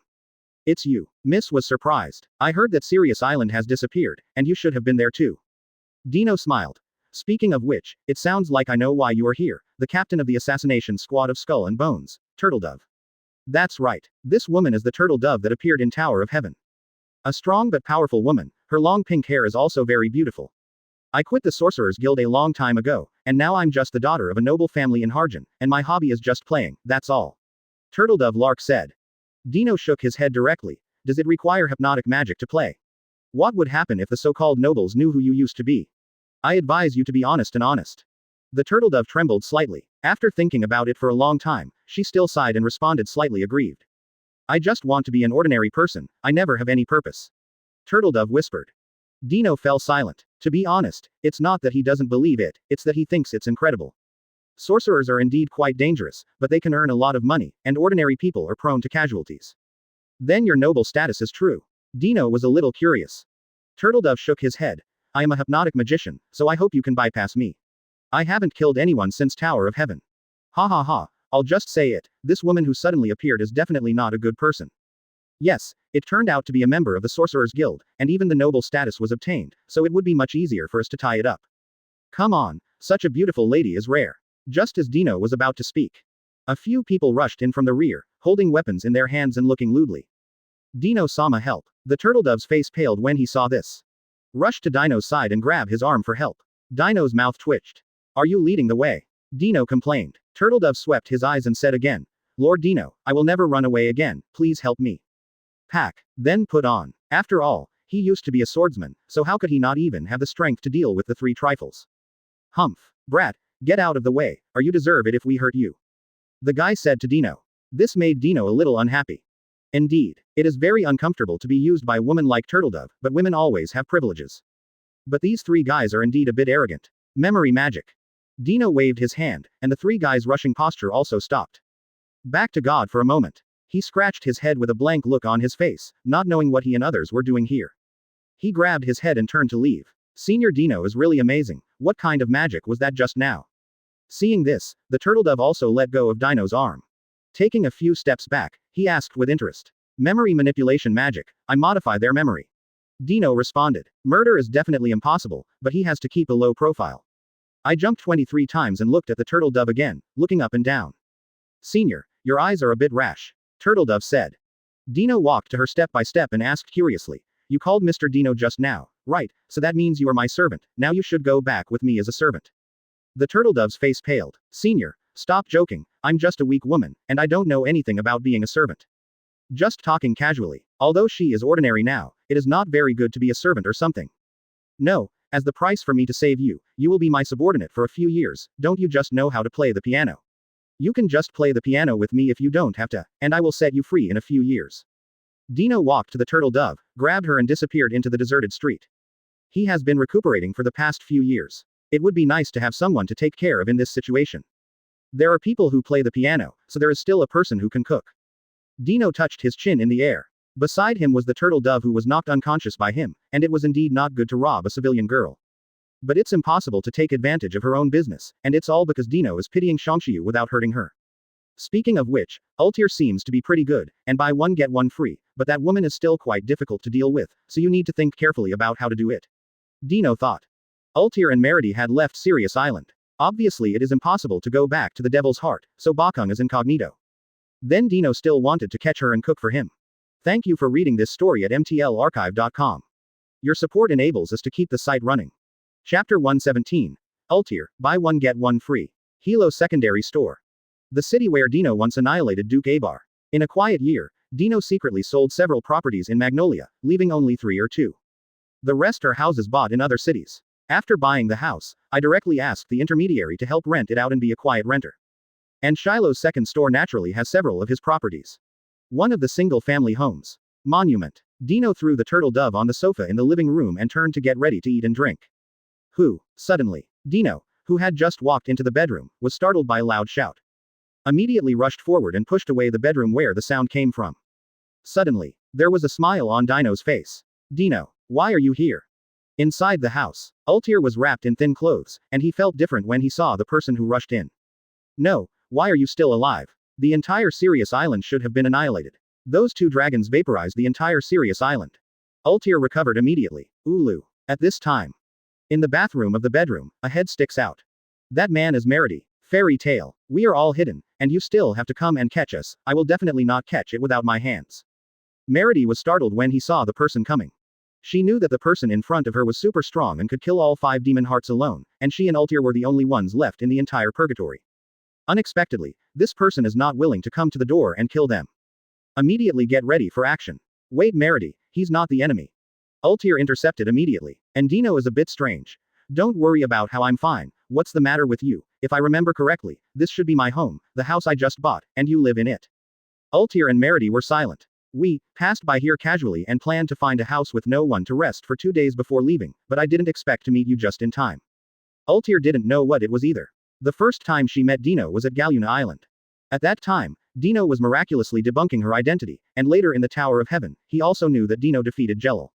It's you. Miss was surprised. I heard that Sirius Island has disappeared, and you should have been there too. Dino smiled. Speaking of which, it sounds like I know why you are here, the captain of the assassination squad of Skull and Bones, Turtledove. That's right. This woman is the turtle dove that appeared in Tower of Heaven. A strong but powerful woman, her long pink hair is also very beautiful. I quit the Sorcerers Guild a long time ago, and now I'm just the daughter of a noble family in Harjan, and my hobby is just playing, that's all. Turtledove Lark said. Dino shook his head directly. Does it require hypnotic magic to play? What would happen if the so-called nobles knew who you used to be? I advise you to be honest and honest. The turtledove trembled slightly. After thinking about it for a long time, she still sighed and responded slightly aggrieved. I just want to be an ordinary person, I never have any purpose. Turtledove whispered. Dino fell silent. To be honest, it's not that he doesn't believe it, it's that he thinks it's incredible. Sorcerers are indeed quite dangerous, but they can earn a lot of money, and ordinary people are prone to casualties. Then your noble status is true. Dino was a little curious. Turtledove shook his head. I am a hypnotic magician, so I hope you can bypass me. I haven't killed anyone since Tower of Heaven. Ha ha ha, I'll just say it, this woman who suddenly appeared is definitely not a good person. Yes, it turned out to be a member of the Sorcerers Guild, and even the noble status was obtained, so it would be much easier for us to tie it up. Come on, such a beautiful lady is rare. Just as Dino was about to speak, a few people rushed in from the rear, holding weapons in their hands and looking lewdly. Dino-sama, help. The turtledove's face paled when he saw this. Rushed to Dino's side and grabbed his arm for help. Dino's mouth twitched. Are you leading the way? Dino complained. Turtledove swept his eyes and said again. Lord Dino, I will never run away again, please help me. Pack. Then put on. After all, he used to be a swordsman, so how could he not even have the strength to deal with the three trifles? Humph. Brat, get out of the way, or you deserve it if we hurt you. The guy said to Dino. This made Dino a little unhappy. Indeed, it is very uncomfortable to be used by a woman like Turtledove, but women always have privileges. But these three guys are indeed a bit arrogant. Memory magic. Dino waved his hand, and the three guys' rushing posture also stopped. Back to God for a moment. He scratched his head with a blank look on his face, not knowing what he and others were doing here. He grabbed his head and turned to leave. Senior Dino is really amazing. What kind of magic was that just now? Seeing this, the turtledove also let go of Dino's arm. Taking a few steps back, he asked with interest. Memory manipulation magic, I modify their memory. Dino responded. Murder is definitely impossible, but he has to keep a low profile. I jumped 23 times and looked at the turtledove again, looking up and down. Senior, your eyes are a bit rash. Turtledove said. Dino walked to her step by step and asked curiously. You called Mr. Dino just now, right, so that means you are my servant, now you should go back with me as a servant. The turtledove's face paled. Senior, stop joking, I'm just a weak woman, and I don't know anything about being a servant. Just talking casually. Although she is ordinary now, it is not very good to be a servant or something. No, as the price for me to save you, you will be my subordinate for a few years, don't you just know how to play the piano? You can just play the piano with me if you don't have to, and I will set you free in a few years. Dino walked to the turtledove, grabbed her and disappeared into the deserted street. He has been recuperating for the past few years. It would be nice to have someone to take care of in this situation. There are people who play the piano, so there is still a person who can cook. Dino touched his chin in the air. Beside him was the turtledove who was knocked unconscious by him, and it was indeed not good to rob a civilian girl. But it's impossible to take advantage of her own business, and it's all because Dino is pitying Shangshiyu without hurting her. Speaking of which, Ultir seems to be pretty good, and buy one get one free, but that woman is still quite difficult to deal with, so you need to think carefully about how to do it. Dino thought. Ultir and Merity had left Sirius Island. Obviously it is impossible to go back to the Devil's Heart, so Bakung is incognito. Then Dino still wanted to catch her and cook for him. Thank you for reading this story at mtlarchive.com. Your support enables us to keep the site running. Chapter 117. Ultir, buy one get one free. Hilo Secondary Store. The city where Dino once annihilated Duke Abar. In a quiet year, Dino secretly sold several properties in Magnolia, leaving only 3 or 2. The rest are houses bought in other cities. After buying the house, I directly asked the intermediary to help rent it out and be a quiet renter. And Shiloh's second store naturally has several of his properties. One of the single-family homes. Monument. Dino threw the turtledove on the sofa in the living room and turned to get ready to eat and drink. Who? Suddenly. Dino, who had just walked into the bedroom, was startled by a loud shout. Immediately rushed forward and pushed away the bedroom where the sound came from. Suddenly, there was a smile on Dino's face. Dino, why are you here? Inside the house, Altair was wrapped in thin clothes, and he felt different when he saw the person who rushed in. No, why are you still alive? The entire Sirius Island should have been annihilated. Those two dragons vaporized the entire Sirius Island. Altair recovered immediately. Ulu. At this time, in the bathroom of the bedroom, a head sticks out. That man is Merity. Fairy tale. We are all hidden, and you still have to come and catch us. I will definitely not catch it without my hands. Merity was startled when he saw the person coming. She knew that the person in front of her was super strong and could kill all 5 demon hearts alone, and she and Altair were the only ones left in the entire purgatory. Unexpectedly, this person is not willing to come to the door and kill them. Immediately get ready for action. Wait, Merity, he's not the enemy. Altair intercepted immediately. And Dino is a bit strange. Don't worry about how I'm fine. What's the matter with you? If I remember correctly, this should be my home, the house I just bought, and you live in it. Altair and Merity were silent. We passed by here casually and planned to find a house with no one to rest for 2 days before leaving, but I didn't expect to meet you just in time. Altair didn't know what it was either. The first time she met Dino was at Galuna Island. At that time, Dino was miraculously debunking her identity, and later in the Tower of Heaven, he also knew that Dino defeated Jelil.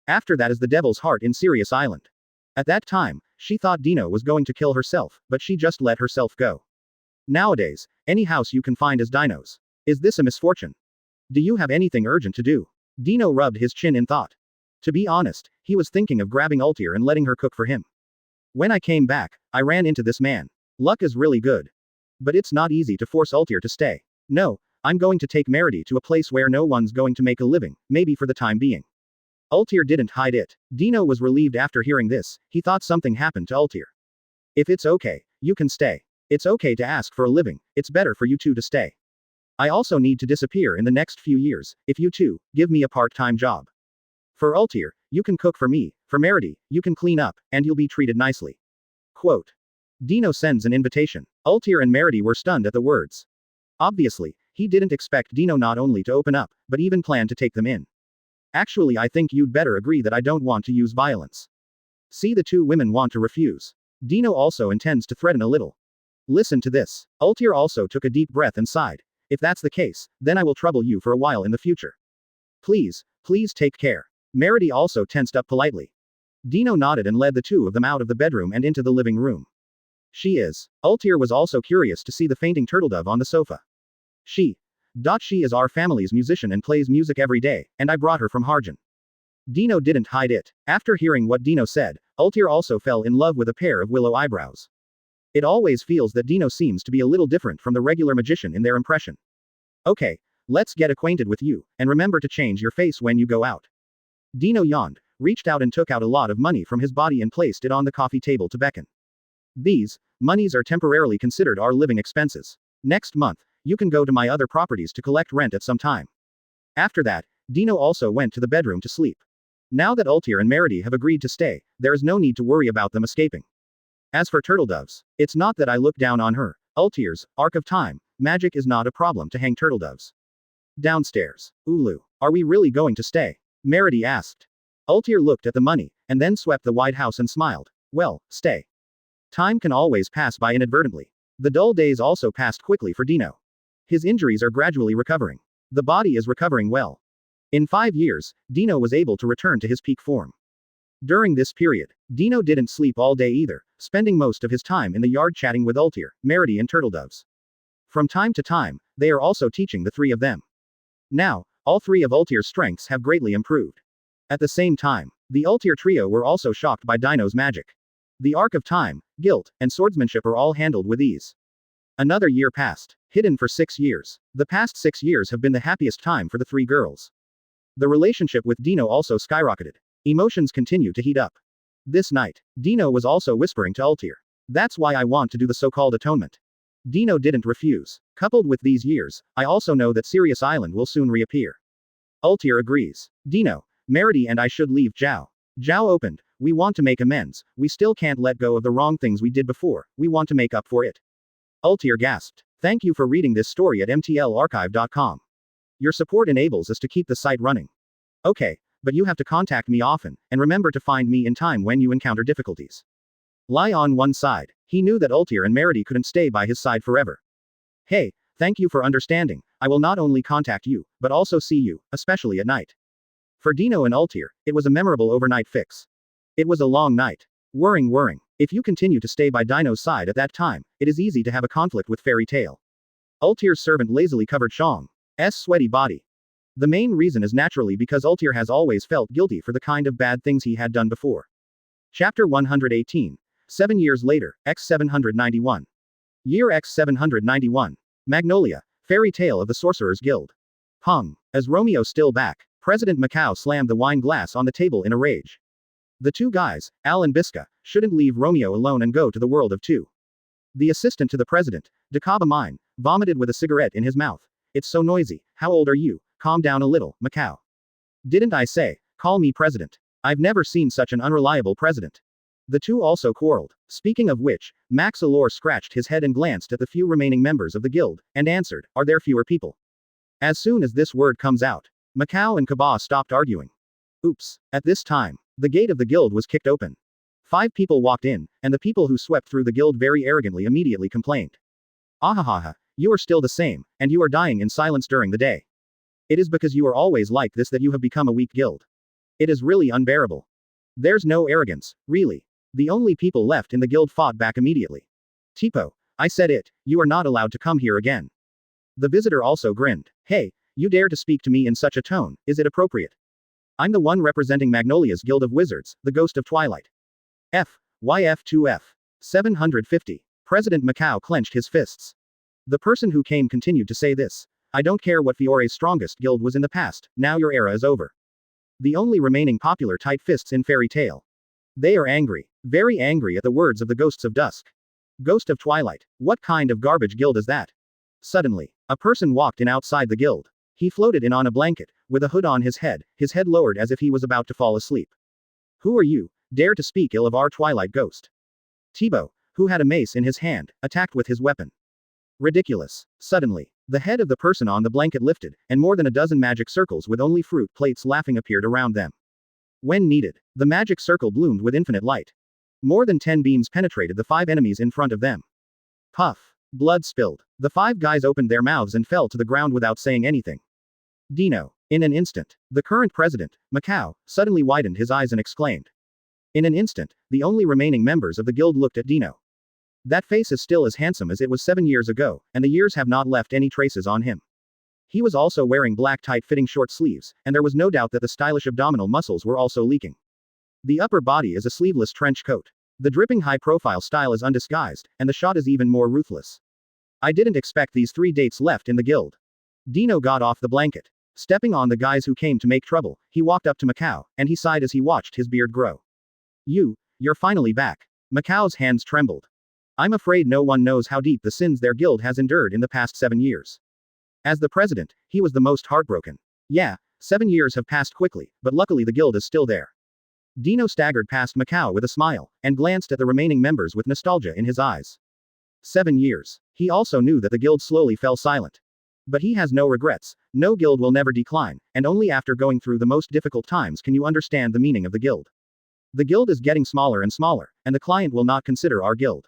After that is the Devil's Heart in Sirius Island. At that time, she thought Dino was going to kill herself, but she just let herself go. Nowadays, any house you can find is Dino's. Is this a misfortune? Do you have anything urgent to do? Dino rubbed his chin in thought. To be honest, he was thinking of grabbing Altair and letting her cook for him. When I came back, I ran into this man. Luck is really good. But it's not easy to force Altair to stay. No, I'm going to take Merity to a place where no one's going to make a living, maybe for the time being. Altair didn't hide it. Dino was relieved after hearing this. He thought something happened to Altair. If it's okay, you can stay. It's okay to ask for a living, it's better for you two to stay. I also need to disappear in the next few years, if you two give me a part-time job. For Altair, you can cook for me, for Merity, you can clean up, and you'll be treated nicely. Quote. Dino sends an invitation. Altair and Merity were stunned at the words. Obviously, he didn't expect Dino not only to open up, but even plan to take them in. Actually, I think you'd better agree that I don't want to use violence. See, the two women want to refuse. Dino also intends to threaten a little. Listen to this. Altair also took a deep breath and sighed. If that's the case, then I will trouble you for a while in the future. Please take care. Merity also tensed up politely. Dino nodded and led the two of them out of the bedroom and into the living room. She is. Altair was also curious to see the fainting turtledove on the sofa. She is our family's musician and plays music every day, and I brought her from Harjan. Dino didn't hide it. After hearing what Dino said, Altair also fell in love with a pair of willow eyebrows. It always feels that Dino seems to be a little different from the regular magician in their impression. Okay, let's get acquainted with you, and remember to change your face when you go out. Dino yawned, reached out and took out a lot of money from his body and placed it on the coffee table to beckon. These monies are temporarily considered our living expenses. Next month, you can go to my other properties to collect rent at some time. After that, Dino also went to the bedroom to sleep. Now that Altair and Merity have agreed to stay, there is no need to worry about them escaping. As for turtledoves, it's not that I look down on her. Altair's Arc of Time magic is not a problem to hang turtledoves. Downstairs. Ulu, are we really going to stay? Merity asked. Altair looked at the money, and then swept the White House and smiled. Well, stay. Time can always pass by inadvertently. The dull days also passed quickly for Dino. His injuries are gradually recovering. The body is recovering well. In 5 years, Dino was able to return to his peak form. During this period, Dino didn't sleep all day either, spending most of his time in the yard chatting with Altair, Merity and turtledoves. From time to time, they are also teaching the three of them. Now, all 3 of Altair's strengths have greatly improved. At the same time, the Altair trio were also shocked by Dino's magic. The Arc of Time, Guilt, and Swordsmanship are all handled with ease. Another year passed. Hidden for 6 years. The past 6 years have been the happiest time for the 3 girls. The relationship with Dino also skyrocketed. Emotions continued to heat up. This night, Dino was also whispering to Altair. That's why I want to do the so-called atonement. Dino didn't refuse. Coupled with these years, I also know that Sirius Island will soon reappear. Altair agrees. Dino, Merity and I should leave Zhao. Zhao opened. We want to make amends. We still can't let go of the wrong things we did before. We want to make up for it. Altair gasped. Thank you for reading this story at mtlarchive.com. Your support enables us to keep the site running. Okay, but you have to contact me often, and remember to find me in time when you encounter difficulties. Lie on one side. He knew that Ultir and Merity couldn't stay by his side forever. Hey, thank you for understanding. I will not only contact you, but also see you, especially at night. For Dino and Ultir, it was a memorable overnight fix. It was a long night. Whirring. If you continue to stay by Dino's side at that time, it is easy to have a conflict with Fairy Tail. Ultir's servant lazily covered Shang's sweaty body. The main reason is naturally because Ultir has always felt guilty for the kind of bad things he had done before. Chapter 118. 7 years later, X791. Year X791. Magnolia, Fairy Tale of the Sorcerer's Guild. Hung. As Romeo still back, President Macau slammed the wine glass on the table in a rage. The two guys, Al and Bisca, shouldn't leave Romeo alone and go to the world of two. The assistant to the president, Dakaba Mine, vomited with a cigarette in his mouth. It's so noisy. How old are you? Calm down a little, Macau. Didn't I say, call me president? I've never seen such an unreliable president. The two also quarreled. Speaking of which, Max Aler scratched his head and glanced at the few remaining members of the guild, and answered, are there fewer people? As soon as this word comes out, Macau and Kaba stopped arguing. Oops. At this time, the gate of the guild was kicked open. 5 people walked in, and the people who swept through the guild very arrogantly immediately complained. Ahahaha, you are still the same, and you are dying in silence during the day. It is because you are always like this that you have become a weak guild. It is really unbearable. There's no arrogance, really. The only people left in the guild fought back immediately. Tipo, I said it, you are not allowed to come here again. The visitor also grinned. Hey, you dare to speak to me in such a tone, is it appropriate? I'm the one representing Magnolia's Guild of Wizards, the Ghost of Twilight. YF2F. 750. President Macau clenched his fists. The person who came continued to say this. I don't care what Fiore's strongest guild was in the past, now your era is over. The only remaining popular tight fists in Fairy Tail. They are angry. Very angry at the words of the Ghosts of Dusk. Ghost of Twilight. What kind of garbage guild is that? Suddenly, a person walked in outside the guild. He floated in on a blanket, with a hood on his head lowered as if he was about to fall asleep. Who are you, dare to speak ill of our Twilight Ghost? Thibaut, who had a mace in his hand, attacked with his weapon. Ridiculous. Suddenly, the head of the person on the blanket lifted, and more than a dozen magic circles with only fruit plates laughing appeared around them. When needed, the magic circle bloomed with infinite light. More than 10 beams penetrated the 5 enemies in front of them. Puff. Blood spilled. The 5 guys opened their mouths and fell to the ground without saying anything. Dino. In an instant, the current president, Macau, suddenly widened his eyes and exclaimed. In an instant, the only remaining members of the guild looked at Dino. That face is still as handsome as it was 7 years ago, and the years have not left any traces on him. He was also wearing black tight-fitting short sleeves, and there was no doubt that the stylish abdominal muscles were also leaking. The upper body is a sleeveless trench coat. The dripping high-profile style is undisguised, and the shot is even more ruthless. I didn't expect these 3 dates left in the guild. Dino got off the blanket. Stepping on the guys who came to make trouble, he walked up to Macau, and he sighed as he watched his beard grow. You're finally back. Macau's hands trembled. I'm afraid no one knows how deep the sins their guild has endured in the past 7 years. As the president, he was the most heartbroken. Yeah, 7 years have passed quickly, but luckily the guild is still there. Dino staggered past Macau with a smile, and glanced at the remaining members with nostalgia in his eyes. 7 years. He also knew that the guild slowly fell silent. But he has no regrets. No guild will never decline, and only after going through the most difficult times can you understand the meaning of the guild. The guild is getting smaller and smaller, and the client will not consider our guild.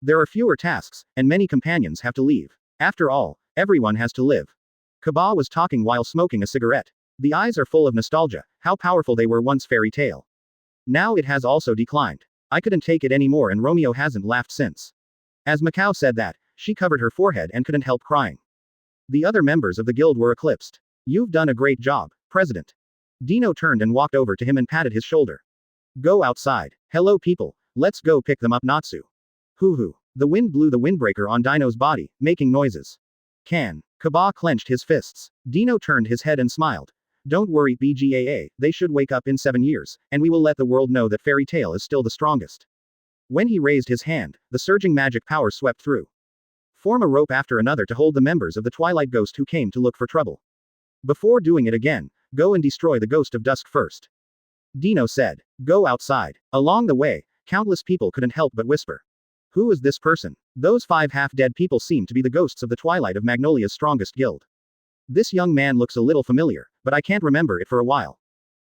There are fewer tasks, and many companions have to leave. After all, everyone has to live. Kaba was talking while smoking a cigarette. The eyes are full of nostalgia, how powerful they were once. Fairy Tail. Now it has also declined. I couldn't take it anymore, and Romeo hasn't laughed since. As Macau said that, she covered her forehead and couldn't help crying. The other members of the guild were eclipsed. You've done a great job, President. Dino turned and walked over to him and patted his shoulder. Go outside. Hello people, let's go pick them up. Natsu. Hoo-hoo. The wind blew the windbreaker on Dino's body, making noises. Kaba clenched his fists. Dino turned his head and smiled. Don't worry BGAA, they should wake up in 7 years, and we will let the world know that Fairy Tail is still the strongest. When he raised his hand, the surging magic power swept through. Form a rope after another to hold the members of the Twilight Ghost who came to look for trouble. Before doing it again, go and destroy the Ghost of Dusk first. Dino said. Go outside. Along the way, countless people couldn't help but whisper. Who is this person? Those 5 half-dead people seem to be the ghosts of the Twilight of Magnolia's strongest guild. This young man looks a little familiar, but I can't remember it for a while.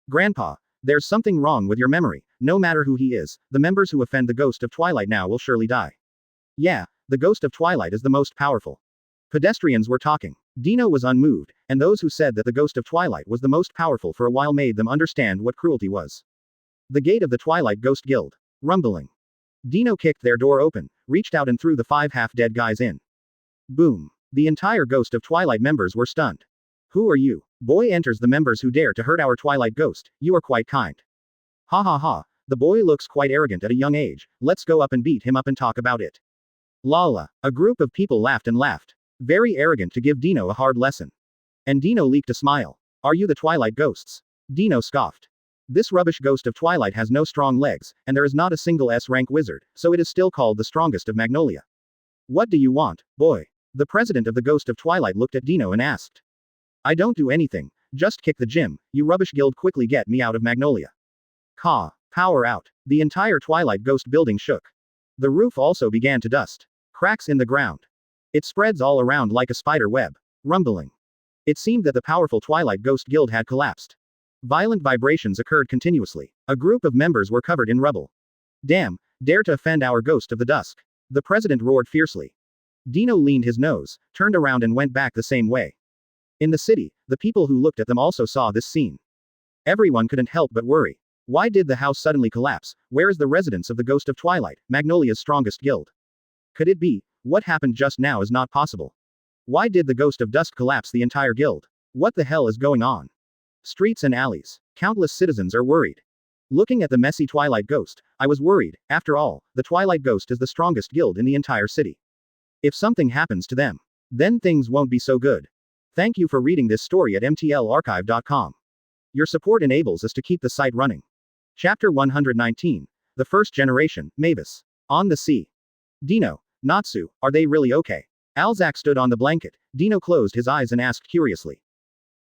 Grandpa, There's something wrong with your memory. No matter who he is, the members who offend the Ghost of Twilight now will surely die. Yeah, the Ghost of Twilight is the most powerful. Pedestrians were talking. Dino was unmoved, and those who said that the Ghost of Twilight was the most powerful for a while made them understand what cruelty was. The gate of the Twilight Ghost Guild. Rumbling. Dino kicked their door open, reached out and threw the 5 half-dead guys in. Boom. The entire Ghost of Twilight members were stunned. Who are you? Boy enters the members who dare to hurt our Twilight Ghost. You are quite kind. Ha ha ha. The boy looks quite arrogant at a young age. Let's go up and beat him up and talk about it. Lala. A group of people laughed and laughed. Very arrogant to give Dino a hard lesson. And Dino leaked a smile. Are you the Twilight Ghosts? Dino scoffed. This rubbish Ghost of Twilight has no strong legs, and there is not a single S-rank wizard, so it is still called the strongest of Magnolia. What do you want, boy? The president of the Ghost of Twilight looked at Dino and asked. I don't do anything, just kick the gym, you rubbish guild quickly get me out of Magnolia. Caw. Power out. The entire Twilight Ghost building shook. The roof also began to dust. Cracks in the ground. It spreads all around like a spider web. Rumbling. It seemed that the powerful Twilight Ghost Guild had collapsed. Violent vibrations occurred continuously. A group of members were covered in rubble. Damn, dare to offend our Ghost of the Dusk. The president roared fiercely. Dino leaned his nose, turned around and went back the same way. In the city, the people who looked at them also saw this scene. Everyone couldn't help but worry. Why did the house suddenly collapse? Where is the residence of the Ghost of Twilight, Magnolia's strongest guild? Could it be? What happened just now is not possible. Why did the Ghost of Dusk collapse the entire guild? What the hell is going on? Streets and alleys. Countless citizens are worried. Looking at the messy Twilight Ghost, I was worried. After all, the Twilight Ghost is the strongest guild in the entire city. If something happens to them, then things won't be so good. Thank you for reading this story at mtlarchive.com. Your support enables us to keep the site running. Chapter 119. The First Generation, Mavis. On the sea. Dino. Natsu, are they really okay? Alzak stood on the blanket. Dino closed his eyes and asked curiously.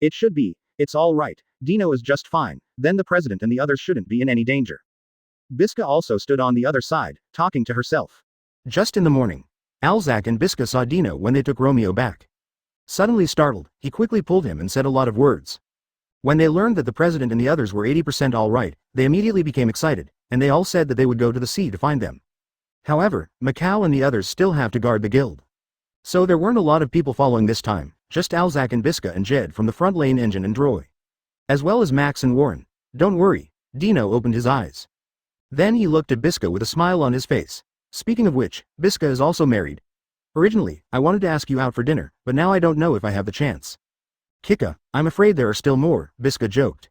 It should be. It's all right. Dino is just fine. Then the president and the others shouldn't be in any danger. Biska also stood on the other side, talking to herself. Just in the morning, Alzak and Biska saw Dino when they took Romeo back. Suddenly startled, he quickly pulled him and said a lot of words. When they learned that the president and the others were 80% all right, they immediately became excited, and they all said that they would go to the sea to find them. However, Macau and the others still have to guard the guild. So there weren't a lot of people following this time, just Alzak and Biska and Jed from the front lane engine and Droy. As well as Max and Warren. Don't worry, Dino opened his eyes. Then he looked at Biska with a smile on his face. Speaking of which, Biska is also married. Originally, I wanted to ask you out for dinner, but now I don't know if I have the chance. Kika, I'm afraid there are still more, Biska joked.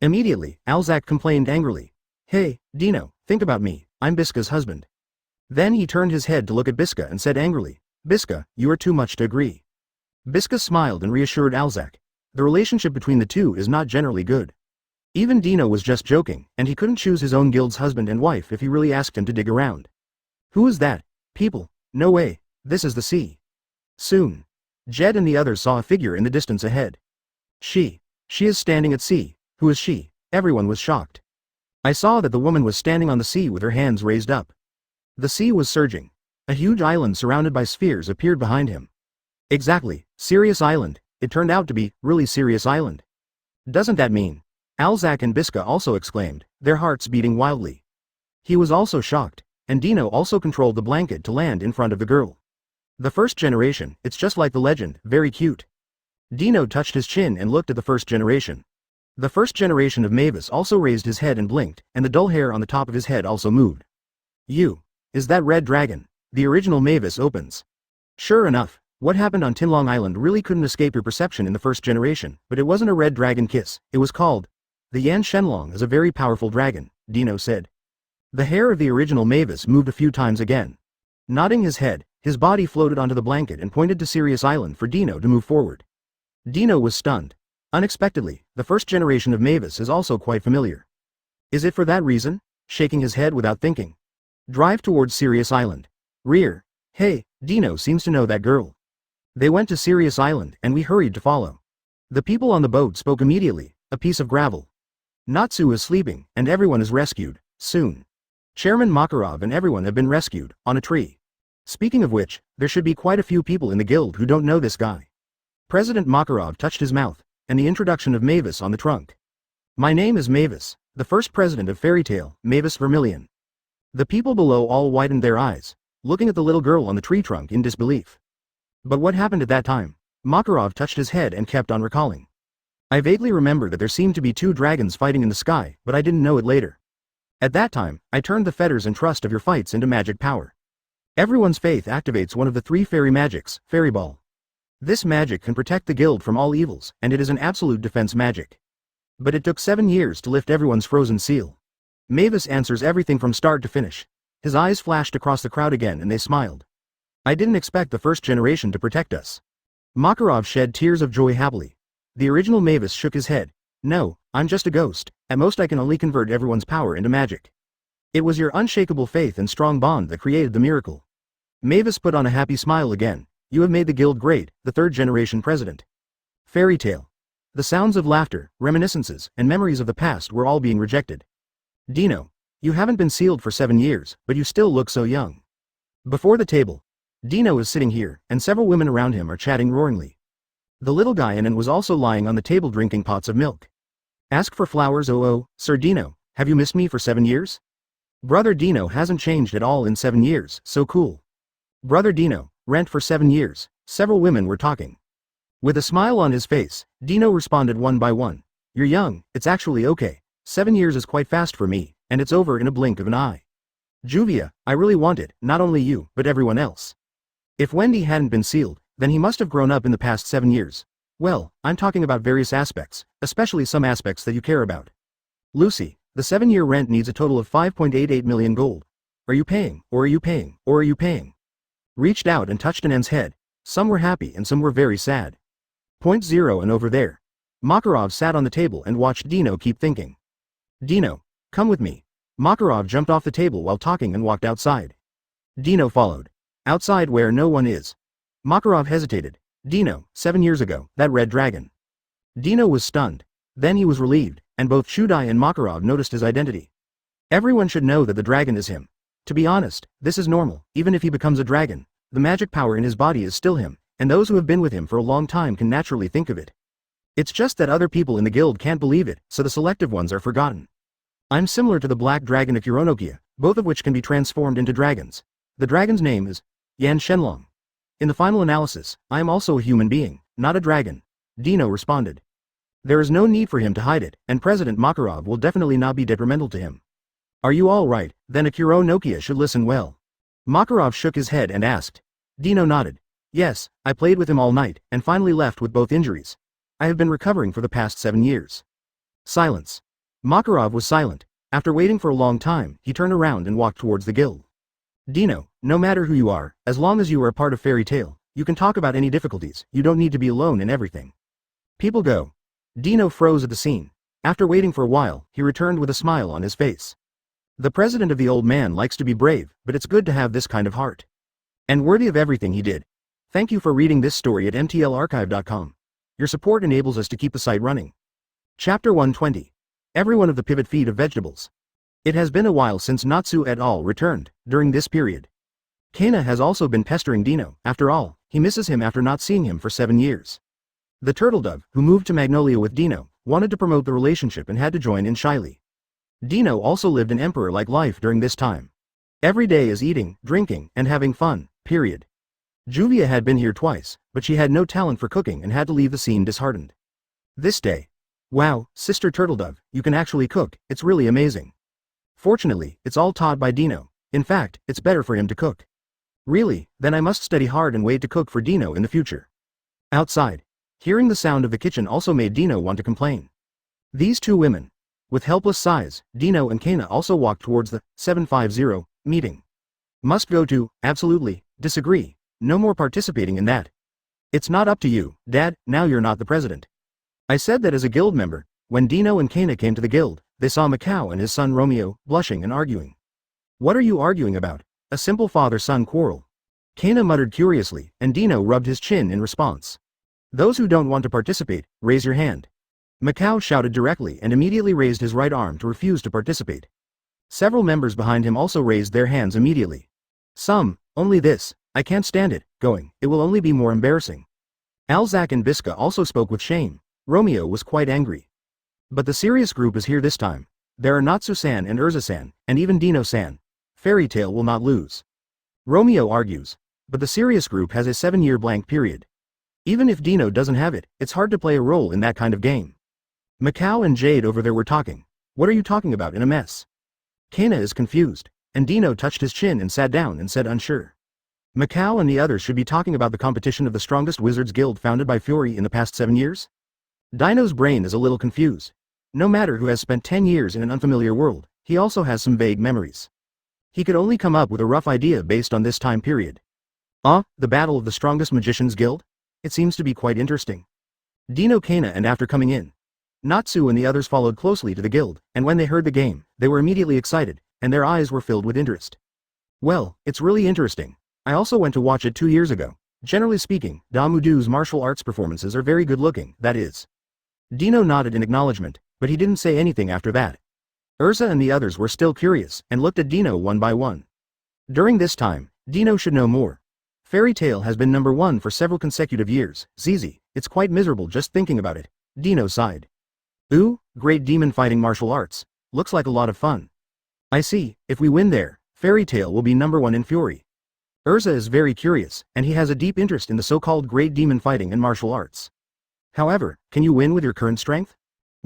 Immediately, Alzak complained angrily. Hey, Dino, think about me, I'm Biska's husband. Then he turned his head to look at Biska and said angrily, Biska, you are too much to agree. Biska smiled and reassured Alzak. The relationship between the two is not generally good. Even Dino was just joking, and he couldn't choose his own guild's husband and wife if he really asked him to dig around. Who is that? People. No way. This is the sea. Soon. Jed and the others saw a figure in the distance ahead. She is standing at sea. Who is she? Everyone was shocked. I saw that the woman was standing on the sea with her hands raised up. The sea was surging. A huge island surrounded by spheres appeared behind him. Exactly, Sirius Island. It turned out to be, really Sirius Island. Doesn't that mean? Alzak and Biska also exclaimed, their hearts beating wildly. He was also shocked, and Dino also controlled the blanket to land in front of the girl. The first generation, it's just like the legend, very cute. Dino touched his chin and looked at the first generation. The first generation of Mavis also raised his head and blinked, and the dull hair on the top of his head also moved. Is that Red Dragon? The original Mavis opens. Sure enough, what happened on Tinlong Island really couldn't escape your perception in the first generation, but it wasn't a red dragon kiss, it was called. The Yan Shenlong is a very powerful dragon, Dino said. The hair of the original Mavis moved a few times again. Nodding his head, his body floated onto the blanket and pointed to Sirius Island for Dino to move forward. Dino was stunned. Unexpectedly, the first generation of Mavis is also quite familiar. Is it for that reason? Shaking his head without thinking. Drive towards Sirius Island. Rear. Hey, Dino seems to know that girl. They went to Sirius Island and we hurried to follow. The people on the boat spoke immediately, a piece of gravel. Natsu is sleeping, and everyone is rescued, soon. Chairman Makarov and everyone have been rescued, on a tree. Speaking of which, there should be quite a few people in the guild who don't know this guy. President Makarov touched his mouth, and the introduction of Mavis on the trunk. My name is Mavis, the first president of Fairy Tale, Mavis Vermilion. The people below all widened their eyes, looking at the little girl on the tree trunk in disbelief. But what happened at that time? Makarov touched his head and kept on recalling. I vaguely remember that there seemed to be two dragons fighting in the sky, but I didn't know it later. At that time, I turned the fetters and trust of your fights into magic power. Everyone's faith activates one of the three fairy magics, Fairy Ball. This magic can protect the guild from all evils, and it is an absolute defense magic. But it took 7 years to lift everyone's frozen seal. Mavis answers everything from start to finish. His eyes flashed across the crowd again and they smiled. I didn't expect the first generation to protect us. Makarov shed tears of joy happily. The original Mavis shook his head. No, I'm just a ghost. At most I can only convert everyone's power into magic. It was your unshakable faith and strong bond that created the miracle. Mavis put on a happy smile again. You have made the guild great, the third generation president. Fairy Tale. The sounds of laughter, reminiscences, and memories of the past were all being rejected. Dino, you haven't been sealed for 7 years, but you still look so young. Before the table, Dino is sitting here, and several women around him are chatting roaringly. The little guy Anan was also lying on the table drinking pots of milk. Ask for flowers. Oh, Sir Dino, have you missed me for 7 years? Brother Dino hasn't changed at all in 7 years, so cool. Brother Dino, rent for 7 years, several women were talking. With a smile on his face, Dino responded one by one. You're young, it's actually okay. 7 years is quite fast for me, and it's over in a blink of an eye. Juvia, I really want it, not only you, but everyone else. If Wendy hadn't been sealed, then he must have grown up in the past 7 years. Well, I'm talking about various aspects, especially some aspects that you care about. Lucy, the 7-year rent needs a total of 5.88 million gold. Are you paying, or are you paying, or are you paying? Reached out and touched Anand's head. Some were happy and some were very sad. 0 and over there. Makarov sat on the table and watched Dino keep thinking. Dino, come with me. Makarov jumped off the table while talking and walked outside. Dino followed. Outside where no one is. Makarov hesitated. Dino, 7 years ago, that red dragon. Dino was stunned. Then he was relieved, and both Shudai and Makarov noticed his identity. Everyone should know that the dragon is him. To be honest, this is normal. Even if he becomes a dragon, the magic power in his body is still him, and those who have been with him for a long time can naturally think of it. It's just that other people in the guild can't believe it, so the selective ones are forgotten. I'm similar to the black dragon Akunorokia, both of which can be transformed into dragons. The dragon's name is Yan Shenlong. In the final analysis, I am also a human being, not a dragon. Dino responded. There is no need for him to hide it, and President Makarov will definitely not be detrimental to him. Are you all right? Then Akunorokia should listen well. Makarov shook his head and asked. Dino nodded. Yes, I played with him all night, and finally left with both injuries. I have been recovering for the past 7 years. Silence. Makarov was silent. After waiting for a long time, he turned around and walked towards the guild. Dino, no matter who you are, as long as you are a part of Fairy Tale, you can talk about any difficulties, you don't need to be alone in everything. People go. Dino froze at the scene. After waiting for a while, he returned with a smile on his face. The president of the old man likes to be brave, but it's good to have this kind of heart. And worthy of everything he did. Thank you for reading this story at mtlarchive.com. Your support enables us to keep the site running. Chapter 120. Every one of the pivot feed of vegetables. It has been a while since Natsu et al. Returned. During this period, Kana has also been pestering Dino. After all, he misses him after not seeing him for 7 years. The turtle dove, who moved to Magnolia with Dino, wanted to promote the relationship and had to join in shyly. Dino also lived an emperor-like life during this time. Every day is eating, drinking, and having fun, period. Juvia had been here twice, but she had no talent for cooking and had to leave the scene disheartened. This day. Wow, Sister Turtledove, you can actually cook, it's really amazing. Fortunately, it's all taught by Dino. In fact, it's better for him to cook. Really, then I must study hard and wait to cook for Dino in the future. Outside. Hearing the sound of the kitchen also made Dino want to complain. These two women. With helpless sighs, Dino and Kana also walked towards the 750 meeting. Must go to, absolutely, disagree, no more participating in that. It's not up to you, Dad, now you're not the president. I said that as a guild member. When Dino and Kana came to the guild, they saw Macau and his son Romeo, blushing and arguing. What are you arguing about? A simple father-son quarrel. Kana muttered curiously, and Dino rubbed his chin in response. Those who don't want to participate, raise your hand. Macau shouted directly and immediately raised his right arm to refuse to participate. Several members behind him also raised their hands immediately. Some, only this, I can't stand it, going, it will only be more embarrassing. Alzac and Biska also spoke with shame. Romeo was quite angry. But the serious group is here this time. There are Natsu-san and Urza-san, and even Dino-san. Fairy Tail will not lose. Romeo argues. But the serious group has a 7-year blank period. Even if Dino doesn't have it, it's hard to play a role in that kind of game. Macau and Jade over there were talking. What are you talking about in a mess? Kana is confused, and Dino touched his chin and sat down and said unsure. Macau and the others should be talking about the competition of the strongest wizards guild founded by Fury in the past 7 years? Dino's brain is a little confused. No matter who has spent 10 years in an unfamiliar world, he also has some vague memories. He could only come up with a rough idea based on this time period. The battle of the strongest magicians guild? It seems to be quite interesting. Dino Kana and after coming in. Natsu and the others followed closely to the guild, and when they heard the game, they were immediately excited, and their eyes were filled with interest. Well, it's really interesting. I also went to watch it 2 years ago. Generally speaking, Damudu's martial arts performances are very good looking, that is. Dino nodded in acknowledgement, but he didn't say anything after that. Urza and the others were still curious, and looked at Dino one by one. During this time, Dino should know more. Fairy Tail has been number 1 for several consecutive years. Zizi, it's quite miserable just thinking about it. Dino sighed. Ooh, great demon fighting martial arts. Looks like a lot of fun. I see, if we win there, Fairy Tail will be number 1 in Fury. Urza is very curious, and he has a deep interest in the so-called great demon fighting and martial arts. However, can you win with your current strength?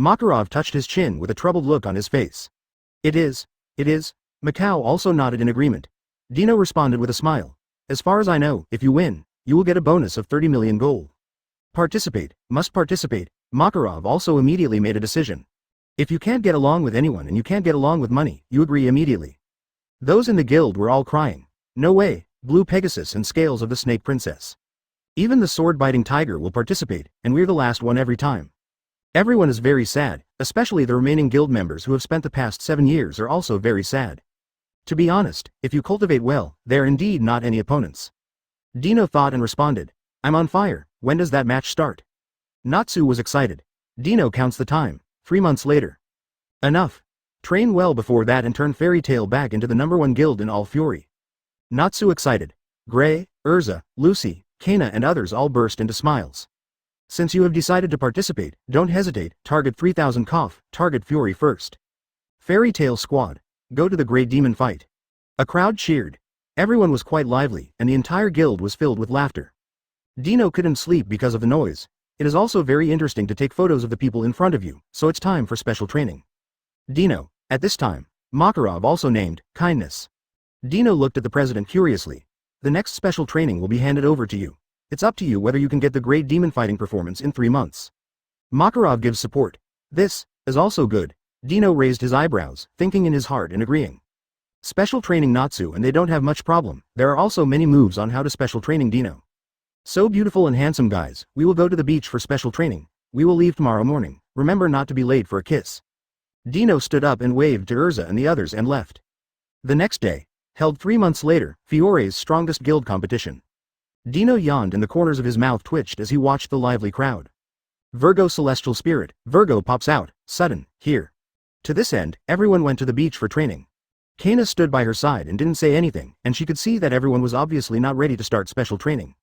Makarov touched his chin with a troubled look on his face. It is. Macau also nodded in agreement. Dino responded with a smile. As far as I know, if you win, you will get a bonus of 30 million gold. Participate, must participate. Makarov also immediately made a decision. If you can't get along with anyone and you can't get along with money, you agree immediately. Those in the guild were all crying. No way, Blue Pegasus and Scales of the Snake Princess. Even the sword-biting tiger will participate, and we're the last one every time. Everyone is very sad, especially the remaining guild members who have spent the past 7 years are also very sad. To be honest, if you cultivate well, they are indeed not any opponents. Dino thought and responded. I'm on fire, when does that match start? Natsu was excited. Dino counts the time, 3 months later. Enough. Train well before that and turn Fairy Tail back into the number 1 guild in all Fury. Natsu excited. Gray, Urza, Lucy, Kana and others all burst into smiles. Since you have decided to participate, don't hesitate, target 3000 Koff, target Fury first. Fairy Tail squad. Go to the great demon fight. A crowd cheered. Everyone was quite lively, and the entire guild was filled with laughter. Dino couldn't sleep because of the noise. It is also very interesting to take photos of the people in front of you, so it's time for special training. Dino. At this time, Makarov also named, Kindness. Dino looked at the president curiously. The next special training will be handed over to you. It's up to you whether you can get the great demon fighting performance in 3 months. Makarov gives support. This is also good. Dino raised his eyebrows, thinking in his heart and agreeing. Special training Natsu and they don't have much problem. There are also many moves on how to special training Dino. So beautiful and handsome guys, we will go to the beach for special training. We will leave tomorrow morning. Remember not to be late for a kiss. Dino stood up and waved to Urza and the others and left. The next day, held 3 months later, Fiore's strongest guild competition. Dino yawned and the corners of his mouth twitched as he watched the lively crowd. Virgo Celestial Spirit, Virgo pops out, sudden, here. To this end, everyone went to the beach for training. Kana stood by her side and didn't say anything, and she could see that everyone was obviously not ready to start special training.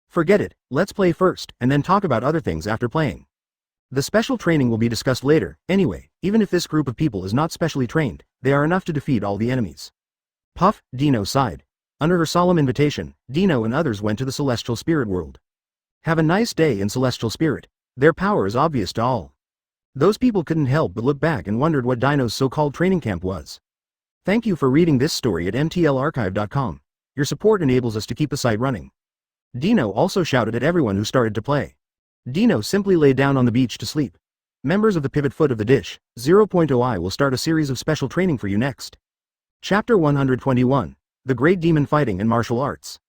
Forget it, let's play first, and then talk about other things after playing. The special training will be discussed later, anyway, even if this group of people is not specially trained, they are enough to defeat all the enemies. Puff, Dino sighed. Under her solemn invitation, Dino and others went to the Celestial Spirit world. Have a nice day in Celestial Spirit. Their power is obvious to all. Those people couldn't help but look back and wondered what Dino's so-called training camp was. Thank you for reading this story at mtlarchive.com. Your support enables us to keep the site running. Dino also shouted at everyone who started to play. Dino simply lay down on the beach to sleep. Members of the pivot foot of the dish, 0.0i will start a series of special training for you next. Chapter 121. The Great Demon Fighting and Martial Arts.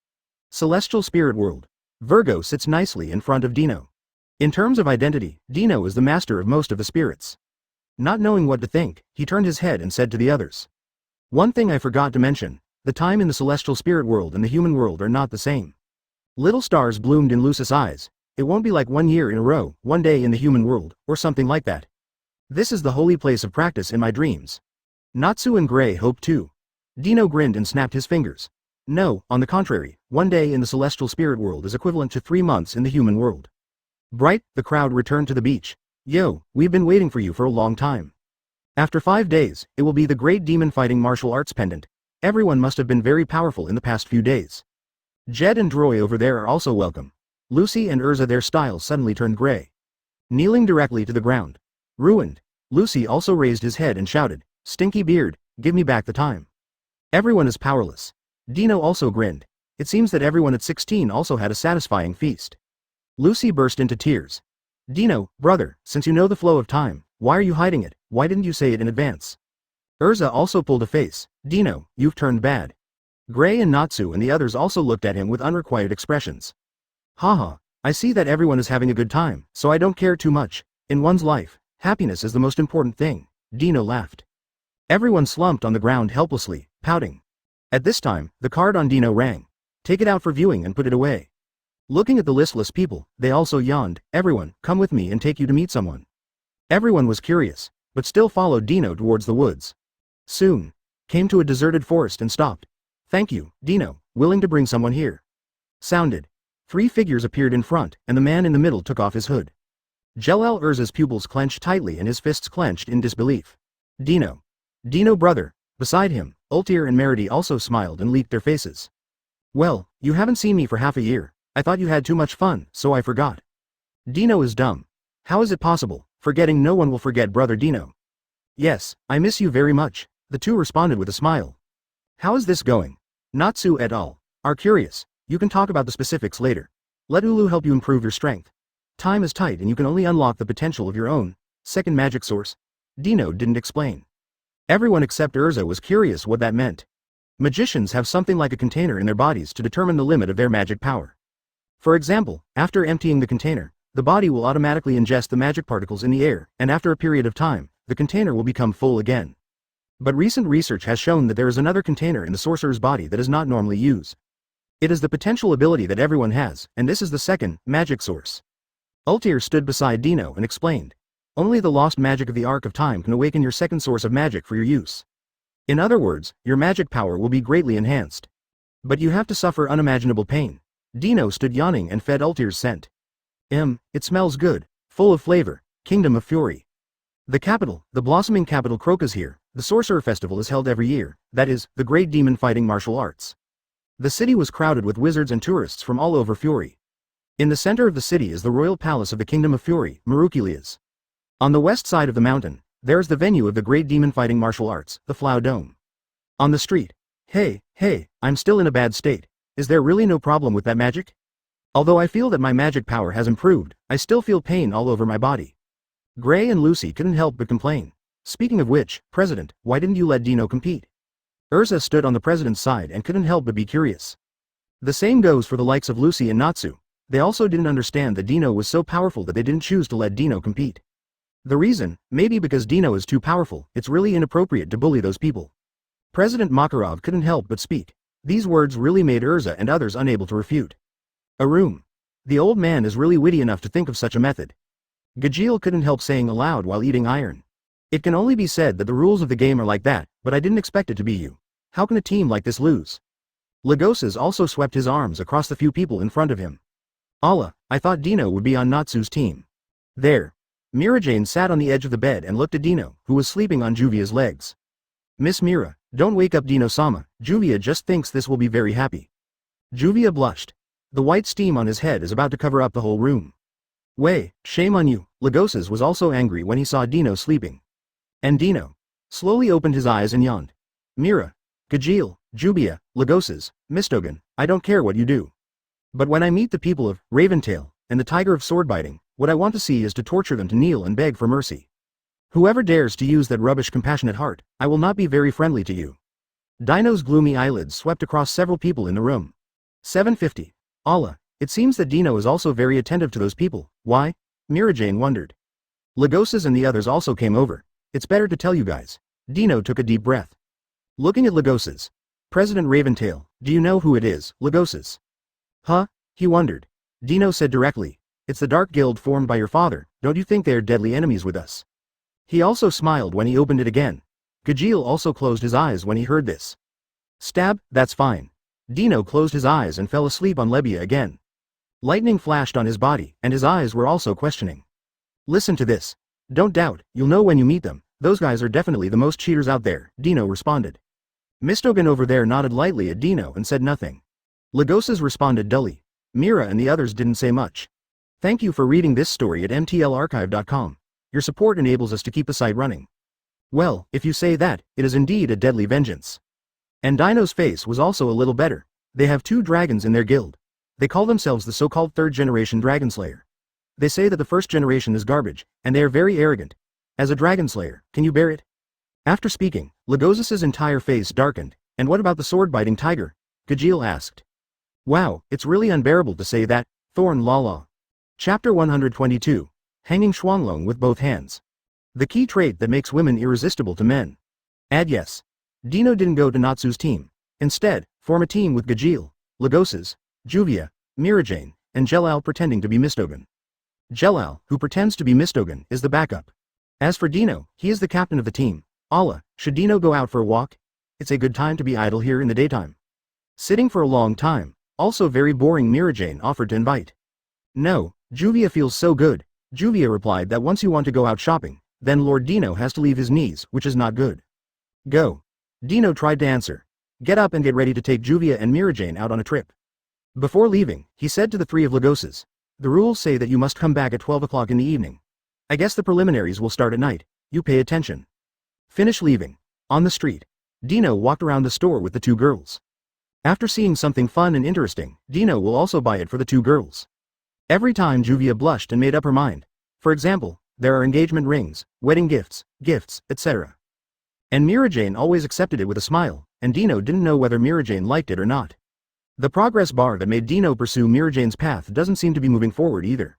Celestial Spirit World. Virgo sits nicely in front of Dino. In terms of identity, Dino is the master of most of the spirits. Not knowing what to think, he turned his head and said to the others. One thing I forgot to mention, the time in the Celestial Spirit World and the human world are not the same. Little stars bloomed in Lucis' eyes. It won't be like 1 year in a row, 1 day in the human world, or something like that. This is the holy place of practice in my dreams. Natsu and Gray hoped too. Dino grinned and snapped his fingers. No, on the contrary, 1 day in the Celestial Spirit World is equivalent to 3 months in the human world. Bright, the crowd returned to the beach. Yo, we've been waiting for you for a long time. After 5 days, it will be the Great Demon Fighting Martial Arts Pendant. Everyone must have been very powerful in the past few days. Jed and Droy over there are also welcome. Lucy and Urza, their styles suddenly turned gray. Kneeling directly to the ground. Ruined. Lucy also raised his head and shouted, "Stinky beard, give me back the time." Everyone is powerless. Dino also grinned. It seems that everyone at 16 also had a satisfying feast. Lucy burst into tears. Dino, brother, since you know the flow of time, why are you hiding it? Why didn't you say it in advance? Urza also pulled a face. Dino, you've turned bad. Gray and Natsu and the others also looked at him with unrequited expressions. Haha, I see that everyone is having a good time, so I don't care too much. In one's life, happiness is the most important thing. Dino laughed. Everyone slumped on the ground helplessly, pouting. At this time, the card on Dino rang. Take it out for viewing and put it away. Looking at the listless people, they also yawned. Everyone, come with me and take you to meet someone. Everyone was curious, but still followed Dino towards the woods. Soon, came to a deserted forest and stopped. Thank you, Dino, willing to bring someone here. Sounded. 3 figures appeared in front, and the man in the middle took off his hood. Jelal Urza's pupils clenched tightly and his fists clenched in disbelief. Dino. Dino brother. Beside him, Ultir and Merity also smiled and leaped their faces. Well, you haven't seen me for half a year. I thought you had too much fun, so I forgot. Dino is dumb. How is it possible? Forgetting no one will forget brother Dino. Yes, I miss you very much, the two responded with a smile. How is this going? Natsu et al. Are curious. You can talk about the specifics later. Let Ulu help you improve your strength. Time is tight and you can only unlock the potential of your own second magic source. Dino didn't explain. Everyone except Urza was curious what that meant. Magicians have something like a container in their bodies to determine the limit of their magic power. For example, after emptying the container, the body will automatically ingest the magic particles in the air, and after a period of time, the container will become full again. But recent research has shown that there is another container in the sorcerer's body that is not normally used. It is the potential ability that everyone has, and this is the second magic source. Ultir stood beside Dino and explained. Only the lost magic of the Arc of Time can awaken your second source of magic for your use. In other words, your magic power will be greatly enhanced. But you have to suffer unimaginable pain. Dino stood yawning and fed Ultir's scent. It smells good, full of flavor, Kingdom of Fury. The capital, the blossoming capital Kroka's here. The Sorcerer Festival is held every year, that is, the Great Demon Fighting Martial Arts. The city was crowded with wizards and tourists from all over Fury. In the center of the city is the royal palace of the Kingdom of Fury, Marukilias. On the west side of the mountain, there is the venue of the Great Demon Fighting Martial Arts, the Flow Dome. On the street. Hey, I'm still in a bad state. Is there really no problem with that magic? Although I feel that my magic power has improved, I still feel pain all over my body. Gray and Lucy couldn't help but complain. Speaking of which, President, why didn't you let Dino compete? Urza stood on the president's side and couldn't help but be curious. The same goes for the likes of Lucy and Natsu. They also didn't understand that Dino was so powerful that they didn't choose to let Dino compete. The reason, maybe because Dino is too powerful, it's really inappropriate to bully those people. President Makarov couldn't help but speak. These words really made Urza and others unable to refute. A room. The old man is really witty enough to think of such a method. Gajeel couldn't help saying aloud while eating iron. It can only be said that the rules of the game are like that, but I didn't expect it to be you. How can a team like this lose? Lagosas also swept his arms across the few people in front of him. Allah, I thought Dino would be on Natsu's team. There. Mirajane sat on the edge of the bed and looked at Dino, who was sleeping on Juvia's legs. Miss Mira, don't wake up Dino-sama, Juvia just thinks this will be very happy. Juvia blushed. The white steam on his head is about to cover up the whole room. Way, shame on you. Lagosas was also angry when he saw Dino sleeping. And Dino slowly opened his eyes and yawned. Mira, Gajeel, Jubia, Lagosas, Mistogan, I don't care what you do. But when I meet the people of Raventail and the Tiger of Swordbiting, what I want to see is to torture them to kneel and beg for mercy. Whoever dares to use that rubbish compassionate heart, I will not be very friendly to you. Dino's gloomy eyelids swept across several people in the room. 750. Allah, it seems that Dino is also very attentive to those people. Why? Mirajane wondered. Lagosas and the others also came over. It's better to tell you guys. Dino took a deep breath. Looking at Lagosas. President Raventail, do you know who it is, Lagosas? Huh? He wondered. Dino said directly. It's the Dark Guild formed by your father, don't you think they are deadly enemies with us? He also smiled when he opened it again. Gajeel also closed his eyes when he heard this. Stab, that's fine. Dino closed his eyes and fell asleep on Lebia again. Lightning flashed on his body, and his eyes were also questioning. Listen to this. Don't doubt, you'll know when you meet them, Those guys are definitely the most cheaters out there, Dino responded. Mistogen over there nodded lightly at Dino and said nothing. Lagosas responded dully. Mira and the others didn't say much. Thank you for reading this story at mtlarchive.com. Your support enables us to keep the site running. Well, if you say that, it is indeed a deadly vengeance. And Dino's face was also a little better. They have 2 dragons in their guild. They call themselves the so-called 3rd generation Dragon Slayer. They say that the 1st generation is garbage, and they are very arrogant. As a Dragon Slayer, can you bear it? After speaking, Lagosas' entire face darkened. And what about the sword-biting tiger? Gajeel asked. Wow, it's really unbearable to say that, Thorn Lala. Chapter 122. Hanging Xuanglong with both hands. The key trait that makes women irresistible to men. Add yes. Dino didn't go to Natsu's team. Instead, form a team with Gajeel, Lagosas, Juvia, Mirajane, and Jelal pretending to be Mistogen. Jelal, who pretends to be Mistogen, is the backup. As for Dino, he is the captain of the team. Allah, should Dino go out for a walk? It's a good time to be idle here in the daytime. Sitting for a long time, also very boring. Mirajane offered to invite. No, Juvia feels so good. Juvia replied that once you want to go out shopping, then Lord Dino has to leave his knees, which is not good. Go. Dino tried to answer. Get up and get ready to take Juvia and Mirajane out on a trip. Before leaving, he said to the 3 of Lagosas. The rules say that you must come back at 12 o'clock in the evening. I guess the preliminaries will start at night. You pay attention. Finish leaving. On the street, Dino walked around the store with the 2 girls. After seeing something fun and interesting, Dino will also buy it for the 2 girls. Every time Juvia blushed and made up her mind. For example, there are engagement rings, wedding gifts, etc. And Mirajane always accepted it with a smile, and Dino didn't know whether Mirajane liked it or not. The progress bar that made Dino pursue Mirajane's path doesn't seem to be moving forward either.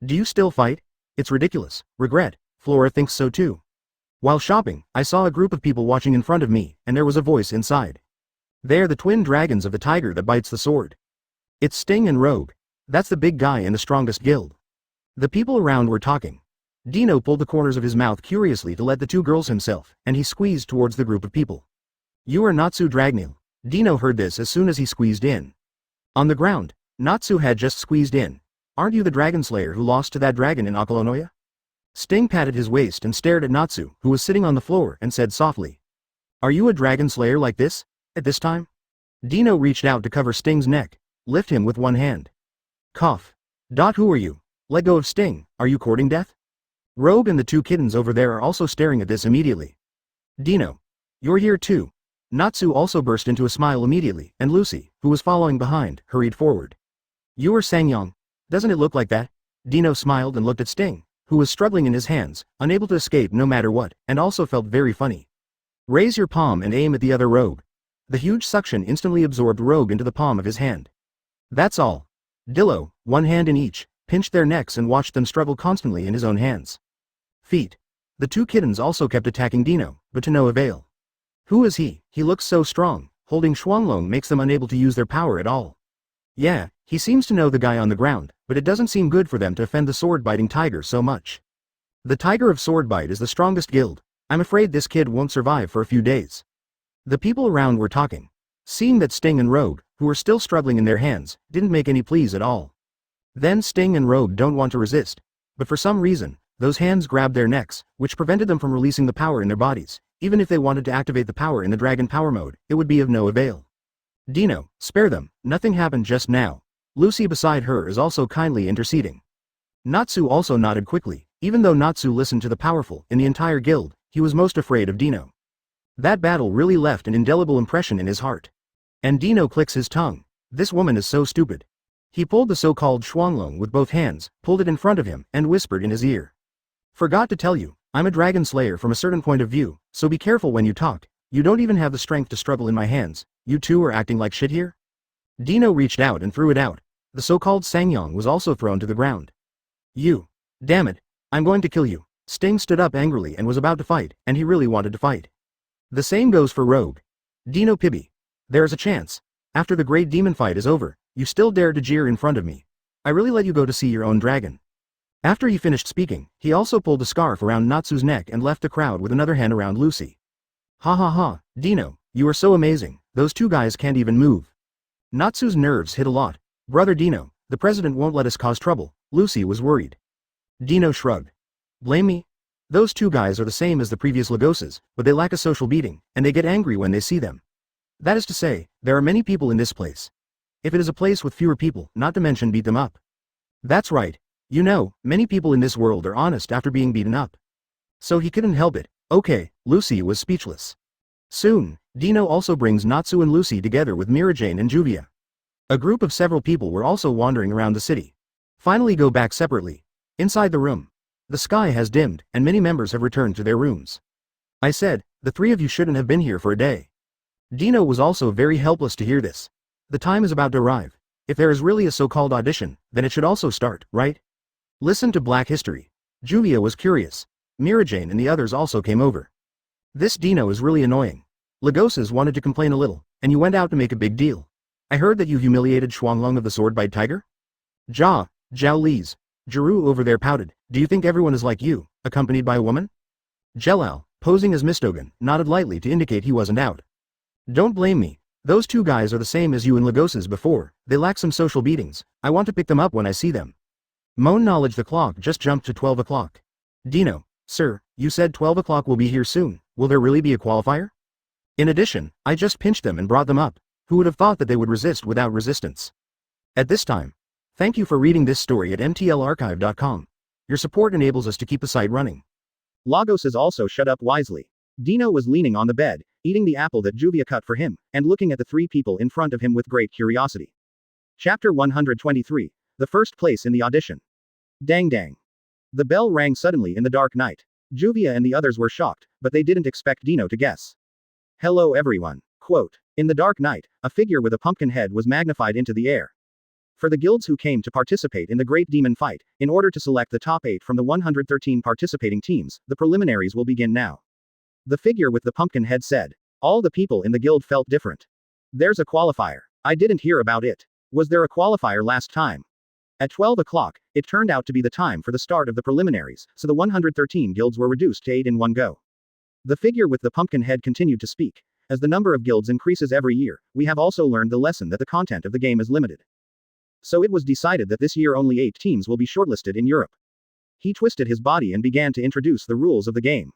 Do you still fight? It's ridiculous. Regret. Flora thinks so too. While shopping, I saw a group of people watching in front of me, and there was a voice inside. They're the twin dragons of the tiger that bites the sword. It's Sting and Rogue. That's the big guy in the strongest guild. The people around were talking. Dino pulled the corners of his mouth curiously to let the 2 girls himself, and he squeezed towards the group of people. You are Natsu Dragneel. Dino heard this as soon as he squeezed in. On the ground, Natsu had just squeezed in. Aren't you the dragon slayer who lost to that dragon in Akunorokia? Sting patted his waist and stared at Natsu, who was sitting on the floor, and said softly. Are you a dragon slayer like this? At this time? Dino reached out to cover Sting's neck, lift him with one hand. Cough. Who are you? Let go of Sting, are you courting death? Rogue and the 2 kittens over there are also staring at this immediately. Dino. You're here too. Natsu also burst into a smile immediately, and Lucy, who was following behind, hurried forward. You are Sangyong. Doesn't it look like that? Dino smiled and looked at Sting, who was struggling in his hands, unable to escape no matter what, and also felt very funny. Raise your palm and aim at the other Rogue. The huge suction instantly absorbed Rogue into the palm of his hand. That's all. Dillo, one hand in each, pinched their necks and watched them struggle constantly in his own hands. Feet. The 2 kittens also kept attacking Dino, but to no avail. Who is he? He looks so strong. Holding Xuanglong makes them unable to use their power at all. Yeah, he seems to know the guy on the ground, but it doesn't seem good for them to offend the sword-biting tiger so much. The tiger of Swordbite is the strongest guild. I'm afraid this kid won't survive for a few days. The people around were talking. Seeing that Sting and Rogue, who were still struggling in their hands, didn't make any pleas at all. Then Sting and Rogue don't want to resist. But for some reason, those hands grabbed their necks, which prevented them from releasing the power in their bodies. Even if they wanted to activate the power in the dragon power mode, it would be of no avail. Dino, spare them, nothing happened just now. Lucy beside her is also kindly interceding. Natsu also nodded quickly. Even though Natsu listened to the powerful in the entire guild, he was most afraid of Dino. That battle really left an indelible impression in his heart. And Dino clicks his tongue. This woman is so stupid. He pulled the so-called Xuanglong with both hands, pulled it in front of him, and whispered in his ear. Forgot to tell you, I'm a dragon slayer from a certain point of view, so be careful when you talk. You don't even have the strength to struggle in my hands. You 2 are acting like shit here? Dino reached out and threw it out. The so-called Sangyong was also thrown to the ground. You. Damn it. I'm going to kill you. Sting stood up angrily and was about to fight, and he really wanted to fight. The same goes for Rogue. Dino Pibby. There is a chance. After the great demon fight is over, you still dare to jeer in front of me. I really let you go to see your own dragon. After he finished speaking, he also pulled a scarf around Natsu's neck and left the crowd with another hand around Lucy. Ha ha ha, Dino, you are so amazing, those 2 guys can't even move. Natsu's nerves hit a lot. Brother Dino, the president won't let us cause trouble. Lucy was worried. Dino shrugged. Blame me? Those two guys are the same as the previous Lagoses, but they lack a social beating, and they get angry when they see them. That is to say, there are many people in this place. If it is a place with fewer people, not to mention beat them up. That's right. You know, many people in this world are honest after being beaten up. So he couldn't help it. Okay, Lucy was speechless. Soon, Dino also brings Natsu and Lucy together with Mirajane and Juvia. A group of several people were also wandering around the city. Finally go back separately. Inside the room. The sky has dimmed, and many members have returned to their rooms. I said, the three of you shouldn't have been here for a day. Dino was also very helpless to hear this. The time is about to arrive. If there is really a so-called audition, then it should also start, right? Listen to Black History. Juvia was curious. Mirajane and the others also came over. This Dino is really annoying. Lagoses wanted to complain a little, and you went out to make a big deal. I heard that you humiliated Shuanglong of the Sword-Bite Tiger? Zhao Li's. Jiru over there pouted, do you think everyone is like you, accompanied by a woman? Jelal, posing as Mistogan, nodded lightly to indicate he wasn't out. Don't blame me. Those two guys are the same as you and Lagoses before, they lack some social beatings, I want to pick them up when I see them. Moan knowledge the clock just jumped to 12 o'clock. Dino, sir, you said 12 o'clock will be here soon, will there really be a qualifier? In addition, I just pinched them and brought them up, who would have thought that they would resist without resistance? At this time. Thank you for reading this story at mtlarchive.com. Your support enables us to keep the site running. Lagoses also shut up wisely. Dino was leaning on the bed, eating the apple that Juvia cut for him, and looking at the three people in front of him with great curiosity. Chapter 123. The first place in the audition. Dang dang. The bell rang suddenly in the dark night. Juvia and the others were shocked, but they didn't expect Dino to guess. Hello everyone. Quote. In the dark night, a figure with a pumpkin head was magnified into the air. For the guilds who came to participate in the Great Demon Fight, in order to select the top 8 from the 113 participating teams, the preliminaries will begin now. The figure with the pumpkin head said. All the people in the guild felt different. There's a qualifier. I didn't hear about it. Was there a qualifier last time? At 12 o'clock, it turned out to be the time for the start of the preliminaries, so the 113 guilds were reduced to 8 in one go. The figure with the pumpkin head continued to speak. As the number of guilds increases every year, we have also learned the lesson that the content of the game is limited. So it was decided that this year only 8 teams will be shortlisted in Europe. He twisted his body and began to introduce the rules of the game.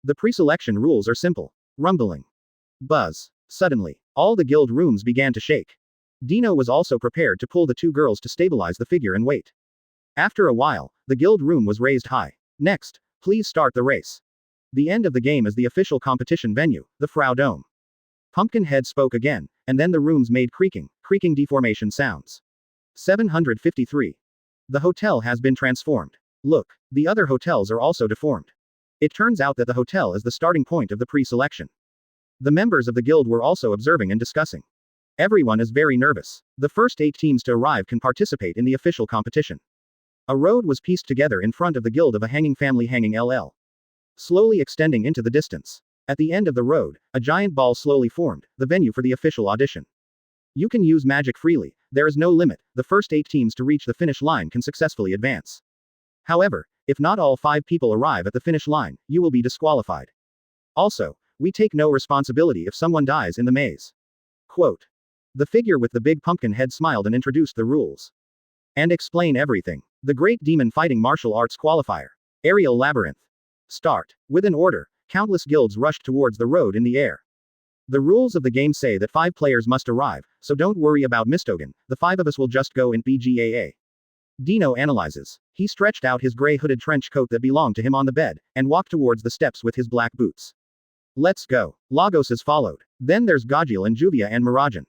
The pre-selection rules are simple. Rumbling. Buzz. Suddenly, all the guild rooms began to shake. Dino was also prepared to pull the 2 girls to stabilize the figure and wait. After a while, the guild room was raised high. Next, please start the race. The end of the game is the official competition venue, the Frau Dome. Pumpkinhead spoke again, and then the rooms made creaking deformation sounds. 753. The hotel has been transformed. Look, the other hotels are also deformed. It turns out that the hotel is the starting point of the pre-selection. The members of the guild were also observing and discussing. Everyone is very nervous. The first 8 teams to arrive can participate in the official competition. A road was pieced together in front of the guild of a hanging family hanging LL. Slowly extending into the distance. At the end of the road, a giant ball slowly formed, the venue for the official audition. You can use magic freely, there is no limit, the first 8 teams to reach the finish line can successfully advance. However, if not all 5 people arrive at the finish line, you will be disqualified. Also, we take no responsibility if someone dies in the maze. Quote. The figure with the big pumpkin head smiled and introduced the rules. And explain everything. The Great Demon Fighting Martial Arts Qualifier. Aerial Labyrinth. Start. With an order, countless guilds rushed towards the road in the air. The rules of the game say that 5 players must arrive, so don't worry about Mistogan, the 5 of us will just go in BGAA. Dino analyzes. He stretched out his gray hooded trench coat that belonged to him on the bed, and walked towards the steps with his black boots. Let's go. Lagoses followed. Then there's Gajil and Juvia and Mirajan.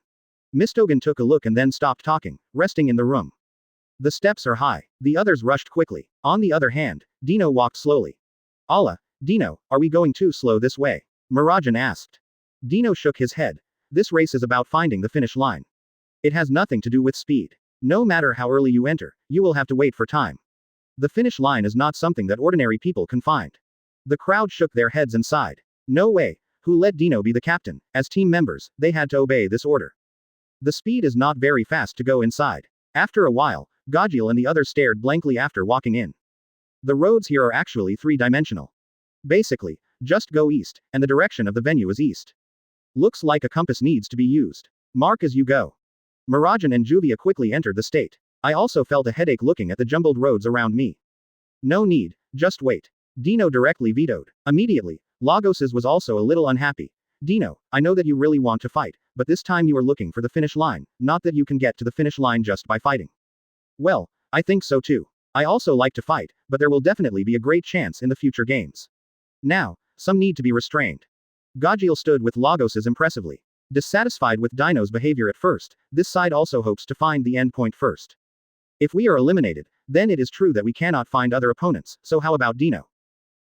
Mistogan took a look and then stopped talking, resting in the room. The steps are high. The others rushed quickly. On the other hand, Dino walked slowly. Allah, Dino, are we going too slow this way? Mirajan asked. Dino shook his head. This race is about finding the finish line. It has nothing to do with speed. No matter how early you enter, you will have to wait for time. The finish line is not something that ordinary people can find. The crowd shook their heads and sighed. No way. Who let Dino be the captain? As team members, they had to obey this order. The speed is not very fast to go inside. After a while, Gajil and the others stared blankly after walking in. The roads here are actually 3-dimensional. Basically, just go east, and the direction of the venue is east. Looks like a compass needs to be used. Mark as you go. Mirajan and Juvia quickly entered the state. I also felt a headache looking at the jumbled roads around me. No need, just wait. Dino directly vetoed. Immediately, Lagos's was also a little unhappy. Dino, I know that you really want to fight, but this time you are looking for the finish line, not that you can get to the finish line just by fighting. Well, I think so too. I also like to fight, but there will definitely be a great chance in the future games. Now, some need to be restrained. Gajiel stood with Lagos's impressively. Dissatisfied with Dino's behavior at first, this side also hopes to find the end point first. If we are eliminated, then it is true that we cannot find other opponents, so how about Dino?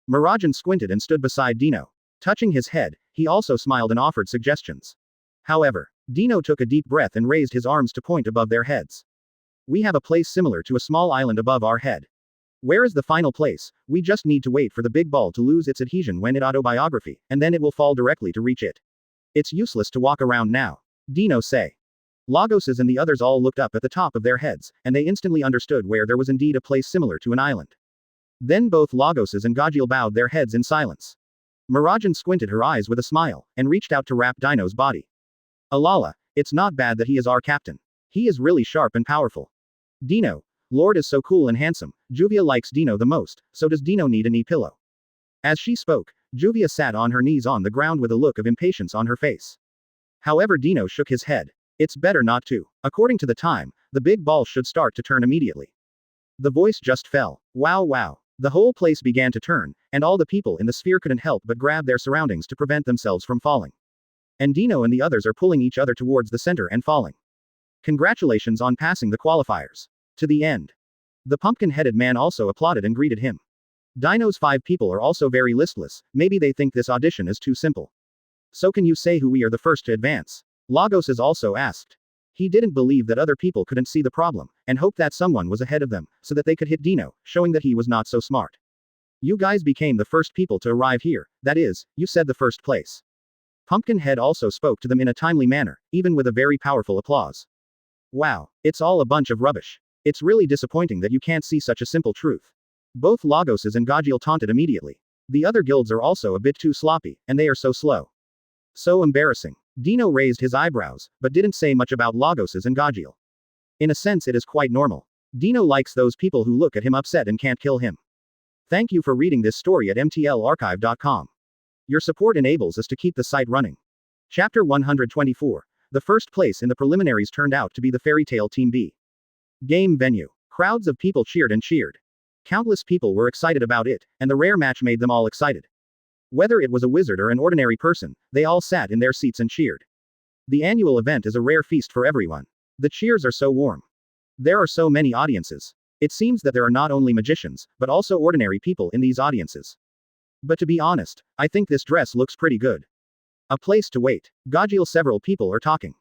Mirajan squinted and stood beside Dino. Touching his head, he also smiled and offered suggestions. However, Dino took a deep breath and raised his arms to point above their heads. We have a place similar to a small island above our head. Where is the final place? We just need to wait for the big ball to lose its adhesion when it autobiography, and then it will fall directly to reach it. It's useless to walk around now. Dino say. Lagos's and the others all looked up at the top of their heads, and they instantly understood where there was indeed a place similar to an island. Then both Lagos's and Gajiel bowed their heads in silence. Mirajan squinted her eyes with a smile, and reached out to wrap Dino's body. Alala, it's not bad that he is our captain. He is really sharp and powerful. Dino, Lord is so cool and handsome. Juvia likes Dino the most, so does Dino need a knee pillow? As she spoke, Juvia sat on her knees on the ground with a look of impatience on her face. However, Dino shook his head. It's better not to. According to the time, the big ball should start to turn immediately. The voice just fell. Wow, wow. The whole place began to turn, and all the people in the sphere couldn't help but grab their surroundings to prevent themselves from falling. And Dino and the others are pulling each other towards the center and falling. Congratulations on passing the qualifiers. To the end. The pumpkin-headed man also applauded and greeted him. Dino's 5 people are also very listless, maybe they think this audition is too simple. So can you say who we are the first to advance? Lagos is also asked. He didn't believe that other people couldn't see the problem, and hoped that someone was ahead of them, so that they could hit Dino, showing that he was not so smart. You guys became the first people to arrive here, that is, you said the first place. Pumpkinhead also spoke to them in a timely manner, even with a very powerful applause. Wow, it's all a bunch of rubbish. It's really disappointing that you can't see such a simple truth. Both Lagos's and Gajiel taunted immediately. The other guilds are also a bit too sloppy, and they are so slow. So embarrassing. Dino raised his eyebrows, but didn't say much about Lagos's and Gajiel. In a sense, it is quite normal. Dino likes those people who look at him upset and can't kill him. Thank you for reading this story at mtlarchive.com. Your support enables us to keep the site running. Chapter 124. The first place in the preliminaries turned out to be the Fairy Tale Team B. Game venue. Crowds of people cheered and cheered. Countless people were excited about it, and the rare match made them all excited. Whether it was a wizard or an ordinary person, they all sat in their seats and cheered. The annual event is a rare feast for everyone. The cheers are so warm. There are so many audiences. It seems that there are not only magicians, but also ordinary people in these audiences. But to be honest, I think this dress looks pretty good. A place to wait. Gajiel, several people are talking.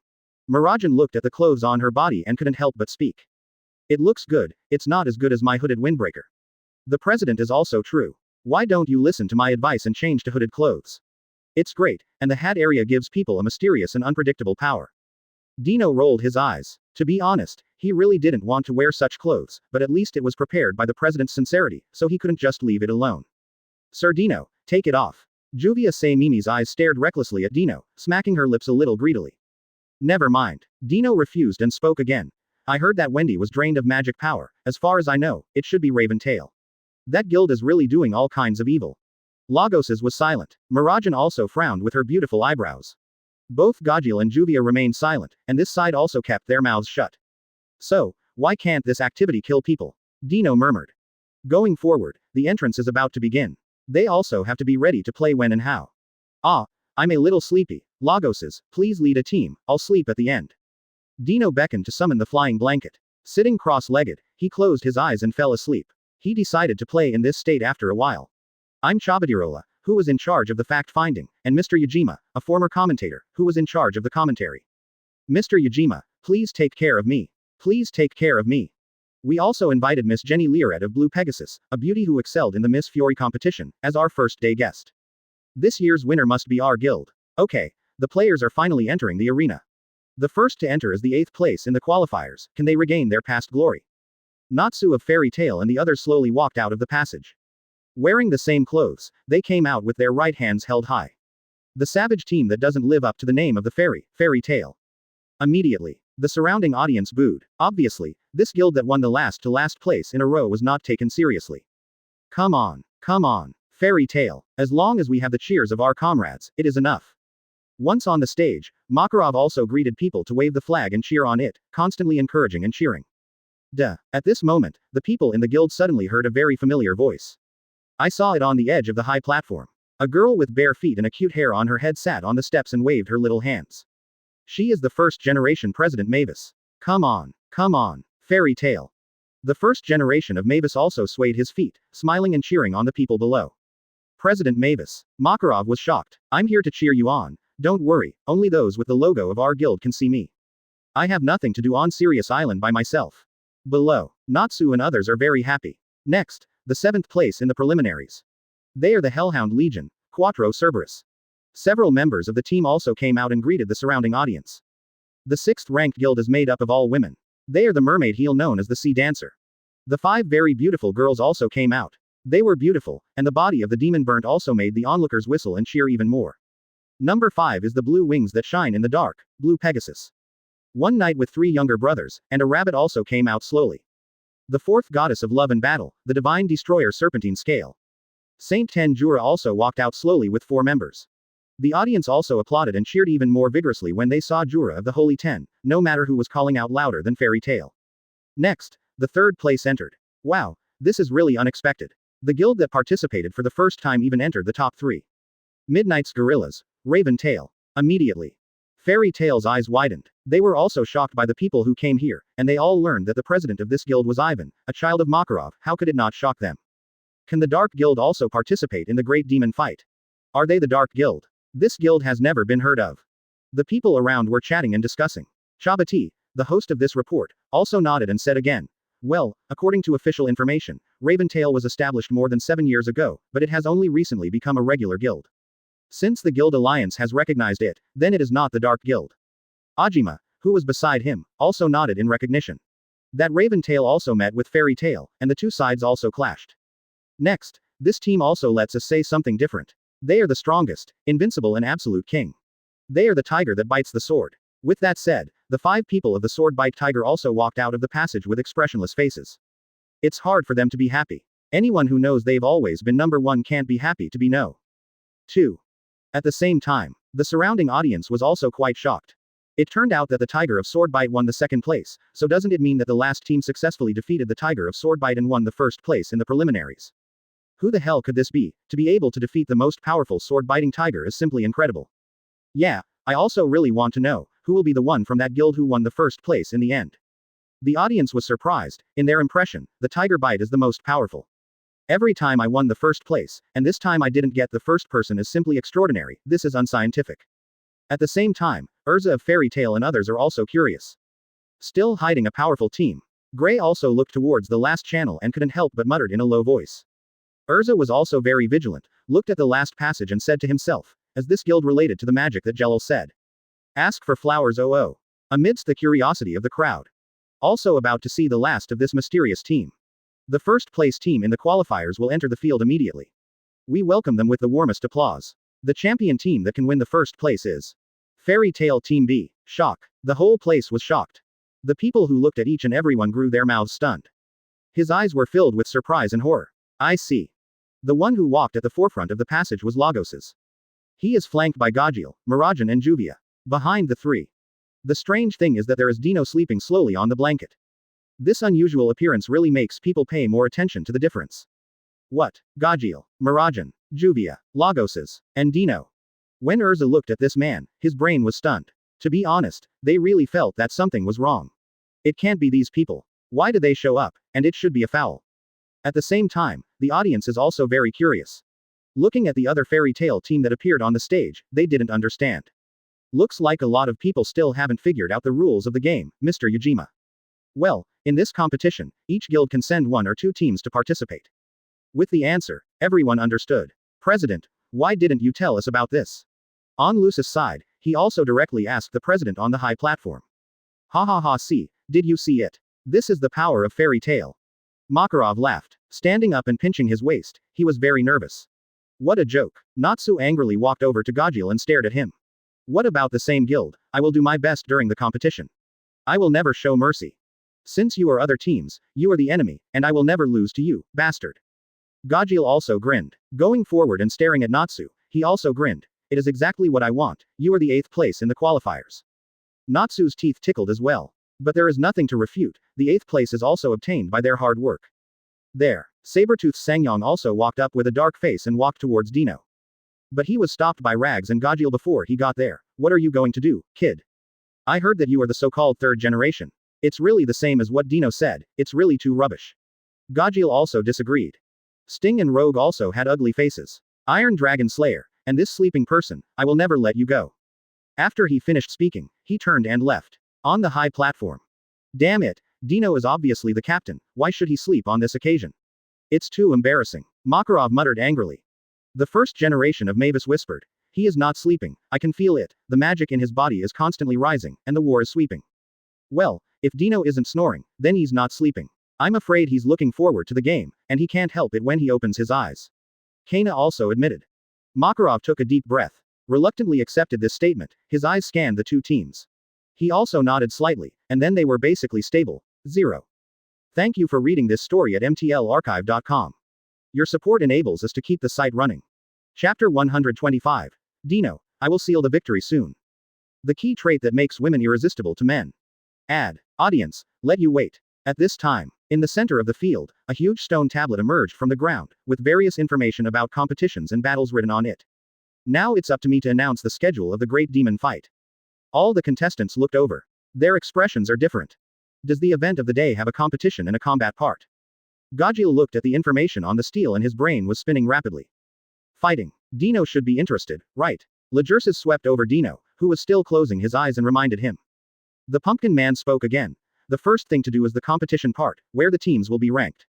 Mirajan looked at the clothes on her body and couldn't help but speak. It looks good, it's not as good as my hooded windbreaker. The president is also true. Why don't you listen to my advice and change to hooded clothes? It's great, and the hat area gives people a mysterious and unpredictable power. Dino rolled his eyes. To be honest, he really didn't want to wear such clothes, but at least it was prepared by the president's sincerity, so he couldn't just leave it alone. Sir Dino, take it off. Juvia Mimi's eyes stared recklessly at Dino, smacking her lips a little greedily. Never mind. Dino refused and spoke again. I heard that Wendy was drained of magic power. As far as I know, it should be Raven Tail. That guild is really doing all kinds of evil. Lagos's was silent. Mirajan also frowned with her beautiful eyebrows. Both Gajiel and Juvia remained silent, and this side also kept their mouths shut. So, why can't this activity kill people? Dino murmured. Going forward, the entrance is about to begin. They also have to be ready to play when and how. Ah, I'm a little sleepy. Lagos's, please lead a team, I'll sleep at the end. Dino beckoned to summon the flying blanket. Sitting cross-legged, he closed his eyes and fell asleep. He decided to play in this state after a while. I'm Chabadirola, who was in charge of the fact-finding, and Mr. Yajima, a former commentator, who was in charge of the commentary. Mr. Yajima, please take care of me. Please take care of me. We also invited Miss Jenny Learet of Blue Pegasus, a beauty who excelled in the Miss Fury competition, as our first-day guest. This year's winner must be our guild. Okay, the players are finally entering the arena. The first to enter is the 8th place in the qualifiers. Can they regain their past glory? Natsu of Fairy Tale and the others slowly walked out of the passage. Wearing the same clothes, they came out with their right hands held high. The savage team that doesn't live up to the name of the Fairy Tale. Immediately, the surrounding audience booed. Obviously, this guild that won the last place in a row was not taken seriously. Come Come on. Fairy tale. As long as we have the cheers of our comrades, it is enough. Once on the stage, Makarov also greeted people to wave the flag and cheer on it, constantly encouraging and cheering. Duh. At this moment, the people in the guild suddenly heard a very familiar voice. I saw it on the edge of the high platform. A girl with bare feet and a cute hair on her head sat on the steps and waved her little hands. She is the first generation President Mavis. Come on. Come on. Fairy tale. The first generation of Mavis also swayed his feet, smiling and cheering on the people below. President Mavis. Makarov was shocked. I'm here to cheer you on. Don't worry, only those with the logo of our guild can see me. I have nothing to do on Sirius Island by myself. Below, Natsu and others are very happy. Next, the 7th place in the preliminaries. They are the Hellhound Legion, Quattro Cerberus. Several members of the team also came out and greeted the surrounding audience. The 6th ranked guild is made up of all women. They are the mermaid heel known as the Sea Dancer. The 5 very beautiful girls also came out. They were beautiful, and the body of the demon burnt also made the onlookers whistle and cheer even more. Number 5 is the blue wings that shine in the dark, Blue Pegasus. One knight with 3 younger brothers, and a rabbit also came out slowly. The 4th goddess of love and battle, the divine destroyer Serpentine Scale. Saint Tenjura also walked out slowly with 4 members. The audience also applauded and cheered even more vigorously when they saw Jura of the Holy Ten, no matter who was calling out louder than Fairy Tale. Next, the 3rd place entered. Wow, this is really unexpected. The guild that participated for the first time even entered the top 3. Midnight's Gorillas, Raven Tail. Immediately, Fairy Tale's eyes widened. They were also shocked by the people who came here, and they all learned that the president of this guild was Ivan, a child of Makarov. How could it not shock them? Can the Dark Guild also participate in the Great Demon fight? Are they the Dark Guild? This guild has never been heard of. The people around were chatting and discussing. Chabati, the host of this report, also nodded and said again, well, according to official information, Raventail was established more than 7 years ago, but it has only recently become a regular guild. Since the Guild Alliance has recognized it, then it is not the Dark Guild. Ajima, who was beside him, also nodded in recognition. That Raventail also met with Fairy Tail, and the two sides also clashed. Next, this team also lets us say something different. They are the strongest, invincible and absolute king. They are the tiger that bites the sword. With that said, the 5 people of the sword bite tiger also walked out of the passage with expressionless faces. It's hard for them to be happy. Anyone who knows they've always been number 1 can't be happy to be no. 2. At the same time, the surrounding audience was also quite shocked. It turned out that the Tiger of Swordbite won the 2nd place, so doesn't it mean that the last team successfully defeated the Tiger of Swordbite and won the 1st place in the preliminaries? Who the hell could this be? To be able to defeat the most powerful sword-biting tiger is simply incredible. Yeah, I also really want to know, who will be the one from that guild who won the 1st place in the end? The audience was surprised. In their impression, the tiger bite is the most powerful. Every time I won the 1st place, and this time I didn't get the 1st person is simply extraordinary. This is unscientific. At the same time, Urza of Fairy Tale and others are also curious. Still hiding a powerful team. Gray also looked towards the last channel and couldn't help but muttered in a low voice. Urza was also very vigilant, looked at the last passage and said to himself, as this guild related to the magic that Jelal said. Ask for flowers oh. Amidst the curiosity of the crowd. Also about to see the last of this mysterious team. The 1st place team in the qualifiers will enter the field immediately. We welcome them with the warmest applause. The champion team that can win the 1st place is Fairy Tale Team B. Shock. The whole place was shocked. The people who looked at each and everyone grew their mouths stunned. His eyes were filled with surprise and horror. I see. The one who walked at the forefront of the passage was Lagos's. He is flanked by Gajiel, Mirajan and Juvia. Behind the 3. The strange thing is that there is Dino sleeping slowly on the blanket. This unusual appearance really makes people pay more attention to the difference. What? Gajiel, Mirajan, Juvia, Lagos's, and Dino. When Urza looked at this man, his brain was stunned. To be honest, they really felt that something was wrong. It can't be these people. Why did they show up? And it should be a foul. At the same time, the audience is also very curious. Looking at the other Fairy Tale team that appeared on the stage, they didn't understand. Looks like a lot of people still haven't figured out the rules of the game, Mr. Yajima. Well, in this competition, each guild can send 1 or 2 teams to participate. With the answer, everyone understood. President, why didn't you tell us about this? On Lucis' side, he also directly asked the president on the high platform. See, did you see it? This is the power of Fairy Tale. Makarov laughed. Standing up and pinching his waist, he was very nervous. What a joke. Natsu angrily walked over to Gajiel and stared at him. What about the same guild? I will do my best during the competition. I will never show mercy. Since you are other teams, you are the enemy, and I will never lose to you, bastard. Gajil also grinned. Going forward and staring at Natsu, he also grinned. It is exactly what I want, you are the 8th place in the qualifiers. Natsu's teeth tickled as well. But there is nothing to refute, the 8th place is also obtained by their hard work. There. Sabertooth's Sangyong also walked up with a dark face and walked towards Dino. But he was stopped by Rags and Gajil before he got there. What are you going to do, kid? I heard that you are the so-called 3rd generation. It's really the same as what Dino said, it's really too rubbish. Gajil also disagreed. Sting and Rogue also had ugly faces. Iron Dragon Slayer, and this sleeping person, I will never let you go. After he finished speaking, he turned and left. On the high platform. Damn it, Dino is obviously the captain, why should he sleep on this occasion? It's too embarrassing. Makarov muttered angrily. The 1st generation of Mavis whispered. He is not sleeping, I can feel it, the magic in his body is constantly rising, and the war is sweeping. Well, if Dino isn't snoring, then he's not sleeping. I'm afraid he's looking forward to the game, and he can't help it when he opens his eyes. Kana also admitted. Makarov took a deep breath. Reluctantly accepted this statement, his eyes scanned the two teams. He also nodded slightly, and then they were basically stable. 0. Thank you for reading this story at mtlarchive.com. Your support enables us to keep the site running. Chapter 125. Dino, I will seal the victory soon. The key trait that makes women irresistible to men. Audience, let you wait. At this time, in the center of the field, a huge stone tablet emerged from the ground, with various information about competitions and battles written on it. Now it's up to me to announce the schedule of the great demon fight. All the contestants looked over. Their expressions are different. Does the event of the day have a competition and a combat part? Gajil looked at the information on the steel and his brain was spinning rapidly. Fighting. Dino should be interested, right? Lajersis swept over Dino, who was still closing his eyes and reminded him. The pumpkin man spoke again. The first thing to do is the competition part, where the teams will be ranked.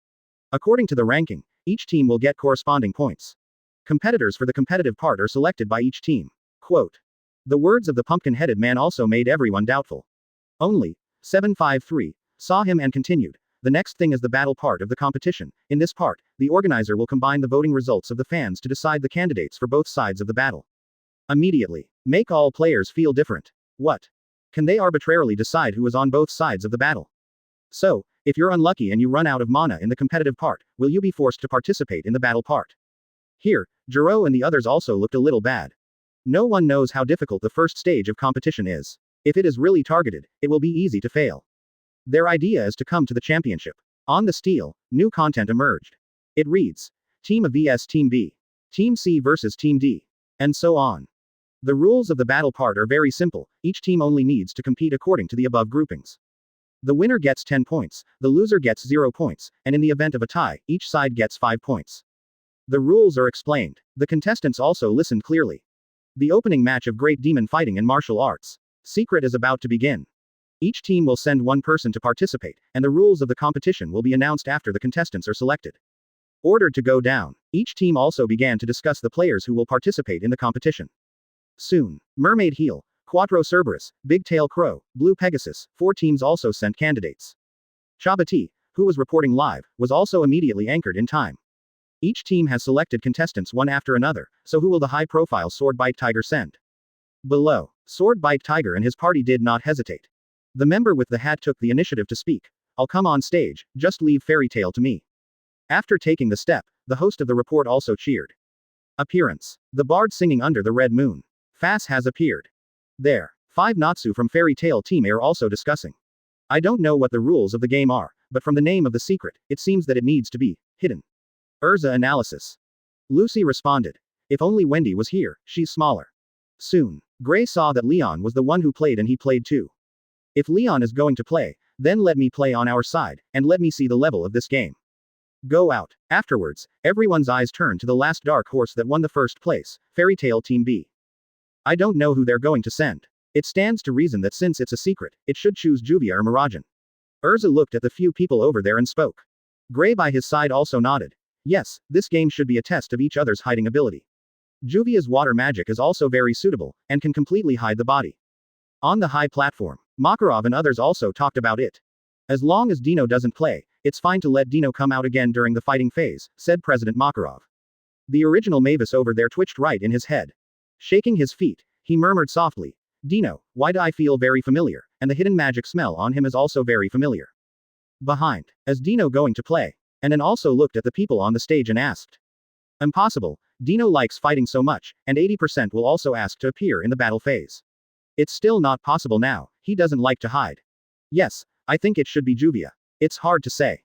According to the ranking, each team will get corresponding points. Competitors for the competitive part are selected by each team. Quote. The words of the pumpkin-headed man also made everyone doubtful. Only 753 saw him and continued. The next thing is the battle part of the competition. In this part, the organizer will combine the voting results of the fans to decide the candidates for both sides of the battle. Immediately. Make all players feel different. What? Can they arbitrarily decide who is on both sides of the battle? So, if you're unlucky and you run out of mana in the competitive part, will you be forced to participate in the battle part? Here, Jiro and the others also looked a little bad. No one knows how difficult the first stage of competition is. If it is really targeted, it will be easy to fail. Their idea is to come to the championship. On the steel, new content emerged. It reads, Team A vs Team B. Team C versus Team D. And so on. The rules of the battle part are very simple, each team only needs to compete according to the above groupings. The winner gets 10 points, the loser gets 0 points, and in the event of a tie, each side gets 5 points. The rules are explained. The contestants also listened clearly. The opening match of Great Demon Fighting and Martial Arts. Secret is about to begin. Each team will send one person to participate, and the rules of the competition will be announced after the contestants are selected. Ordered to go down. Each team also began to discuss the players who will participate in the competition. Soon, Mermaid Heel, Quattro Cerberus, Big Tail Crow, Blue Pegasus, 4 teams also sent candidates. Chabati, who was reporting live, was also immediately anchored in time. Each team has selected contestants one after another, so who will the high-profile Swordbite Tiger send? Below, Swordbite Tiger and his party did not hesitate. The member with the hat took the initiative to speak. I'll come on stage, just leave Fairy Tale to me. After taking the step, the host of the report also cheered. Appearance. The bard singing under the red moon. Fass has appeared. There. 5 Natsu from Fairy Tale team are also discussing. I don't know what the rules of the game are, but from the name of the secret, it seems that it needs to be hidden. Urza analysis. Lucy responded. If only Wendy was here, she's smaller. Soon, Gray saw that Leon was the one who played and he played too. If Leon is going to play, then let me play on our side, and let me see the level of this game. Go out. Afterwards, everyone's eyes turned to the last dark horse that won the first place, Fairy Tale Team B. I don't know who they're going to send. It stands to reason that since it's a secret, it should choose Juvia or Mirajan. Urza looked at the few people over there and spoke. Gray by his side also nodded. Yes, this game should be a test of each other's hiding ability. Juvia's water magic is also very suitable, and can completely hide the body. On the high platform, Makarov and others also talked about it. As long as Dino doesn't play, it's fine to let Dino come out again during the fighting phase, said President Makarov. The original Mavis over there twitched right in his head. Shaking his feet, he murmured softly, Dino, why do I feel very familiar, and the hidden magic smell on him is also very familiar. Behind. Is Dino going to play? and then also looked at the people on the stage and asked. Impossible. Dino likes fighting so much, and 80% will also ask to appear in the battle phase. It's still not possible now, he doesn't like to hide. Yes, I think it should be Juvia. It's hard to say.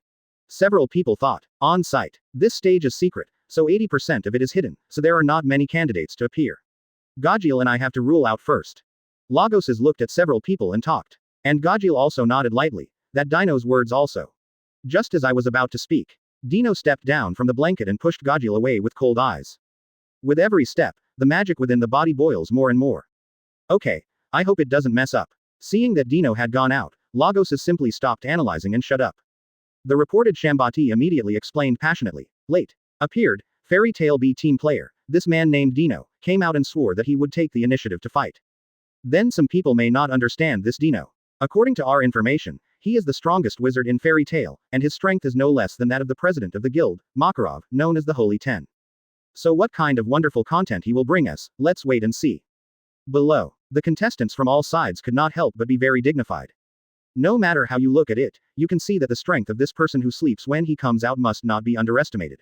Several people thought. On site. This stage is secret, so 80% of it is hidden, so there are not many candidates to appear. Gajiel and I have to rule out first. Lagoses looked at several people and talked. And Gajiel also nodded lightly. That Dino's words also. Just as I was about to speak, Dino stepped down from the blanket and pushed Gajiel away with cold eyes. With every step, the magic within the body boils more and more. Okay, I hope it doesn't mess up. Seeing that Dino had gone out, Lagoses simply stopped analyzing and shut up. The reported Shambati immediately explained passionately. Late. Appeared, Fairy Tail B team player, this man named Dino, came out and swore that he would take the initiative to fight. Then some people may not understand this Dino. According to our information, he is the strongest wizard in Fairy Tail, and his strength is no less than that of the president of the guild, Makarov, known as the Holy Ten. So what kind of wonderful content he will bring us, let's wait and see. Below, the contestants from all sides could not help but be very dignified. No matter how you look at it, you can see that the strength of this person who sleeps when he comes out must not be underestimated.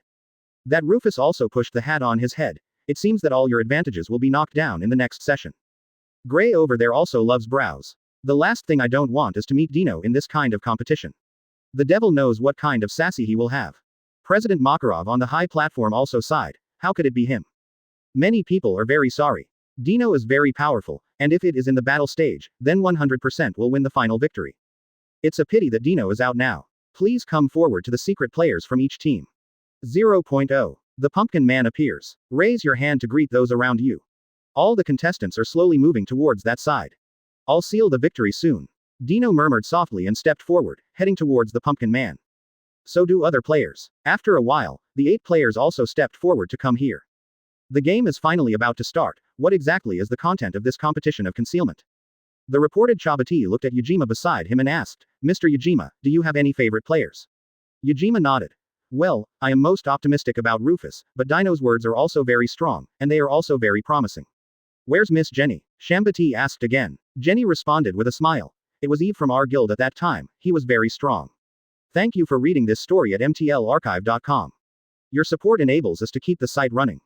That Rufus also pushed the hat on his head. It seems that all your advantages will be knocked down in the next session. Gray over there also loves brows. The last thing I don't want is to meet Dino in this kind of competition. The devil knows what kind of sassy he will have. President Makarov on the high platform also sighed. How could it be him? Many people are very sorry. Dino is very powerful, and if it is in the battle stage, then 100% will win the final victory. It's a pity that Dino is out now. Please come forward to the secret players from each team. 0.0. The Pumpkin Man appears. Raise your hand to greet those around you. All the contestants are slowly moving towards that side. I'll seal the victory soon. Dino murmured softly and stepped forward, heading towards the Pumpkin Man. So do other players. After a while, the 8 players also stepped forward to come here. The game is finally about to start. What exactly is the content of this competition of concealment? The reported Chabati looked at Yajima beside him and asked, Mr. Yajima, do you have any favorite players? Yajima nodded. Well, I am most optimistic about Rufus, but Dino's words are also very strong, and they are also very promising. Where's Miss Jenny? Shambati asked again. Jenny responded with a smile. It was Eve from our guild at that time, he was very strong. Thank you for reading this story at mtlarchive.com. Your support enables us to keep the site running.